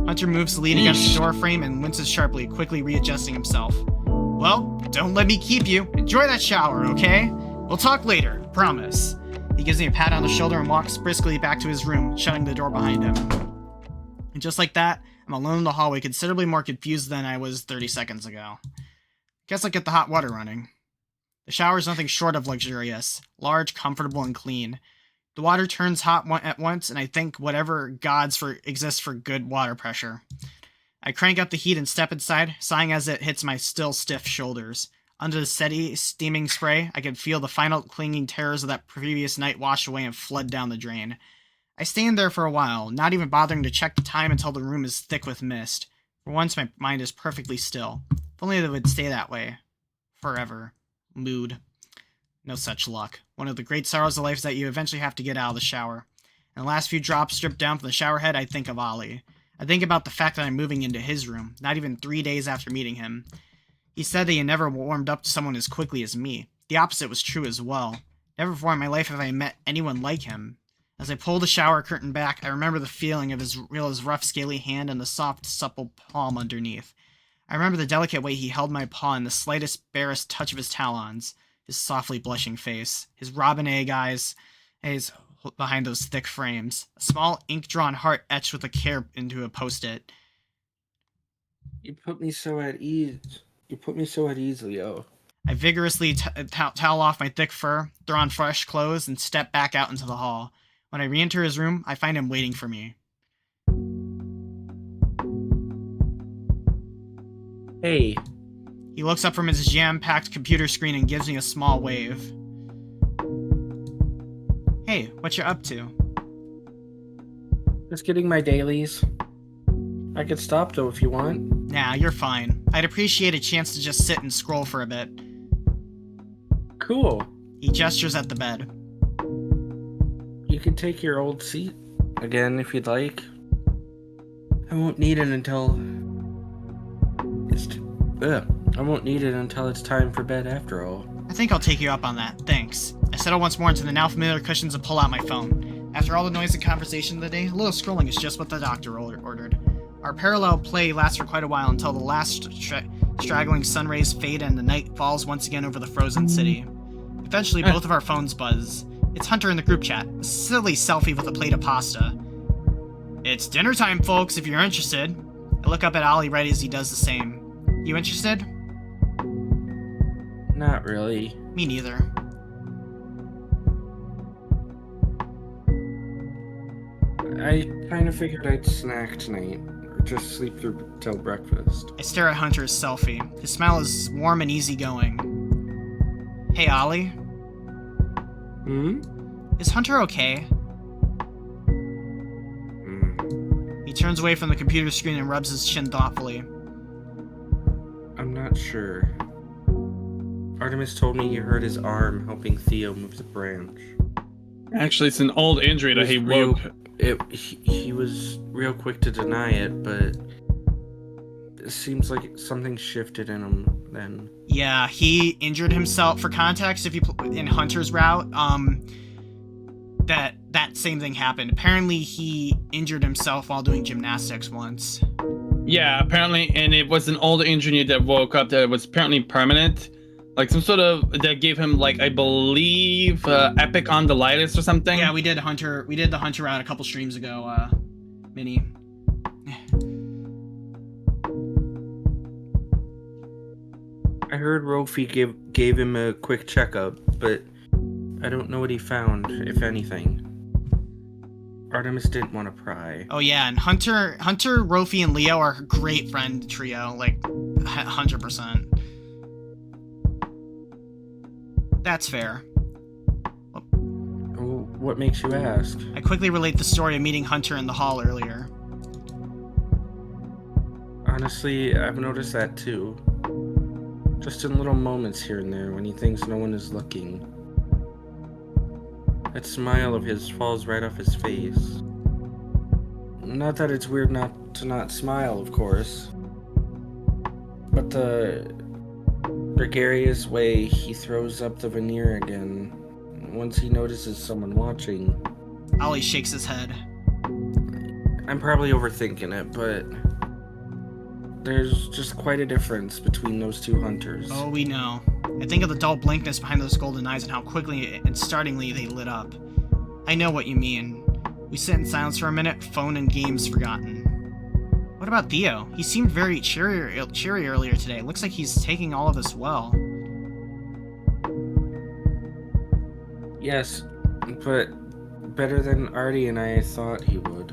Speaker 1: Hunter moves to lean against the door frame and winces sharply, quickly readjusting himself. Well, don't let me keep you. Enjoy that shower, okay? We'll talk later, promise. He gives me a pat on the shoulder and walks briskly back to his room, shutting the door behind him. And just like that, I'm alone in the hallway, considerably more confused than I was 30 seconds ago. Guess I'll get the hot water running. The shower is nothing short of luxurious, large, comfortable, and clean. The water turns hot at once, and I think whatever gods exists for good water pressure. I crank up the heat and step inside, sighing as it hits my still stiff shoulders. Under the steady, steaming spray, I can feel the final clinging terrors of that previous night wash away and flood down the drain. I stand there for a while, not even bothering to check the time until the room is thick with mist. For once, my mind is perfectly still. If only it would stay that way. Forever. Mood. No such luck. One of the great sorrows of life is that you eventually have to get out of the shower. And the last few drops stripped down from the shower head, I think of Ollie. I think about the fact that I'm moving into his room, not even 3 days after meeting him. He said that he had never warmed up to someone as quickly as me. The opposite was true as well. Never before in my life have I met anyone like him. As I pull the shower curtain back, I remember the feeling of his rough, scaly hand and the soft, supple palm underneath. I remember the delicate way he held my paw and the slightest, barest touch of his talons, his softly blushing face, his robin egg eyes behind those thick frames, a small ink-drawn heart etched with a care into a post-it.
Speaker 2: You put me so at ease. Leo.
Speaker 1: I vigorously towel off my thick fur, throw on fresh clothes, and step back out into the hall. When I re-enter his room, I find him waiting for me.
Speaker 2: Hey.
Speaker 1: He looks up from his jam-packed computer screen and gives me a small wave. Hey, what you up to?
Speaker 2: Just getting my dailies. I could stop though if you want.
Speaker 1: Nah, you're fine. I'd appreciate a chance to just sit and scroll for a bit.
Speaker 2: Cool.
Speaker 1: He gestures at the bed.
Speaker 2: You can take your old seat again if you'd like. I won't need it until it's time for bed after all.
Speaker 1: I think I'll take you up on that, thanks. I settle once more into the now familiar cushions and pull out my phone. After all the noise and conversation of the day, a little scrolling is just what the doctor ordered. Our parallel play lasts for quite a while until the last straggling sun rays fade and the night falls once again over the frozen city. Eventually, both of our phones buzz. It's Hunter in the group chat, a silly selfie with a plate of pasta. It's dinner time, folks, if you're interested. I look up at Ollie right as he does the same. You interested?
Speaker 2: Not really.
Speaker 1: Me neither.
Speaker 2: I kind of figured I'd snack tonight, or just sleep through till breakfast.
Speaker 1: I stare at Hunter's selfie. His smile is warm and easygoing. Hey, Ollie?
Speaker 2: Hmm?
Speaker 1: Is Hunter okay? He turns away from the computer screen and rubs his chin thoughtfully.
Speaker 2: I'm not sure. Artemis told me he hurt his arm helping Theo move the branch.
Speaker 3: Actually, it's an old injury that he woke.
Speaker 2: He was real quick to deny it, but it seems like something shifted in him then.
Speaker 1: Yeah, he injured himself. For context, if you in Hunter's route, that same thing happened. Apparently, he injured himself while doing gymnastics once.
Speaker 3: Yeah, apparently, and it was an old injury that woke up that was apparently permanent. Like some sort of that gave him like I believe epic on the lightest or something.
Speaker 1: Yeah, we did the hunter route a couple streams ago, Minnie.
Speaker 2: I heard Rofi gave him a quick checkup, but I don't know what he found, if anything. Artemis didn't want to pry.
Speaker 1: Oh yeah, and Hunter, Rofi, and Leo are a great friend trio, like 100%. That's fair.
Speaker 2: What makes you ask?
Speaker 1: I quickly relate the story of meeting Hunter in the hall earlier.
Speaker 2: Honestly, I've noticed that too. Just in little moments here and there when he thinks no one is looking. That smile of his falls right off his face. Not that it's weird not to smile, of course. But the gregarious way he throws up the veneer again once he notices someone watching.
Speaker 1: Ollie shakes his head.
Speaker 2: I'm probably overthinking it, but there's just quite a difference between those two hunters.
Speaker 1: Oh, we know. I think of the dull blankness behind those golden eyes and how quickly and startlingly they lit up. I know what you mean. We sit in silence for a minute, phone and games forgotten. What about Theo? He seemed very cheery earlier today. Looks like he's taking all of this well.
Speaker 2: Yes, but better than Artie and I thought he would.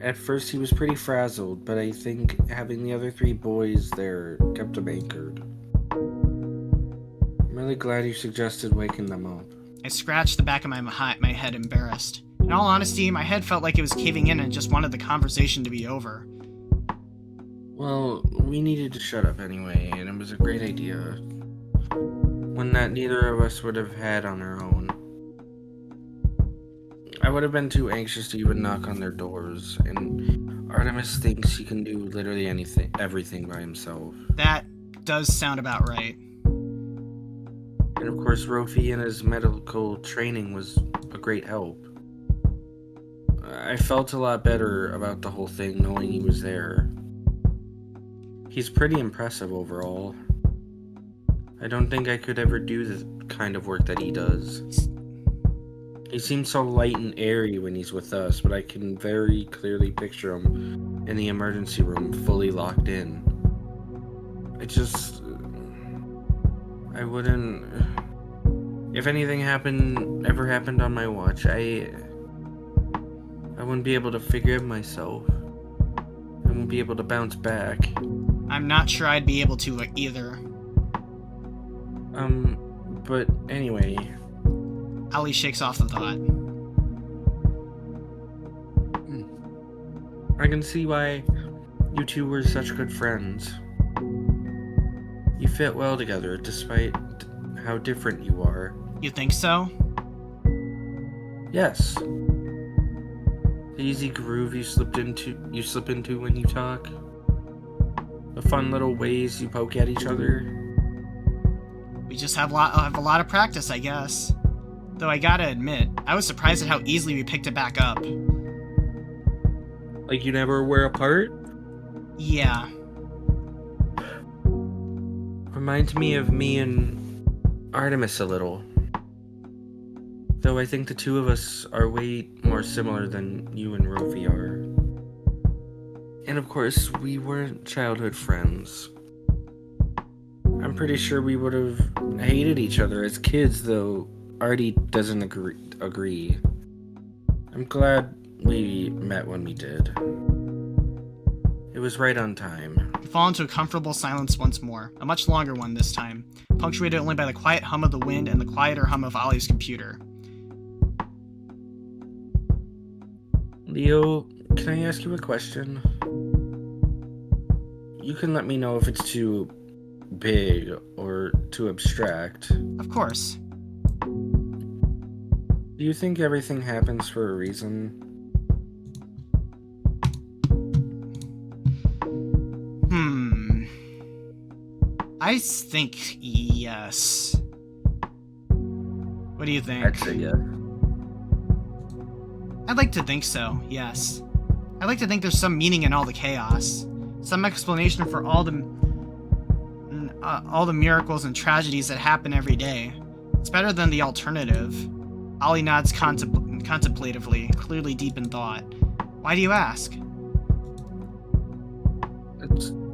Speaker 2: At first he was pretty frazzled, but I think having the other 3 boys there kept him anchored. I'm really glad you suggested waking them up.
Speaker 1: I scratched the back of my head, embarrassed. In all honesty, my head felt like it was caving in and just wanted the conversation to be over.
Speaker 2: Well, we needed to shut up anyway, and it was a great idea. One that neither of us would have had on our own. I would have been too anxious to even knock on their doors, and Artemis thinks he can do literally everything by himself.
Speaker 1: That does sound about right.
Speaker 2: And of course, Rofi and his medical training was a great help. I felt a lot better about the whole thing knowing he was there. He's pretty impressive overall. I don't think I could ever do the kind of work that he does. He seems so light and airy when he's with us, but I can very clearly picture him in the emergency room fully locked in. I wouldn't... If anything ever happened on my watch, I wouldn't be able to figure it myself. I wouldn't be able to bounce back.
Speaker 1: I'm not sure I'd be able to either.
Speaker 2: But anyway...
Speaker 1: Ollie shakes off the thought.
Speaker 2: I can see why you two were such good friends. You fit well together, despite how different you are.
Speaker 1: You think so?
Speaker 2: Yes. The easy groove you slip into when you talk. The fun little ways you poke at each other.
Speaker 1: We just have a lot of practice, I guess. Though I gotta admit, I was surprised at how easily we picked it back up.
Speaker 2: Like you never were apart?
Speaker 1: Yeah.
Speaker 2: Reminds me of me and Artemis a little. Though I think the two of us are way more similar than you and Rofi are. And of course, we weren't childhood friends. I'm pretty sure we would have hated each other as kids, though Artie doesn't agree. I'm glad we met when we did. It was right on time.
Speaker 1: We fall into a comfortable silence once more, a much longer one this time, punctuated only by the quiet hum of the wind and the quieter hum of Ollie's computer.
Speaker 2: Leo, can I ask you a question? You can let me know if it's too big or too abstract.
Speaker 1: Of course.
Speaker 2: Do you think everything happens for a reason?
Speaker 1: I think yes. What do you think?
Speaker 2: I'd say yes.
Speaker 1: I'd like to think so, yes. I'd like to think there's some meaning in all the chaos. Some explanation for all the all the miracles and tragedies that happen every day. It's better than the alternative. Ollie nods contemplatively, clearly deep in thought. Why do you ask?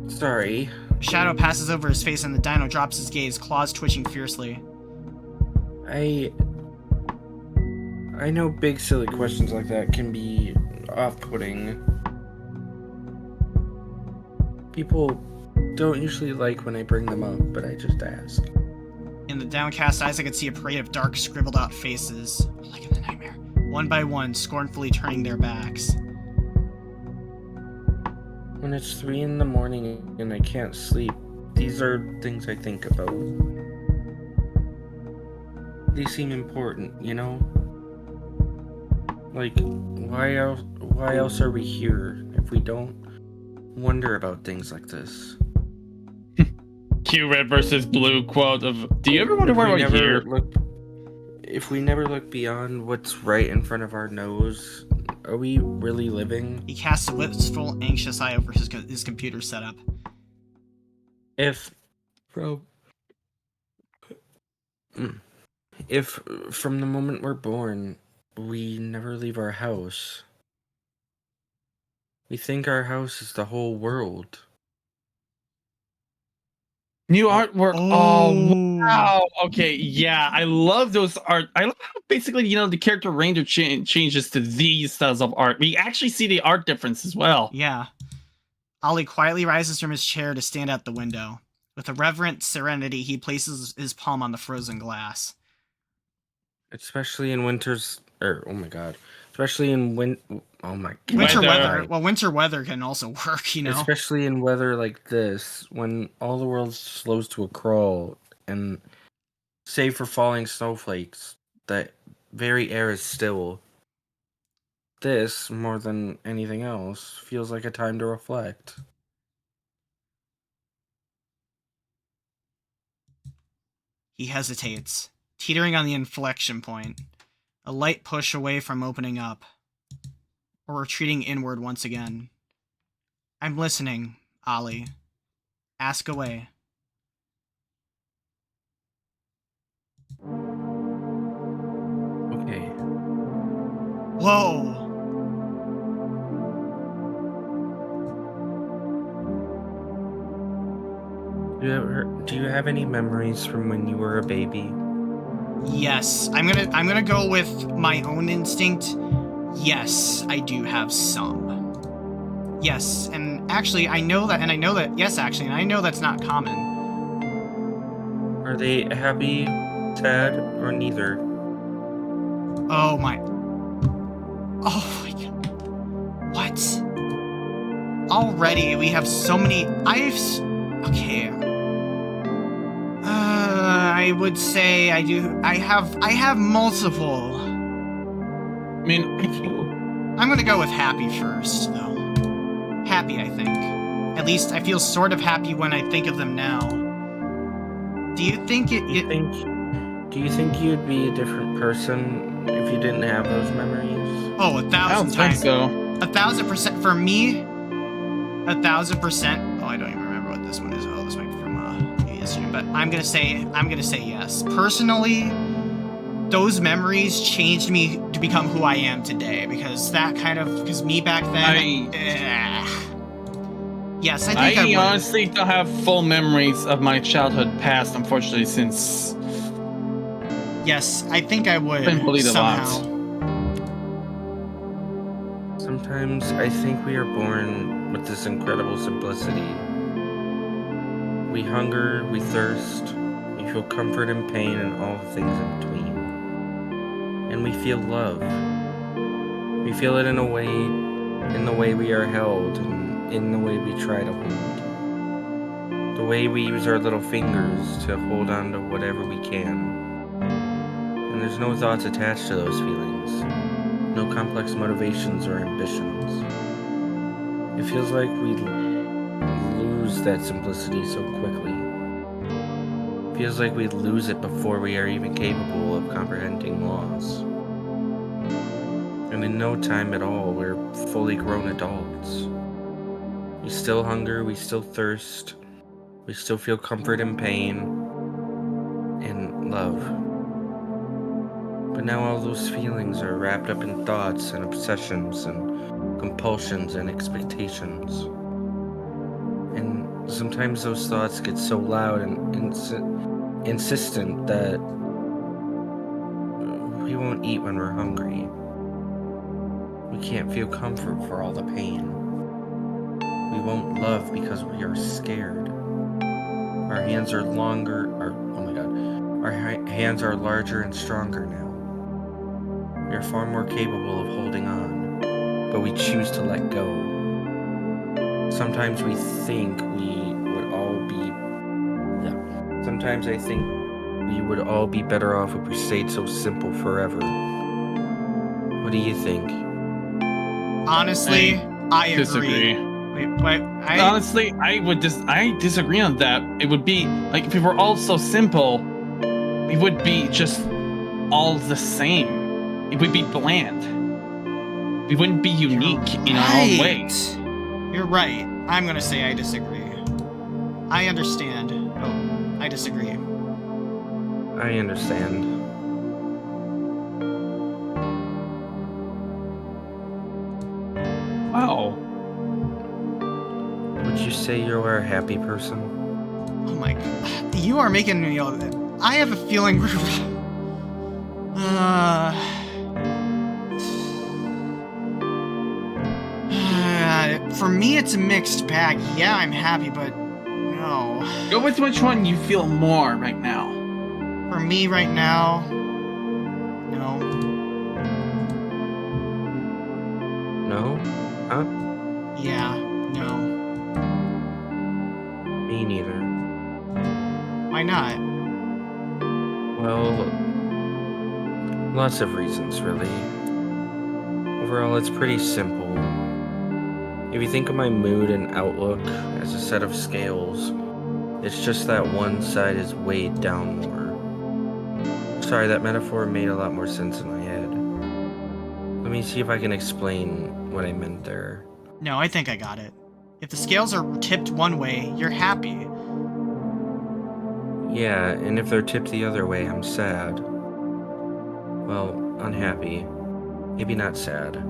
Speaker 2: Sorry.
Speaker 1: A shadow passes over his face and the dino drops his gaze, claws twitching fiercely.
Speaker 2: I know big silly questions like that can be off-putting. People don't usually like when I bring them up, but I just ask.
Speaker 1: In the downcast eyes, I could see a parade of dark, scribbled-out faces, like in the nightmare, one by one, scornfully turning their backs.
Speaker 2: When it's 3 in the morning and I can't sleep, these are things I think about. They seem important, you know? Like, why else are we here if we don't wonder about things like this?
Speaker 3: Q red versus blue quote of, do you ever wonder why we're here?
Speaker 2: If we never look beyond what's right in front of our nose, are we really living?
Speaker 1: He casts a wistful, anxious eye over his computer setup.
Speaker 2: If from the moment we're born, we never leave our house. We think our house is the whole world.
Speaker 3: New artwork. Oh, wow. Okay, yeah. I love those art. I love how basically, the character render changes to these styles of art. We actually see the art difference as well.
Speaker 1: Yeah. Ollie quietly rises from his chair to stand at the window. With a reverent serenity, he places his palm on the frozen glass.
Speaker 2: Especially in winters, oh my god. Especially in
Speaker 1: winter weather. Well, winter weather can also work,
Speaker 2: Especially in weather like this, when all the world slows to a crawl, and save for falling snowflakes, that very air is still. This, more than anything else, feels like a time to reflect.
Speaker 1: He hesitates, teetering on the inflection point. A light push away from opening up. Or retreating inward once again. I'm listening, Ollie. Ask away.
Speaker 2: Okay.
Speaker 1: Whoa!
Speaker 2: Do you have any memories from when you were a baby?
Speaker 1: Yes. I'm gonna go with my own instinct. Yes, I do have some. Yes, and actually, I know that, yes, actually, and I know that's not common.
Speaker 2: Are they happy, sad, or neither?
Speaker 1: Oh my god. What? Already, we have so many, okay. I would say I have multiple.
Speaker 3: I mean,
Speaker 1: I'm gonna go with happy first, though. Happy, I think. At least I feel sort of happy when I think of them now. Do you think
Speaker 2: Do you think you'd be a different person if you didn't have those memories?
Speaker 1: Oh, 1,000
Speaker 3: I don't
Speaker 1: times.
Speaker 3: think so.
Speaker 1: 1,000% for me. 1,000%. Oh, I don't even remember what this one is. Oh, this might be from yesterday. But I'm gonna say yes. Personally, those memories changed me to become who I am today, because me back then. Yes, I think I
Speaker 3: honestly don't have full memories of my childhood past, unfortunately, since.
Speaker 1: Yes, I think I would.
Speaker 3: Been bullied
Speaker 1: somehow.
Speaker 3: a
Speaker 2: lot. Sometimes I think we are born with this incredible simplicity. We hunger, we thirst, we feel comfort and pain and all the things in between. And we feel love. We feel it in the way we are held, and in the way we try to hold. The way we use our little fingers to hold on to whatever we can. And there's no thoughts attached to those feelings. No complex motivations or ambitions. It feels like we lose that simplicity so quickly. It feels like we lose it before we are even capable of comprehending laws. And in no time at all, we're fully grown adults. We still hunger, we still thirst, We still feel comfort in pain and love. But now all those feelings are wrapped up in thoughts and obsessions and compulsions and expectations. And sometimes those thoughts get so loud and insistent that we won't eat when we're hungry. We can't feel comfort for all the pain. We won't love because we are scared. Our hands are our hands are larger and stronger now. We are far more capable of holding on, but we choose to let go. Sometimes I think we would all be better off if we stayed so simple forever. What do you think?
Speaker 1: Honestly, I agree.
Speaker 3: Disagree.
Speaker 1: Wait,
Speaker 3: Honestly, I disagree on that. It would be like if we were all so simple, we would be just all the same. It would be bland. We wouldn't be unique in our own way.
Speaker 1: You're right. I'm gonna say I disagree. I understand. Oh, I disagree.
Speaker 2: I understand.
Speaker 3: Wow.
Speaker 2: Would you say you are a happy person?
Speaker 1: Oh my god. You are making me... I have a feeling... For me, it's a mixed bag. Yeah, I'm happy, but no.
Speaker 3: Go with which one you feel more right now.
Speaker 1: For me right now, no.
Speaker 2: No? Huh?
Speaker 1: Yeah, no.
Speaker 2: Me neither.
Speaker 1: Why not?
Speaker 2: Well, lots of reasons, really. Overall, it's pretty simple. If you think of my mood and outlook as a set of scales, it's just that one side is weighed down more. Sorry, that metaphor made a lot more sense in my head. Let me see if I can explain what I meant there.
Speaker 1: No, I think I got it. If the scales are tipped one way, you're happy.
Speaker 2: Yeah, and if they're tipped the other way, I'm sad. Well, unhappy. Maybe not sad.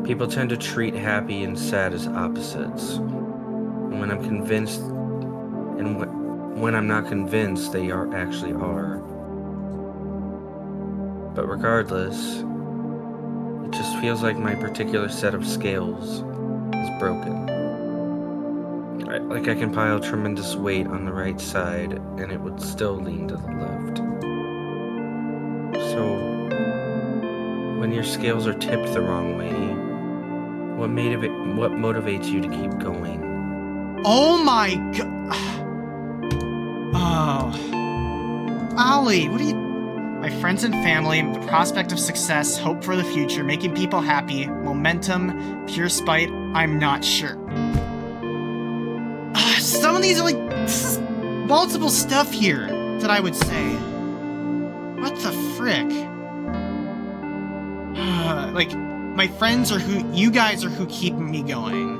Speaker 2: People tend to treat happy and sad as opposites. And when I'm convinced, and when I'm not convinced, they actually are. But regardless, it just feels like my particular set of scales is broken. Like I can pile tremendous weight on the right side, and it would still lean to the left. So, when your scales are tipped the wrong way, what motivates you to keep going?
Speaker 1: Oh my god. Oh. Ollie, what are you... My friends and family, the prospect of success, hope for the future, making people happy, momentum, pure spite, I'm not sure. Some of these are like multiple stuff here that I would say. What the frick? Like, my friends are you guys are who keep me going.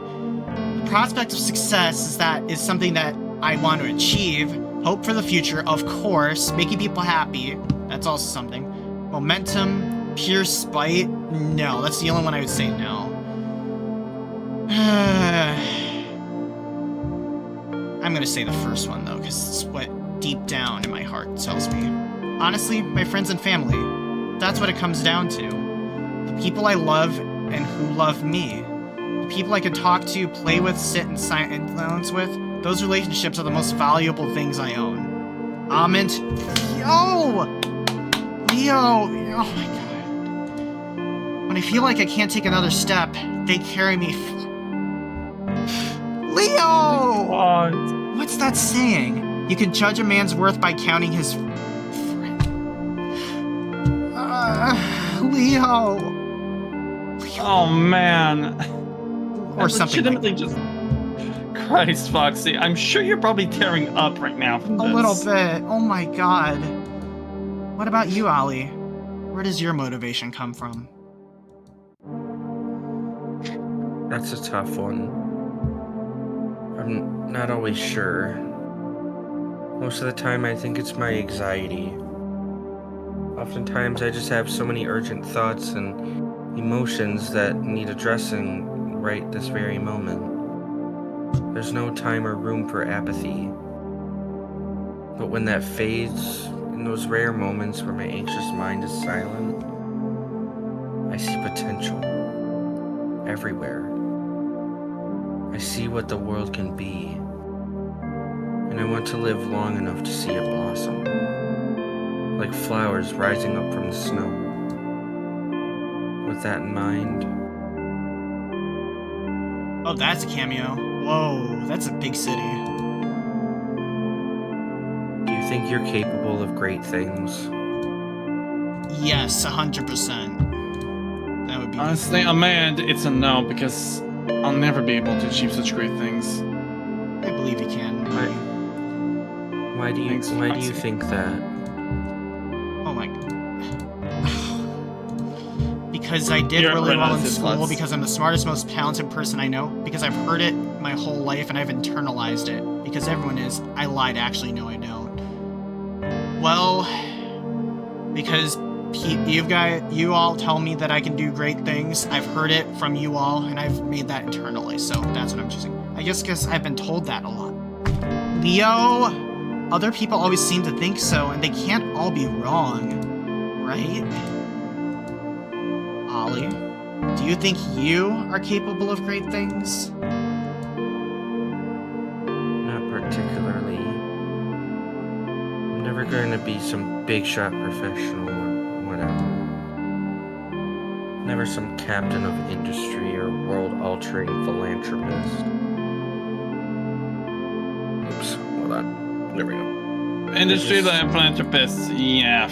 Speaker 1: The prospect of success is something that I want to achieve. Hope for the future, of course. Making people happy, that's also something. Momentum, pure spite, no. That's the only one I would say no. I'm gonna say the first one, though, because it's what deep down in my heart tells me. Honestly, my friends and family. That's what it comes down to. The people I love and who love me. The people I can talk to, play with, sit in silence with. Those relationships are the most valuable things I own. Ament. Leo! Oh my god. When I feel like I can't take another step, they carry me. Leo!
Speaker 3: What?
Speaker 1: What's that saying? You can judge a man's worth by counting his... Leo!
Speaker 3: Oh man.
Speaker 1: Or something like that.
Speaker 3: Just... Christ, Foxy, I'm sure you're probably tearing up right now from this.
Speaker 1: A little bit. Oh my god. What about you, Ollie? Where does your motivation come from?
Speaker 2: That's a tough one. I'm not always sure. Most of the time, I think it's my anxiety. Oftentimes, I just have so many urgent thoughts and emotions that need addressing right this very moment. There's no time or room for apathy. But when that fades, in those rare moments where my anxious mind is silent, I see potential everywhere. I see what the world can be, and I want to live long enough to see it blossom, like flowers rising up from the snow. With that in mind,
Speaker 1: Oh, that's a cameo. Whoa, that's a big city.
Speaker 2: do you think you're capable of great things?
Speaker 1: Yes, 100%. That would be.
Speaker 3: Honestly, on my end, it's a no because I'll never be able to achieve such great things.
Speaker 1: I believe you can.
Speaker 2: Why do you think that?
Speaker 1: Oh my. Because I did
Speaker 3: You're
Speaker 1: really well in
Speaker 3: Renaissance
Speaker 1: school,
Speaker 3: nuts.
Speaker 1: because I'm the smartest, most talented person I know, because I've heard it my whole life and I've internalized it, because everyone is. I lied, actually, no I don't. Well, because you all tell me that I can do great things. I've heard it from you all, and I've made that internally, so that's what I'm choosing. I guess because I've been told that a lot. Leo, other people always seem to think so, and they can't all be wrong, right? Ollie, do you think you are capable of great things?
Speaker 2: Not particularly. I'm never going to be some big shot professional or whatever. Never some captain of industry or world-altering philanthropist. Oops, hold on. There we go.
Speaker 3: Industry philanthropists, yeah.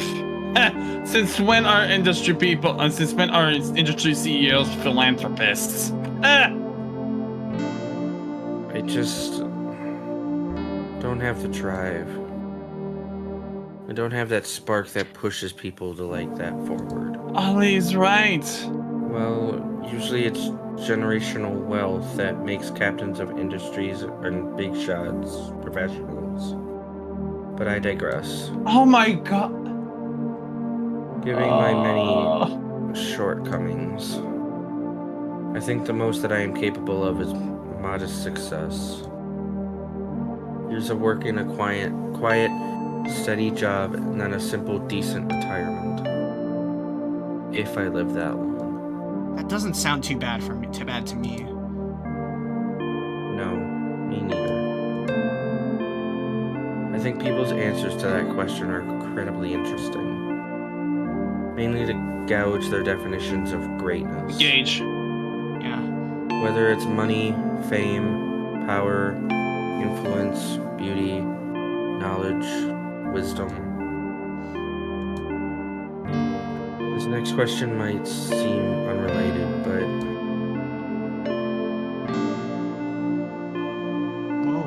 Speaker 3: Since when are industry people, since when are industry CEOs philanthropists?
Speaker 2: I just don't have the drive. I don't have that spark that pushes people to like that forward.
Speaker 3: Ollie's right.
Speaker 2: Well, usually it's generational wealth that makes captains of industries and big shots professionals. But I digress.
Speaker 3: Oh my god.
Speaker 2: Given my many shortcomings, I think the most that I am capable of is modest success. Years of work in a quiet, steady job, and then a simple, decent retirement. If I live that long.
Speaker 1: That doesn't sound too bad to me.
Speaker 2: No, me neither. I think people's answers to that question are incredibly interesting. Mainly to gauge their definitions of greatness.
Speaker 3: Gauge.
Speaker 1: Yeah.
Speaker 2: Whether it's money, fame, power, influence, beauty, knowledge, wisdom. This next question might seem unrelated, but
Speaker 1: Whoa.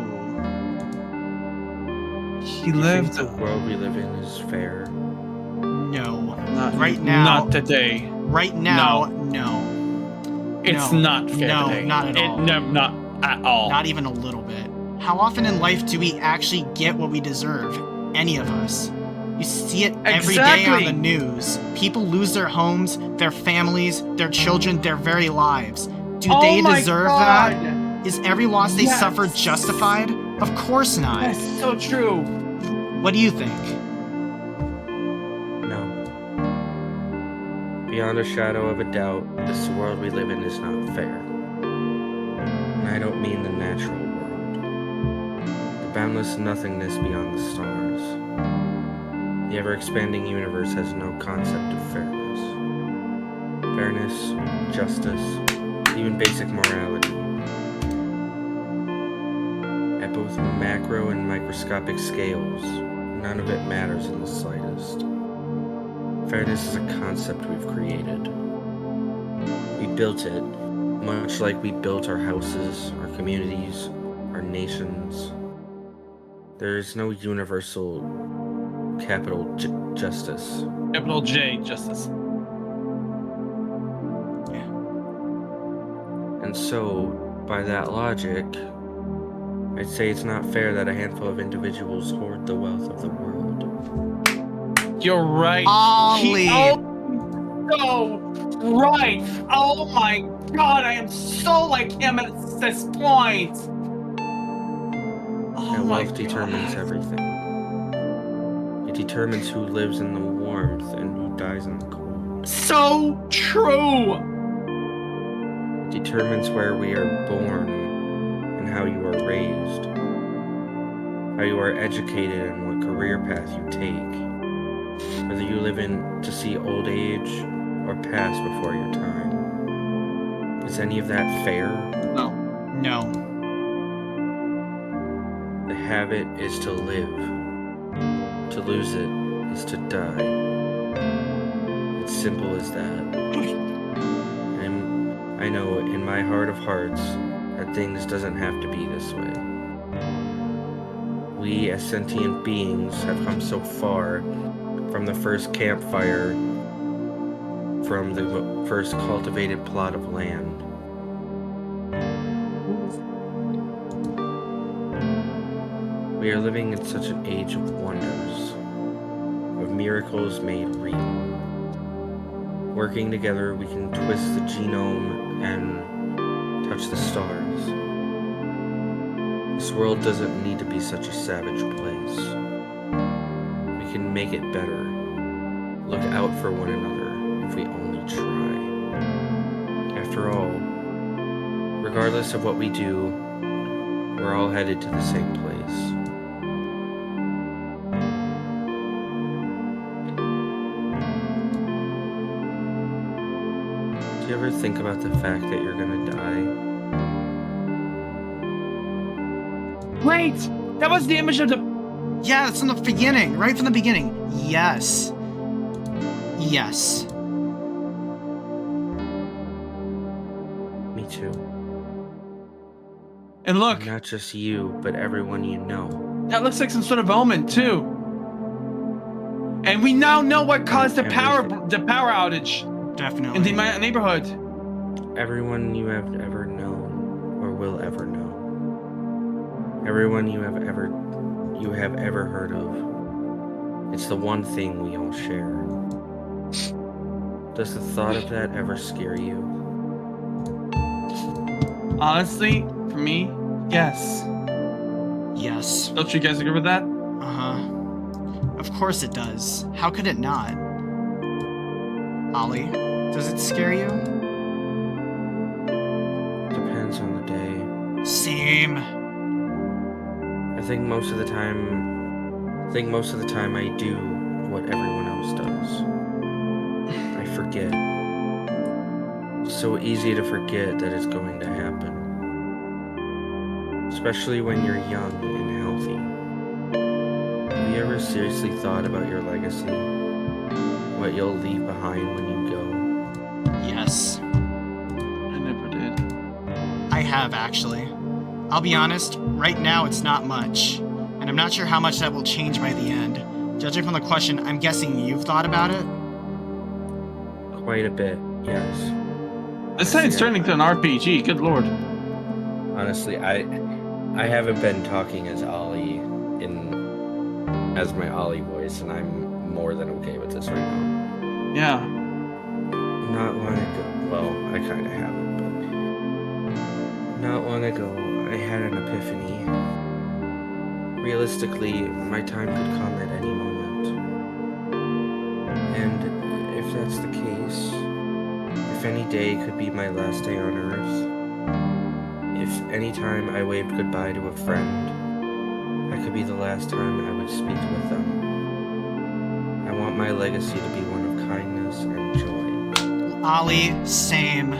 Speaker 3: He
Speaker 2: do you think
Speaker 3: lived.
Speaker 2: the world we live in is fair?
Speaker 1: No.
Speaker 3: Not,
Speaker 1: Right now.
Speaker 3: Not today.
Speaker 1: Right now, no.
Speaker 3: It's
Speaker 1: No.
Speaker 3: not fair
Speaker 1: No,
Speaker 3: today.
Speaker 1: not at all.
Speaker 3: No, not at all.
Speaker 1: Not even a little bit. How often in life do we actually get what we deserve? Any of us. You see it every day on
Speaker 3: Exactly.
Speaker 1: the news. People lose their homes, their families, their children, their very lives. Do
Speaker 3: Oh
Speaker 1: they
Speaker 3: my
Speaker 1: deserve
Speaker 3: God.
Speaker 1: that? Is every loss they
Speaker 3: Yes.
Speaker 1: suffered justified? Of course not.
Speaker 3: That's so true.
Speaker 1: What do you think?
Speaker 2: No. Beyond a shadow of a doubt, this world we live in is not fair. And I don't mean the natural world. The boundless nothingness beyond the stars. The ever-expanding universe has no concept of fairness. Fairness, justice, even basic morality. At both macro and microscopic scales, none of it matters in the slightest. Fairness is a concept we've created. We built it, much like we built our houses, our communities, our nations. There is no universal capital justice.
Speaker 3: Capital J, justice.
Speaker 2: And so, by that logic, I'd say it's not fair that a handful of individuals hoard the wealth of the world.
Speaker 3: You're right.
Speaker 1: Ollie!
Speaker 3: So right. Oh my god, I am so like him at this point. Oh
Speaker 2: That
Speaker 3: my
Speaker 2: wealth determines
Speaker 3: God.
Speaker 2: everything. It determines who lives in the warmth and who dies in the cold.
Speaker 3: So true.
Speaker 2: It determines where we are born and how you are raised, how you are educated and what career path you take, whether you live in to see old age or pass before your time. Is any of that fair?
Speaker 3: No.
Speaker 1: No.
Speaker 2: The habit is to live. To lose it is to die. It's simple as that. And I know in my heart of hearts that things doesn't have to be this way. We as sentient beings have come so far from the first campfire, from the first cultivated plot of land. We are living in such an age of wonders, of miracles made real. Working together, we can twist the genome and touch the stars. This world doesn't need to be such a savage place. We can make it better. Look out for one another if we only try. After all, regardless of what we do, we're all headed to the same place. Do you ever think about the fact that you're gonna die?
Speaker 3: Wait, that was the image of the.
Speaker 1: Yeah, it's in the beginning, right from the beginning. Yes. Yes.
Speaker 2: Me too.
Speaker 3: And look,
Speaker 2: And not just you, but everyone you know.
Speaker 3: that looks like some sort of omen too. And we now know what caused the power outage
Speaker 1: Definitely.
Speaker 3: in the neighborhood.
Speaker 2: Everyone you have ever known or will ever know. Everyone you have ever heard of. It's the one thing we all share. Does the thought of that ever scare you?
Speaker 3: Honestly, for me, yes.
Speaker 1: Yes.
Speaker 3: Don't you guys agree with that?
Speaker 1: Uh-huh. Of course it does. How could it not? Ollie, does it scare you?
Speaker 2: Depends on the day.
Speaker 1: Same.
Speaker 2: I think most of the time I do what everyone else does. I forget. It's so easy to forget that it's going to happen. Especially when you're young and healthy. Have you ever seriously thought about your legacy? What you'll leave behind when you go?
Speaker 1: Yes.
Speaker 3: I never did.
Speaker 1: I have, actually. I'll be honest, right now it's not much. And I'm not sure how much that will change by the end. Judging from the question, I'm guessing you've thought about it?
Speaker 2: Quite a bit, yes.
Speaker 3: This side's turning to an RPG. Good lord.
Speaker 2: Honestly, I haven't been talking as Ollie as my Ollie voice, and I'm more than okay with this right now.
Speaker 3: Yeah.
Speaker 2: Not long ago, well, I kind of haven't, but not long ago, I had an epiphany. Realistically, my time could come at any moment. And if that's the case, if any day could be my last day on Earth, if any time I waved goodbye to a friend, that could be the last time I would speak with them. I want my legacy to be one of kindness and joy.
Speaker 1: Ollie, same.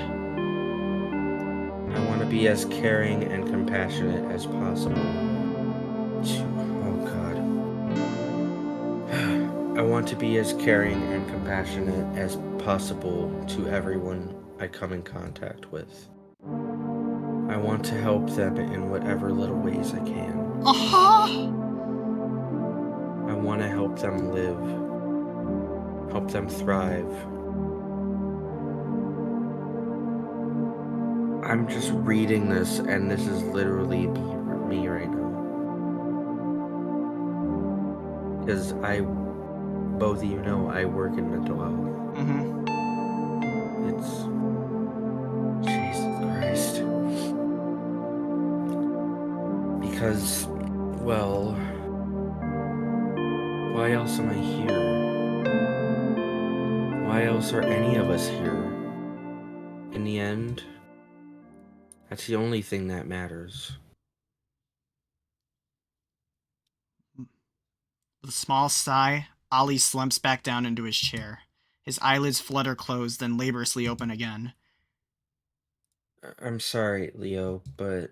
Speaker 2: I want to be as caring and compassionate as possible. I want to be as caring and compassionate as possible to everyone I come in contact with. I want to help them in whatever little ways I can.
Speaker 1: Uh-huh!
Speaker 2: I want to help them live, help them thrive. I'm just reading this, and this is literally me me right now. Because both of you know I work in mental health.
Speaker 1: Mm-hmm.
Speaker 2: It's... Jesus Christ. Because, well... Why else am I here? Why else are any of us here? In the end, that's the only thing that matters.
Speaker 1: With a small sigh, Ollie slumps back down into his chair. His eyelids flutter closed, then laboriously open again.
Speaker 2: I'm sorry, Leo, but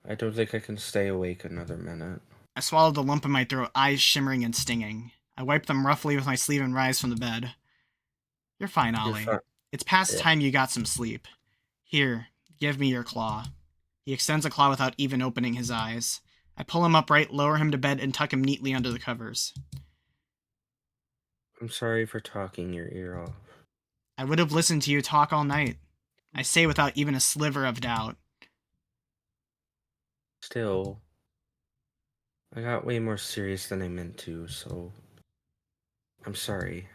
Speaker 2: I don't think I can stay awake another minute.
Speaker 1: I swallowed the lump in my throat, eyes shimmering and stinging. I wiped them roughly with my sleeve and rise from the bed. You're fine, Ollie. It's past time you got some sleep. Here, give me your claw. He extends a claw without even opening his eyes. I pull him upright, lower him to bed, and tuck him neatly under the covers.
Speaker 2: I'm sorry for talking your ear off.
Speaker 1: I would have listened to you talk all night. I say without even a sliver of doubt.
Speaker 2: Still, I got way more serious than I meant to, so I'm sorry.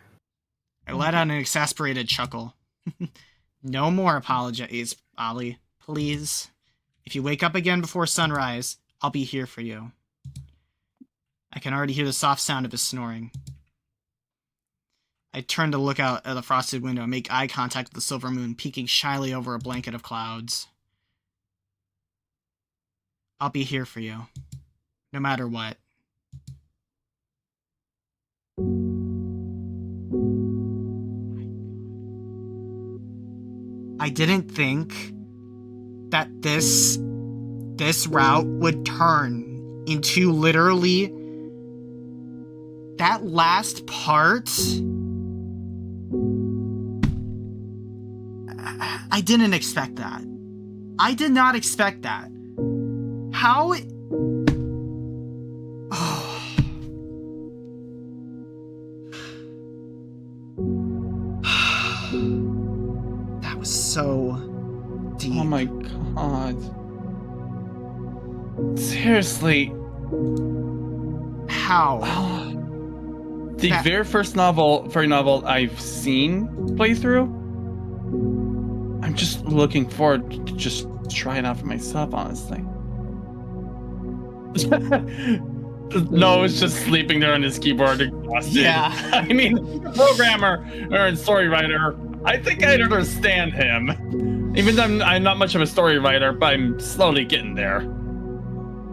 Speaker 1: I let out an exasperated chuckle. No more apologies, Ollie. Please. If you wake up again before sunrise, I'll be here for you. I can already hear the soft sound of his snoring. I turn to look out at the frosted window and make eye contact with the silver moon peeking shyly over a blanket of clouds. I'll be here for you, no matter what. I didn't think that this route would turn into literally that last part. I didn't expect that. I did not expect that. How? Oh. That was so deep.
Speaker 3: Oh my god. Seriously.
Speaker 1: How?
Speaker 3: The very first fairy novel I've seen playthrough. I'm just looking forward to just try it out for myself, honestly. No, it's just sleeping there on his keyboard, exhausted.
Speaker 1: Yeah.
Speaker 3: I mean, programmer or story writer, I think I'd understand him. Even though I'm not much of a story writer, but I'm slowly getting there.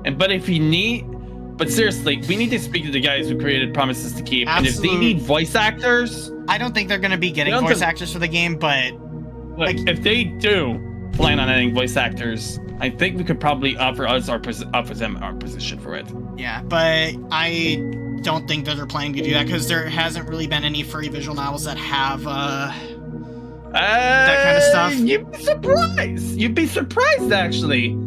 Speaker 3: But seriously, we need to speak to the guys who created Promises to Keep.
Speaker 1: Absolutely.
Speaker 3: And if they need voice actors,
Speaker 1: I don't think they're going to be getting voice actors for the game, but
Speaker 3: like if they do plan on adding voice actors, I think we could probably offer them our position for it.
Speaker 1: Yeah, but I don't think that they're planning to do that because there hasn't really been any furry visual novels that have that kind of stuff.
Speaker 3: You'd be surprised, actually.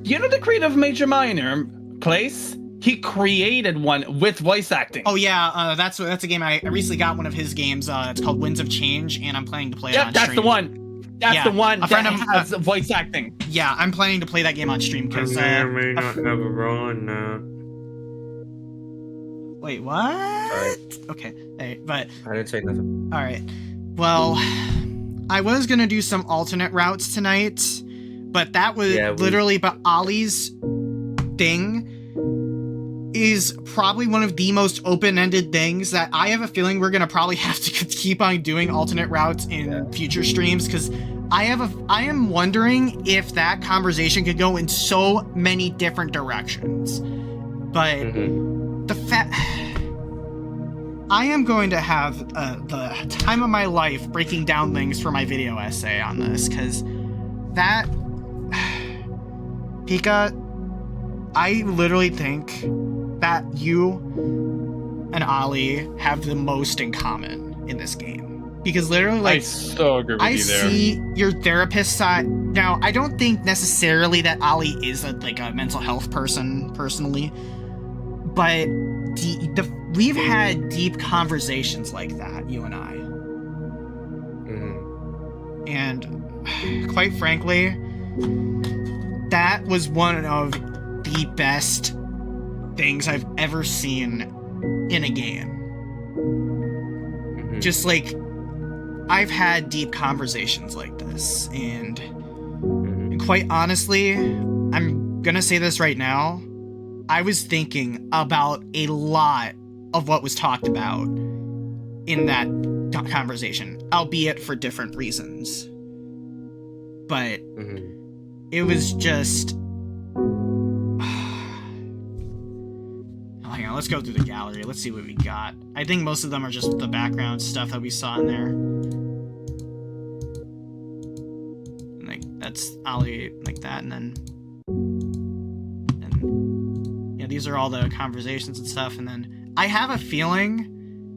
Speaker 3: You know the creative Major Minor Place? He created one with voice acting.
Speaker 1: Oh yeah, that's a game I recently got one of his games. It's called Winds of Change, and I'm planning to play it on stream.
Speaker 3: That's the one. That's the one that has voice acting.
Speaker 1: Yeah, I'm planning to play that game on stream because
Speaker 2: I may not have a role in that.
Speaker 1: Wait, what?
Speaker 2: Sorry.
Speaker 1: Okay, hey, but
Speaker 2: I didn't say nothing.
Speaker 1: all right. Well, I was gonna do some alternate routes tonight, but that was literally. But Ollie's thing is probably one of the most open-ended things that I have a feeling we're gonna probably have to keep on doing alternate routes in future streams because I am wondering if that conversation could go in so many different directions. But the fact I am going to have the time of my life breaking down things for my video essay on this because that Pika, I literally think that you and Ollie have the most in common in this game. Because literally, like,
Speaker 3: I so agree with you there.
Speaker 1: I see your therapist side. Now, I don't think necessarily that Ollie is a mental health person, personally. But we've had deep conversations like that, you and I. And quite frankly, that was one of the best things I've ever seen in a game.
Speaker 2: Mhm.
Speaker 1: Just like, I've had deep conversations like this, and quite honestly, I'm gonna say this right now, I was thinking about a lot of what was talked about in that conversation, albeit for different reasons. But it was just... Hang on, let's go through the gallery. Let's see what we got. I think most of them are just the background stuff that we saw in there. Like, that's Ollie, like that, and then... yeah, these are all the conversations and stuff, and then... I have a feeling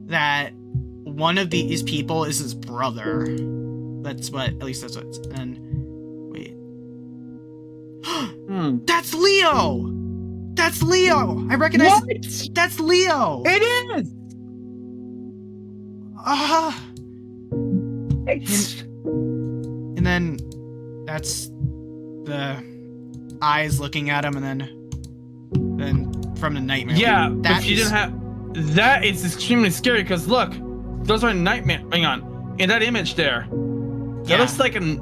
Speaker 1: that one of these people is his brother. That's what... At least that's what... And... Wait. That's Leo! That's Leo! I recognize...
Speaker 3: What?
Speaker 1: That's Leo!
Speaker 3: It is!
Speaker 1: And then... That's... the... eyes looking at him, and then from the nightmare.
Speaker 3: Yeah,
Speaker 1: That
Speaker 3: but you
Speaker 1: is-
Speaker 3: didn't have... That is extremely scary, because look, those are nightmare... Hang on. In that image there, that
Speaker 1: Yeah.
Speaker 3: looks like an...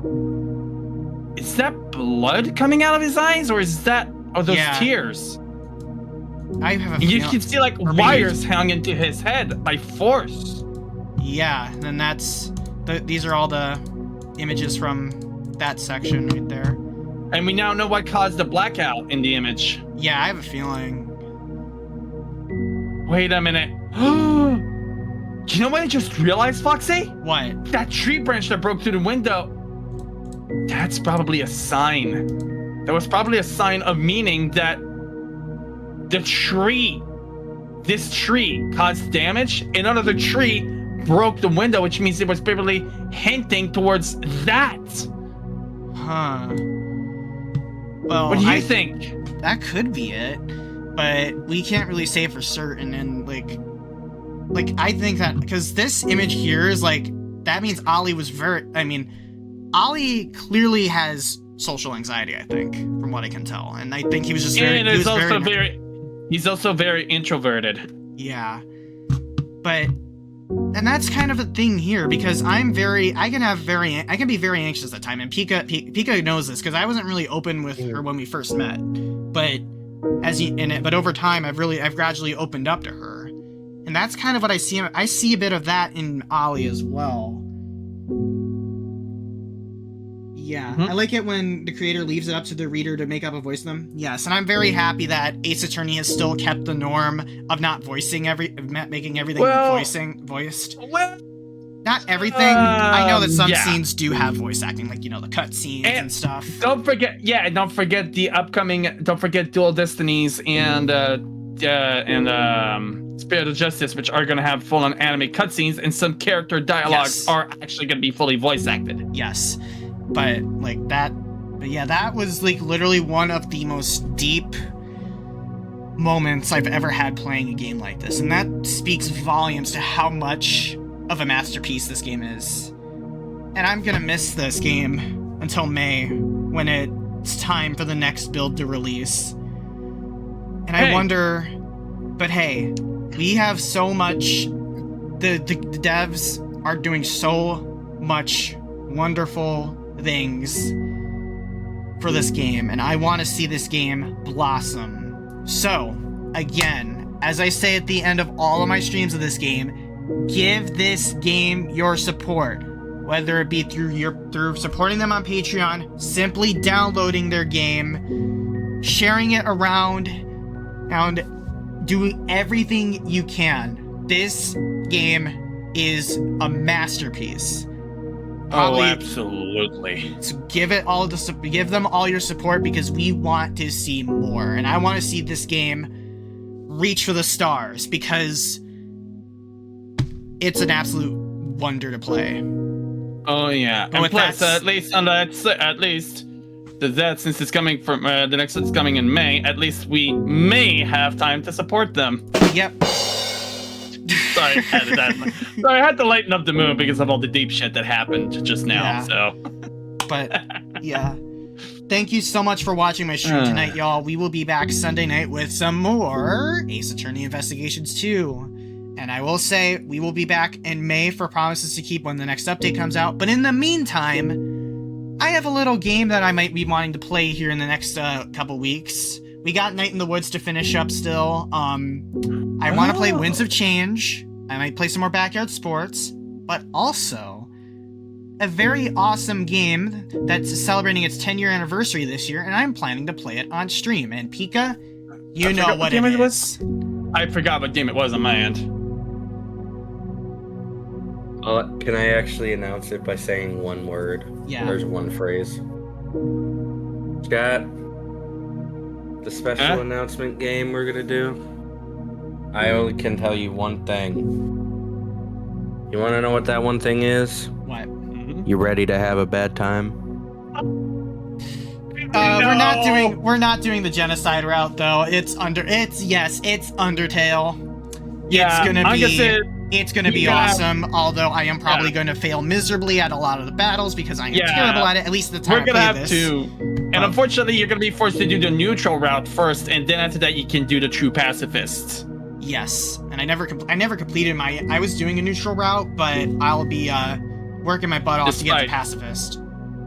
Speaker 3: Is that blood coming out of his eyes, or is that... Are those
Speaker 1: Yeah.
Speaker 3: tears?
Speaker 1: I have a
Speaker 3: And you
Speaker 1: feeling...
Speaker 3: can see like
Speaker 1: Or maybe
Speaker 3: wires hang into his head by force.
Speaker 1: Yeah, and then that's... these are all the images from that section right there.
Speaker 3: And we now know what caused the blackout in the image.
Speaker 1: Yeah, I have a feeling...
Speaker 3: Wait a minute. You know what I just realized, Foxy?
Speaker 1: What?
Speaker 3: That tree branch that broke through the window. That's probably a sign. That was probably a sign of meaning that the tree, this tree caused damage. Another tree broke the window, which means it was probably hinting towards that.
Speaker 1: Huh. Well,
Speaker 3: What do you think?
Speaker 1: That could be it, but we can't really say for certain, and like I think that, because this image here is like, that means Ollie was Ollie clearly has social anxiety, I think, from what I can tell, and I think he was just very...
Speaker 3: And
Speaker 1: he
Speaker 3: he's
Speaker 1: was
Speaker 3: also he's also very introverted.
Speaker 1: Yeah, but... And that's kind of a thing here, because I can be very anxious at time, and Pika knows this, because I wasn't really open with her when we first met, but but over time I've gradually opened up to her, and that's kind of what I see. I see a bit of that in Ollie as well. Yeah, I like it when the creator leaves it up to the reader to make up a voice of them. Yes, and I'm very happy that Ace Attorney has still kept the norm of not making everything voiced.
Speaker 3: Well,
Speaker 1: Not everything. I know that some
Speaker 3: yeah.
Speaker 1: scenes do have voice acting, like, the cutscenes and stuff.
Speaker 3: Don't forget the upcoming. Don't forget Dual Destinies and Spirit of Justice, which are going to have full-on anime cutscenes, and some character dialogues are actually going to be fully voice acted.
Speaker 1: Yes, but like that. But yeah, that was like literally one of the most deep moments I've ever had playing a game like this, and that speaks volumes to how much of a masterpiece this game is. And I'm gonna miss this game until May, when it's time for the next build to release. And I wonder, but hey, we have so much, the devs are doing so much wonderful things for this game, and I want to see this game blossom. So, again, as I say at the end of all of my streams of this game, give this game your support, whether it be through supporting them on Patreon, simply downloading their game, sharing it around, and doing everything you can. This game is a masterpiece.
Speaker 3: Oh, absolutely.
Speaker 1: So give them all your support, because we want to see more, and I want to see this game reach for the stars, because it's an absolute wonder to play.
Speaker 3: Oh yeah,
Speaker 1: But
Speaker 3: and
Speaker 1: with
Speaker 3: plus,
Speaker 1: that-
Speaker 3: at least that since it's coming from the next one's coming in May, at least we may have time to support them.
Speaker 1: Yep.
Speaker 3: Sorry, I had to lighten up the mood because of all the deep shit that happened just now.
Speaker 1: Yeah.
Speaker 3: So,
Speaker 1: But yeah, thank you so much for watching my stream tonight, y'all. We will be back Sunday night with some more Ace Attorney Investigations 2. And I will say, we will be back in May for Promises to Keep when the next update comes out. But in the meantime, I have a little game that I might be wanting to play here in the next couple weeks. We got Night in the Woods to finish up still. I want to play Winds of Change. I might play some more Backyard Sports. But also, a very awesome game that's celebrating its 10-year anniversary this year, and I'm planning to play it on stream. And Pika, you know what it is.
Speaker 3: I forgot what game it was on my end.
Speaker 2: Can I actually announce it by saying one word?
Speaker 1: Yeah.
Speaker 2: There's one phrase. Chat. The special announcement game we're gonna do. I only can tell you one thing. You wanna know what that one thing is?
Speaker 1: What?
Speaker 2: You ready to have a bad time?
Speaker 1: We're not doing the genocide route though. It's Undertale.
Speaker 3: Yeah,
Speaker 1: It's gonna be awesome, although I am probably going to fail miserably at a lot of the battles because I am terrible at it, at least the time
Speaker 3: we're gonna
Speaker 1: I
Speaker 3: have
Speaker 1: play this.
Speaker 3: to. And unfortunately, you're gonna be forced to do the neutral route first, and then after that, you can do the true pacifist.
Speaker 1: Yes, and I never completed I was doing a neutral route, but I'll be working my butt off to get the pacifist.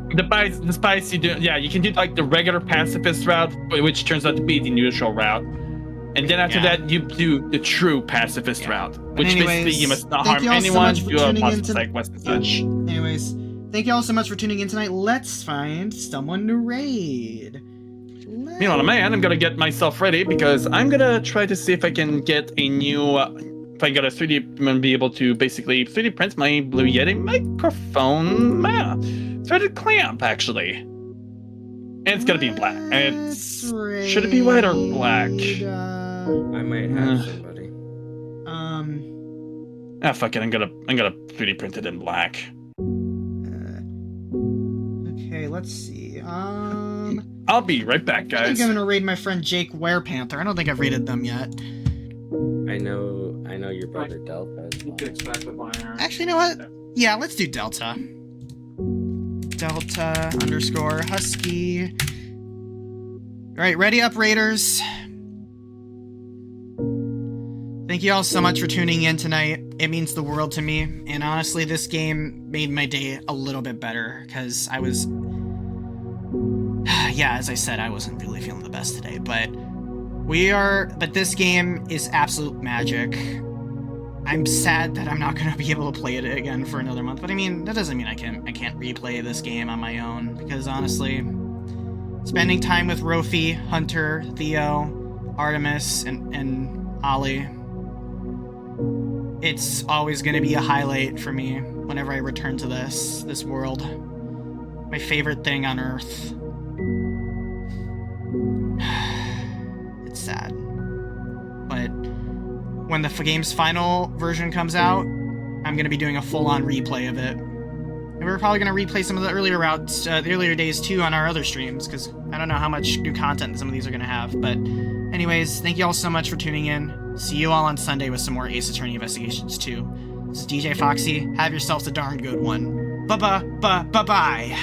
Speaker 3: The spice you do, you can do like the regular pacifist route, which turns out to be the neutral route. And then after that, you do the true pacifist route, which basically you must not harm anyone, do a positive side quest and such.
Speaker 1: Anyways, thank you all so much for tuning in tonight. Let's find someone to raid.
Speaker 3: Meanwhile, man, I'm gonna get myself ready because I'm gonna try to see if I can get a new, if I got a 3D, I'm gonna be able to basically 3D print my Blue Yeti microphone. Threaded clamp, actually. And it's gonna be black. Should it be white or black?
Speaker 2: I might have somebody.
Speaker 3: Fuck it. I'm gonna 3D print it in black.
Speaker 1: Okay, let's see.
Speaker 3: I'll be right back, guys.
Speaker 1: I think I'm gonna raid my friend Jake Werepanther. I don't think I've raided them yet.
Speaker 2: I know your brother Delta.
Speaker 1: Actually, you know what? Yeah, let's do Delta. Delta _ Husky. Alright, ready up, Raiders. Thank you all so much for tuning in tonight. It means the world to me. And honestly, this game made my day a little bit better, because I was... as I said, I wasn't really feeling the best today, but this game is absolute magic. I'm sad that I'm not going to be able to play it again for another month, but I mean, that doesn't mean I can't replay this game on my own, because honestly, spending time with Rofi, Hunter, Theo, Artemis, and Ollie, it's always going to be a highlight for me whenever I return to this world. My favorite thing on Earth. It's sad. But when the game's final version comes out, I'm going to be doing a full-on replay of it. And we're probably going to replay some of the earlier routes, the earlier days too, on our other streams, because I don't know how much new content some of these are going to have. But anyways, thank you all so much for tuning in. See you all on Sunday with some more Ace Attorney Investigations 2. This is DJ Foxy. Have yourselves a darn good one. Bye-bye.